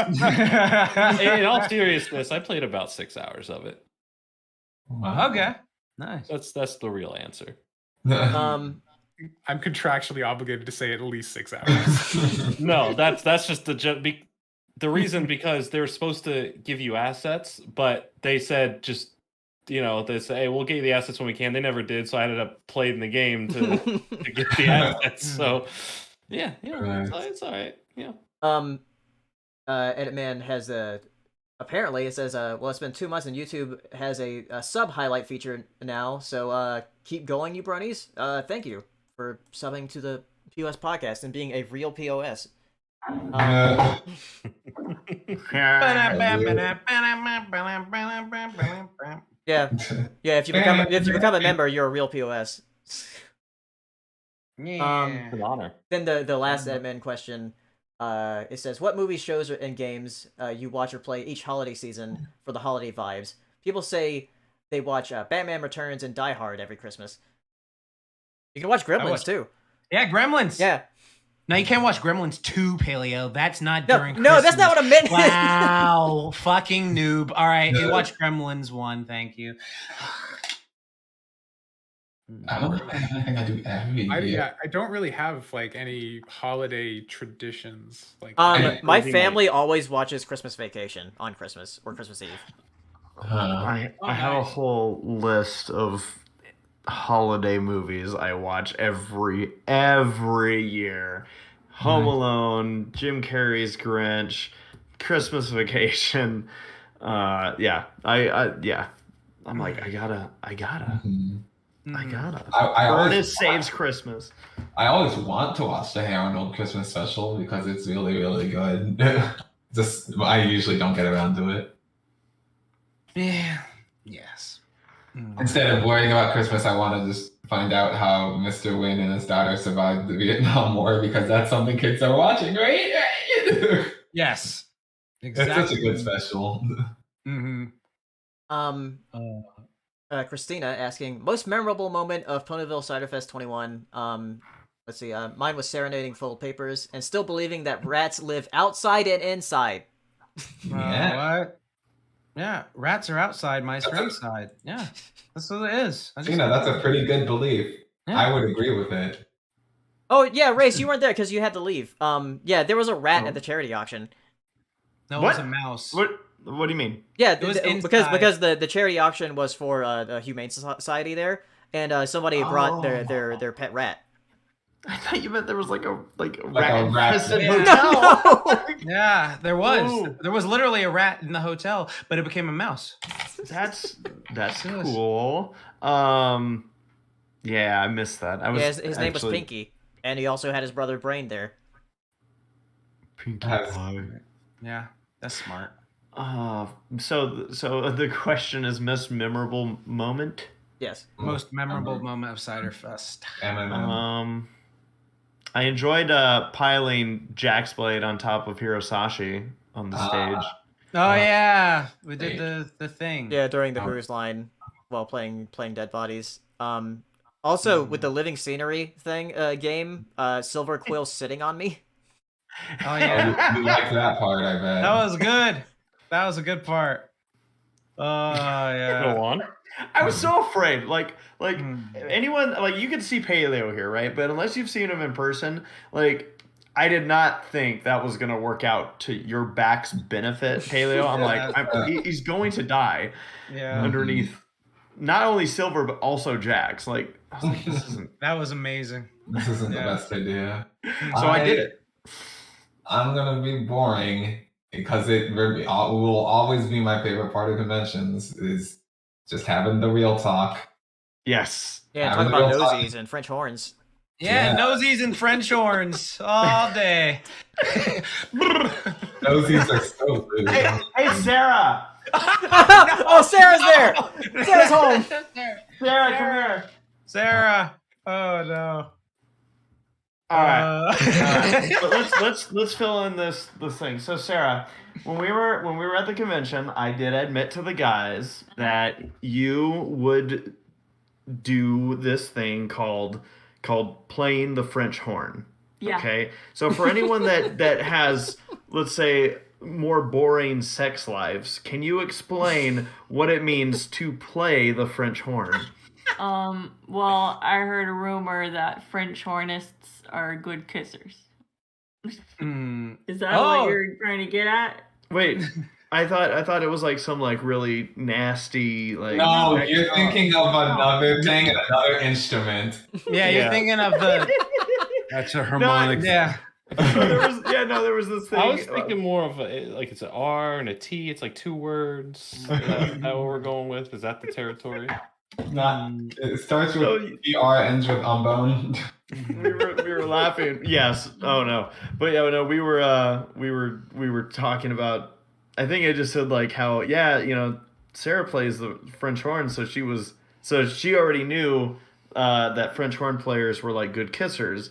In all seriousness, I played about 6 hours of it. Wow. Okay. Nice. That's the real answer. Um, I'm contractually obligated to say at least 6 hours. No, that's just the reason, because they were supposed to give you assets, but they said just, you know, they say, hey, we'll get you the assets when we can. They never did, so I ended up playing the game to get the assets. So yeah, it's all right. Yeah. Editman has apparently it says well, it's been 2 months and YouTube has a sub highlight feature now, so keep going, you bronies. Thank you for subbing to the POS podcast and being a real POS. Uh, Yeah, yeah. If you become a member, you're a real POS. It's an honor. Then the last admin question, it says, what movies, shows, and games you watch or play each holiday season for the holiday vibes? People say they watch Batman Returns and Die Hard every Christmas. You can watch Gremlins too. Yeah, Gremlins. Yeah. No, you can't watch Gremlins 2, Paleo. That's not No, during no, Christmas. that's not what I meant. Wow, fucking noob. All right, you watch Gremlins 1, thank you. I don't think I do every year. I don't really have like any holiday traditions. Like, my family always watches Christmas Vacation on Christmas or Christmas Eve. I have a whole list of holiday movies I watch every year. Home Alone, Jim Carrey's Grinch, Christmas Vacation. Yeah, I'm like, I gotta. Ernest Saves Christmas. I always want to watch the Hey Arnold Christmas special because it's really, really good. I usually don't get around to it. Yeah. Yes. Instead of worrying about Christmas, I want to just find out how Mr. Wynn and his daughter survived the Vietnam War because that's something kids are watching, right? Yes. Exactly. It's such a good special. Christina asking, most memorable moment of Ponyville Ciderfest 21. Let's see. Mine was serenading full of papers and still believing that rats live outside and inside. Yeah. What? Yeah, rats are outside, mice are outside. Yeah, that's what it is. That's a pretty good belief. Yeah. I would agree with it. Oh yeah, Race, you weren't there because you had to leave. Yeah, there was a rat at the charity auction. No, it was a mouse. What do you mean? Yeah, because the charity auction was for the Humane Society there, and somebody brought their pet rat. I thought you meant there was like a rat hotel. No. Yeah, there was. Ooh. There was literally a rat in the hotel, but it became a mouse. That's cool. Yeah, I missed that. His name was Pinky, and he also had his brother Brain there. Pinky Yeah, that's smart. So the question is most memorable moment? Yes. Most memorable moment of Ciderfest. I enjoyed piling Jack's Blade on top of Hirosashi on the stage. Oh yeah, we did the thing. Yeah, during the cruise line while playing Dead Bodies. Also with the living scenery thing game, Silver Quill sitting on me. Oh yeah, you liked that part, I bet. That was good. That was a good part. Oh yeah. Go on. I was so afraid. Like anyone, like you can see Paleo here, right? But unless you've seen him in person, like I did not think that was gonna work out to your back's benefit, Paleo. I'm like, he's going to die underneath not only Silver but also Jax. Like, I was like, this isn't. That was amazing. This isn't the best idea. So I did it. I'm gonna be boring because it will always be my favorite part of conventions is just having the real talk. Yes. Yeah, talk about nosies and French horns. Yeah, nosies and French horns all day. Nosies are so good. Hey, Sarah. Oh, Sarah's there. Sarah's home. Sarah, come here. Sarah. Oh no. All right. But let's fill in this thing. So Sarah, when we were at the convention, I did admit to the guys that you would do this thing called playing the French horn. Yeah. Okay. So for anyone that has, let's say, more boring sex lives, can you explain what it means to play the French horn? Well, I heard a rumor that French hornists are good kissers. Is that what you're trying to get at? Wait, I thought it was like some like really nasty like. No, you're thinking of another thing and another instrument. Yeah, you're thinking of the. That's a harmonic. Yeah. There was this thing. I was thinking more of like it's an R and a T. It's like two words. Is that what we're going with? Is that the territory? It starts with BR, ends with umbone. we were laughing. Yes. Oh no. But yeah, no, we were talking about. I think I just said like how Sarah plays the French horn, so she already knew that French horn players were like good kissers.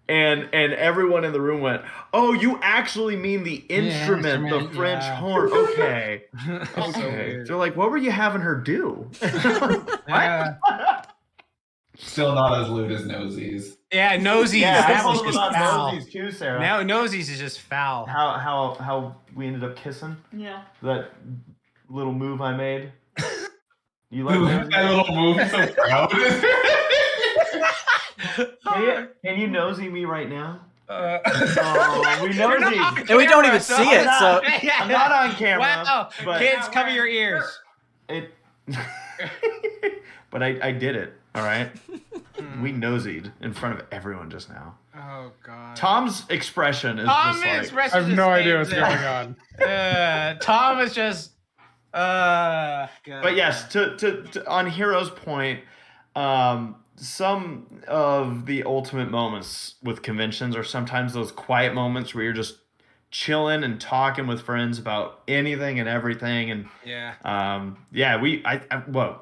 And everyone in the room went, "Oh, you actually mean the instrument, the French horn? Okay, okay." They're like, "What were you having her do?" Yeah. Still not as lewd as Nosies. Yeah, Nosies. Yeah, that I was told just them foul. about Nosies too, Sarah. Now Nosies is just foul. How we ended up kissing? Yeah. That little move I made. You like That little move, so proud. Can you nosy me right now? Oh, we nosy. And we don't even see it, so I'm not on camera. Wow. But Kids, cover your ears. it. But I did it. All right. We nosied in front of everyone just now. Oh God. Tom's expression is just like. I have no idea what's going on. Tom is just. But yes, to on Hero's point, some of the ultimate moments with conventions are sometimes those quiet moments where you're just chilling and talking with friends about anything and everything. And it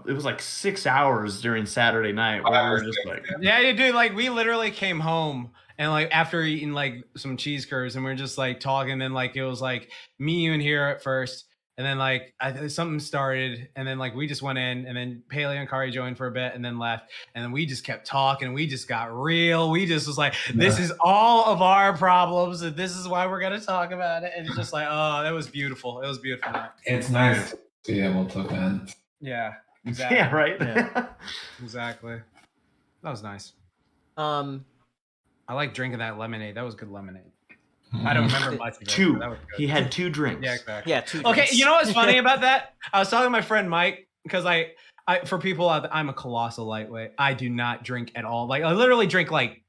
was like 6 hours during Saturday night where we were just like, yeah, dude, like we literally came home and like after eating like some cheese curds and we're just like talking and like it was like me, you, and here at first. And then like something started, and then like we just went in, and then Paley and Kari joined for a bit, and then left, and then we just kept talking. We just got real. We just was like, this is all of our problems, and this is why we're gonna talk about it. And it's just like, oh, that was beautiful. It was beautiful. It's nice to be able to vent. Yeah, exactly. yeah, right. Yeah. Exactly. That was nice. I like drinking that lemonade. That was good lemonade. I don't remember much of it. Two. That was good. He had 2 drinks. Yeah, exactly. Yeah, 2 Okay, drinks. you know what's funny about that? I was talking to my friend Mike because I for people out there, I'm a colossal lightweight. I do not drink at all. Like I literally drink like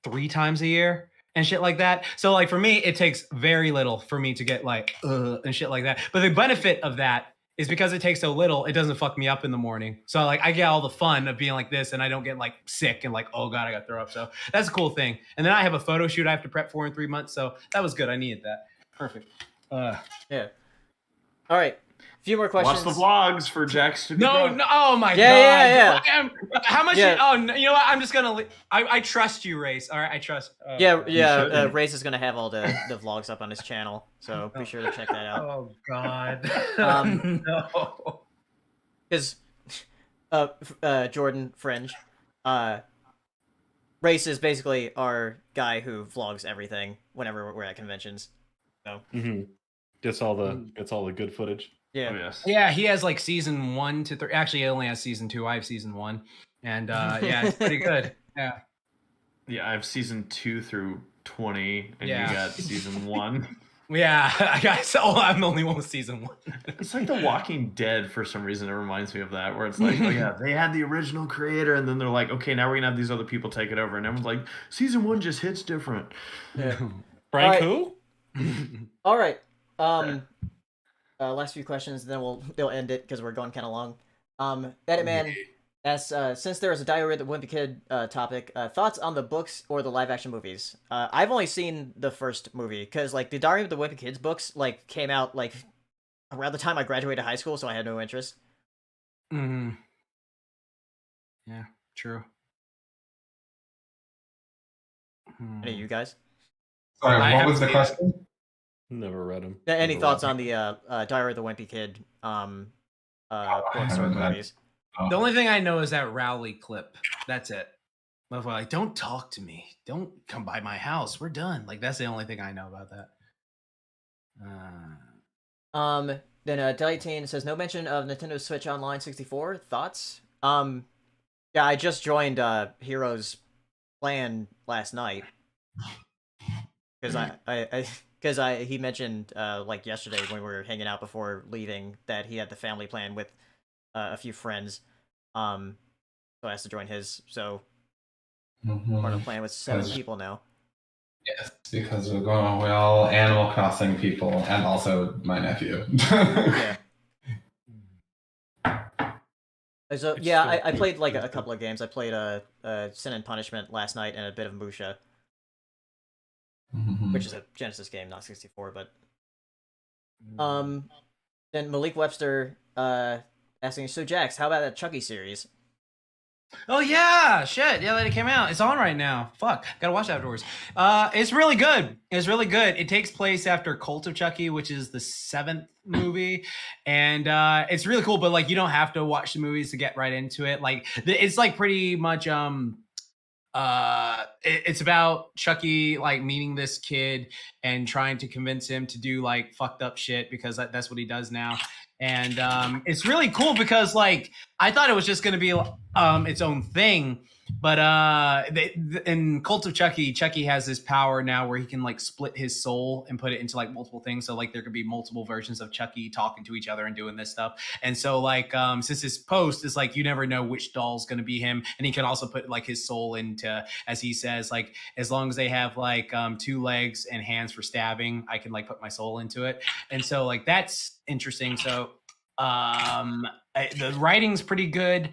3 times a year and shit like that. So like for me, it takes very little for me to get like and shit like that. But the benefit of that is because it takes so little, it doesn't fuck me up in the morning. So like I get all the fun of being like this and I don't get like sick and like, oh God, I got to throw up. So that's a cool thing. And then I have a photo shoot I have to prep for in 3 months. So that was good. I needed that. Perfect. Yeah. All right. A few more questions. Watch the vlogs for Jax to be No, drunk. no, oh my God. Yeah. How much? Yeah. Oh, you know what? I'm just going to, I trust you, Race. All right. I trust. Race is gonna have all the vlogs up on his channel, so be sure to check that out. Oh God. No. Because Jordan Fringe, Race is basically our guy who vlogs everything whenever we're at conventions. So Gets all the good footage. yeah. Oh, yes. Yeah, he has like season 1 to 3. Actually, he only has season 2. I have season 1, and yeah, it's pretty good. Yeah. Yeah, I have season 2 through 20, and Yeah. you got season 1. Yeah, I guess. Oh, I'm the only one with season 1. It's like The Walking Dead for some reason. It reminds me of that, where it's like, oh yeah, they had the original creator, and then they're like, okay, now we're gonna have these other people take it over, and everyone's like, season 1 just hits different. Yeah. Frank, Alright. who? All right. Last few questions, then they'll end it because we're going kind of long. Edit Man asks, since there is a Diary of the Wimpy Kid topic, thoughts on the books or the live action movies? I've only seen the first movie because like the Diary of the Wimpy Kids books like came out like around the time I graduated high school, so I had no interest. Mm-hmm. Yeah, true. Any of you guys? Sorry, what was the question? Never read him. Any thoughts on the Diary of the Wimpy Kid books or movies? The only thing I know is that Rowley clip. That's it. But like, don't talk to me. Don't come by my house. We're done. Like, that's the only thing I know about that. Then Delaytane says no mention of Nintendo Switch Online 64. Thoughts? Yeah, I just joined Heroes Plan last night because he mentioned like yesterday when we were hanging out before leaving that he had the family plan with a few friends, so I has to join his. So part of the plan with 7 people now. Yes, because we're all Animal Crossing people, and also my nephew. Yeah. So It's yeah, still I played like pretty a couple of games. I played Sin and Punishment last night and a bit of Musha, which is a Genesis game, not 64. But then Malik Webster asking, so Jax, how about that Chucky series? Oh yeah, shit. Yeah, that it came out. It's on right now. Fuck. Gotta watch it afterwards. It's really good. It's really good. It takes place after Cult of Chucky, which is the 7th movie. And it's really cool, but like you don't have to watch the movies to get right into it. Like it's like pretty much it's about Chucky like meeting this kid and trying to convince him to do like fucked up shit because that's what he does now. And it's really cool because like I thought it was just gonna be its own thing, but in Cult of Chucky, Chucky has this power now where he can like split his soul and put it into like multiple things. So like there could be multiple versions of Chucky talking to each other and doing this stuff. And so like since his post is like you never know which doll's gonna be him, and he can also put like his soul into, as he says, like as long as they have like 2 legs and hands for stabbing, I can like put my soul into it. And so like that's interesting. So the writing's pretty good.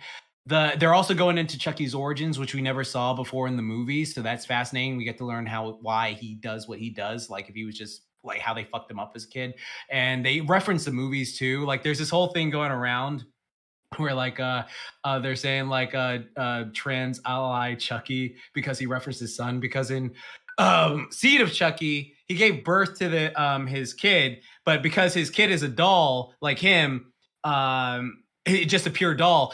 They're also going into Chucky's origins, which we never saw before in the movies, so that's fascinating. We get to learn why he does what he does, like if he was just like how they fucked him up as a kid. And they reference the movies too. Like there's this whole thing going around where like they're saying like trans ally Chucky because he referenced his son, because in Seed of Chucky he gave birth to the his kid, but because his kid is a doll like him, just a pure doll,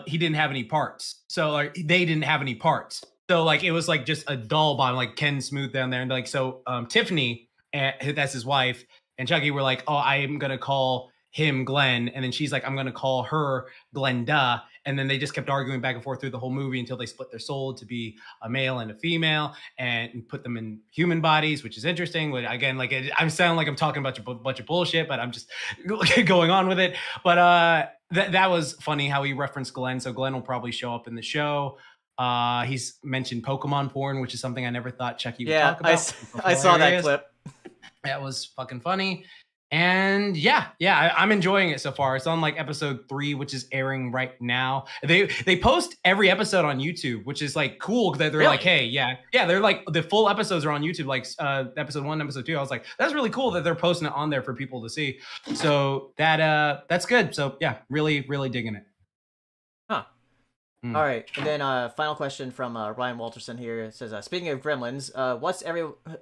he didn't have any parts. So like they didn't have any parts. So like it was like just a doll body, like Ken Smooth down there. And like so Tiffany, that's his wife, and Chucky were like, oh, I'm gonna call him Glenn, and then she's like, I'm gonna call her Glenda. And then they just kept arguing back and forth through the whole movie until they split their soul to be a male and a female and put them in human bodies, which is interesting. But again, like I'm sounding like I'm talking about a bunch of bullshit, but I'm just going on with it. But that was funny how he referenced Glenn. So Glenn will probably show up in the show. He's mentioned Pokemon porn, which is something I never thought Chucky would talk about. I saw that clip. That was fucking funny. And I'm enjoying it so far. It's on like episode 3, which is airing right now. They post every episode on YouTube, which is like cool because they're like, hey, they're like the full episodes are on YouTube, like episode 1, episode 2. I was like, that's really cool that they're posting it on there for people to see. So that's good. So yeah, really, really digging it. Huh. All right, and then final question from Ryan Walterson here. It says, speaking of Gremlins, what's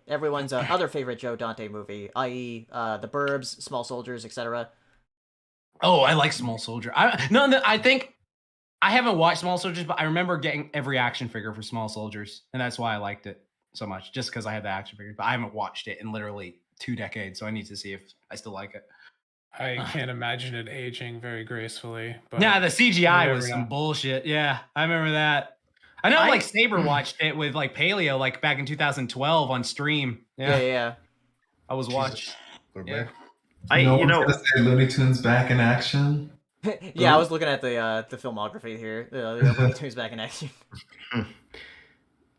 everyone's other favorite Joe Dante movie, i.e. The Burbs, Small Soldiers, etc.? Oh, I like Small Soldier. I think I haven't watched Small Soldiers, but I remember getting every action figure for Small Soldiers, and that's why I liked it so much, just because I have the action figures. But I haven't watched it in literally 2 decades, so I need to see if I still like it. I can't imagine it aging very gracefully. But nah, the CGI was some bullshit. Yeah, I remember that. I know, like Saber watched it with like Paleo, like back in 2012 on stream. Yeah. I was watching. Yeah. Gonna say Looney Tunes back in action. Yeah, I was looking at the filmography here. The Looney Tunes back in action.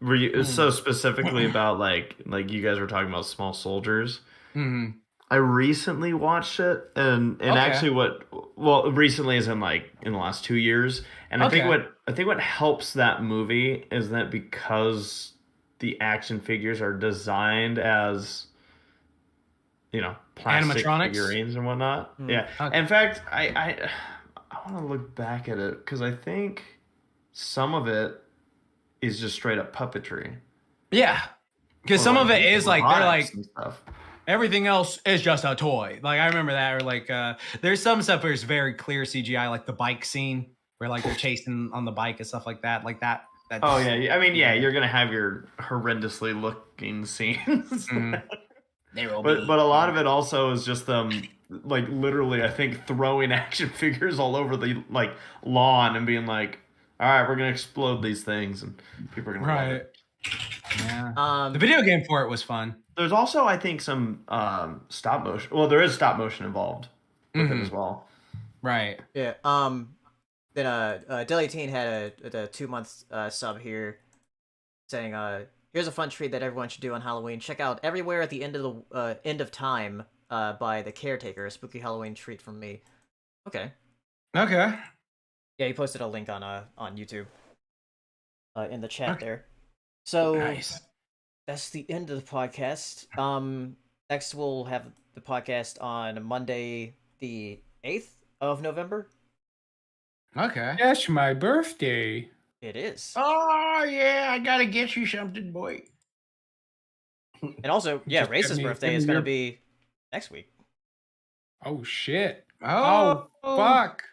Were you so specifically about like you guys were talking about Small Soldiers? Mm-hmm. I recently watched it, and actually recently is in like in the last 2 years, and I think what helps that movie is that because the action figures are designed as plastic figurines and whatnot. Yeah. In fact, I want to look back at it because I think some of it is just straight up puppetry. Yeah, because some of it is like they're like stuff. Everything else is just a toy. Like I remember that, or like there's some stuff where it's very clear CGI, like the bike scene where like they're chasing on the bike and stuff like that. Like that. Oh yeah, I mean you're gonna have your horrendously looking scenes. But a lot of it also is just them like literally I think throwing action figures all over the like lawn and being like, all right, we're gonna explode these things and people are gonna love it. Yeah. The video game for it was fun. There's also, I think, some stop motion. Well, there is stop motion involved with it as well. Right. Yeah. Then Deli Teen had a 2-month sub here, saying, "Here's a fun treat that everyone should do on Halloween. Check out Everywhere at the End of the End of Time by The Caretaker. A spooky Halloween treat from me." Okay. Yeah, he posted a link on YouTube in the chat there. So Nice. that's the end of the podcast. Next we'll have the podcast on Monday, the 8th of November. Okay. That's my birthday. It is. Oh yeah, I gotta get you something, boy. And also, yeah, Just Race's give me- birthday give is me going to your- be next week. Oh shit. Oh, Oh fuck.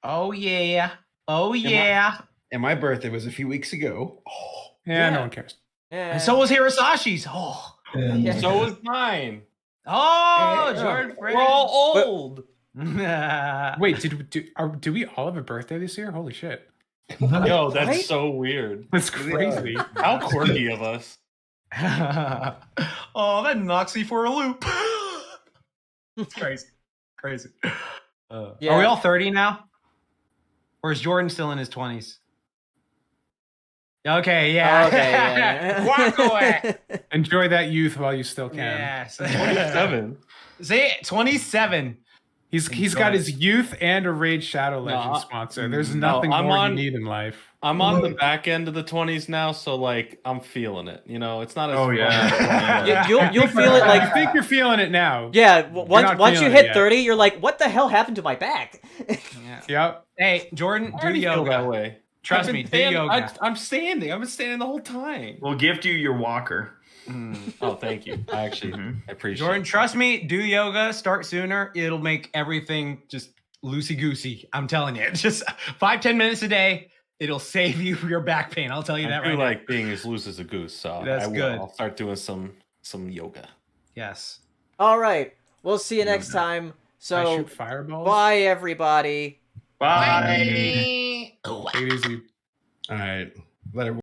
Oh yeah. Oh yeah. And my birthday was a few weeks ago. Oh, Yeah, no Yeah. one cares. Yeah. And so was Hirosashi's. Oh. Yeah. So was mine. Oh, Yeah. Jordan We're all old. Wait, do we all have a birthday this year? Holy shit. Yo, that's Right? so weird. That's crazy. How quirky of us. Oh, that knocks me for a loop. It's crazy. Crazy. Yeah. Are we all 30 now? Or is Jordan still in his 20s? Okay, yeah. Okay, yeah. Walk away. Enjoy that youth while you still can. Yes. 27. See, 27. He's got his youth and a Raid Shadow Legend No, sponsor. There's no, nothing I'm more on- you need in life. I'm on the back end of the 20s now, so like I'm feeling it. You know, it's not as Oh, fun yeah. as You- you'll feel it I like think you're feeling it now. yeah. not Once you feeling it hit yet. 30, you're like, what the hell happened to my back? Yep. Hey, Jordan, I do already feel that yoga. way. Trust I've me, been do standing- yoga. I'm standing. I've been standing the whole time. We'll gift you your walker. Oh, thank you. I actually appreciate Jordan, it. trust me, do yoga, start sooner. It'll make everything just loosey-goosey. I'm telling you. It's just 5-10 minutes a day. It'll save you your back pain. I'll tell you I that do right now. like being as loose as a goose, so That's I will. good. I'll start doing some yoga. Yes. All right. We'll see you next time. I So shoot fireballs. bye, everybody. Bye. Take it easy. all right. Let it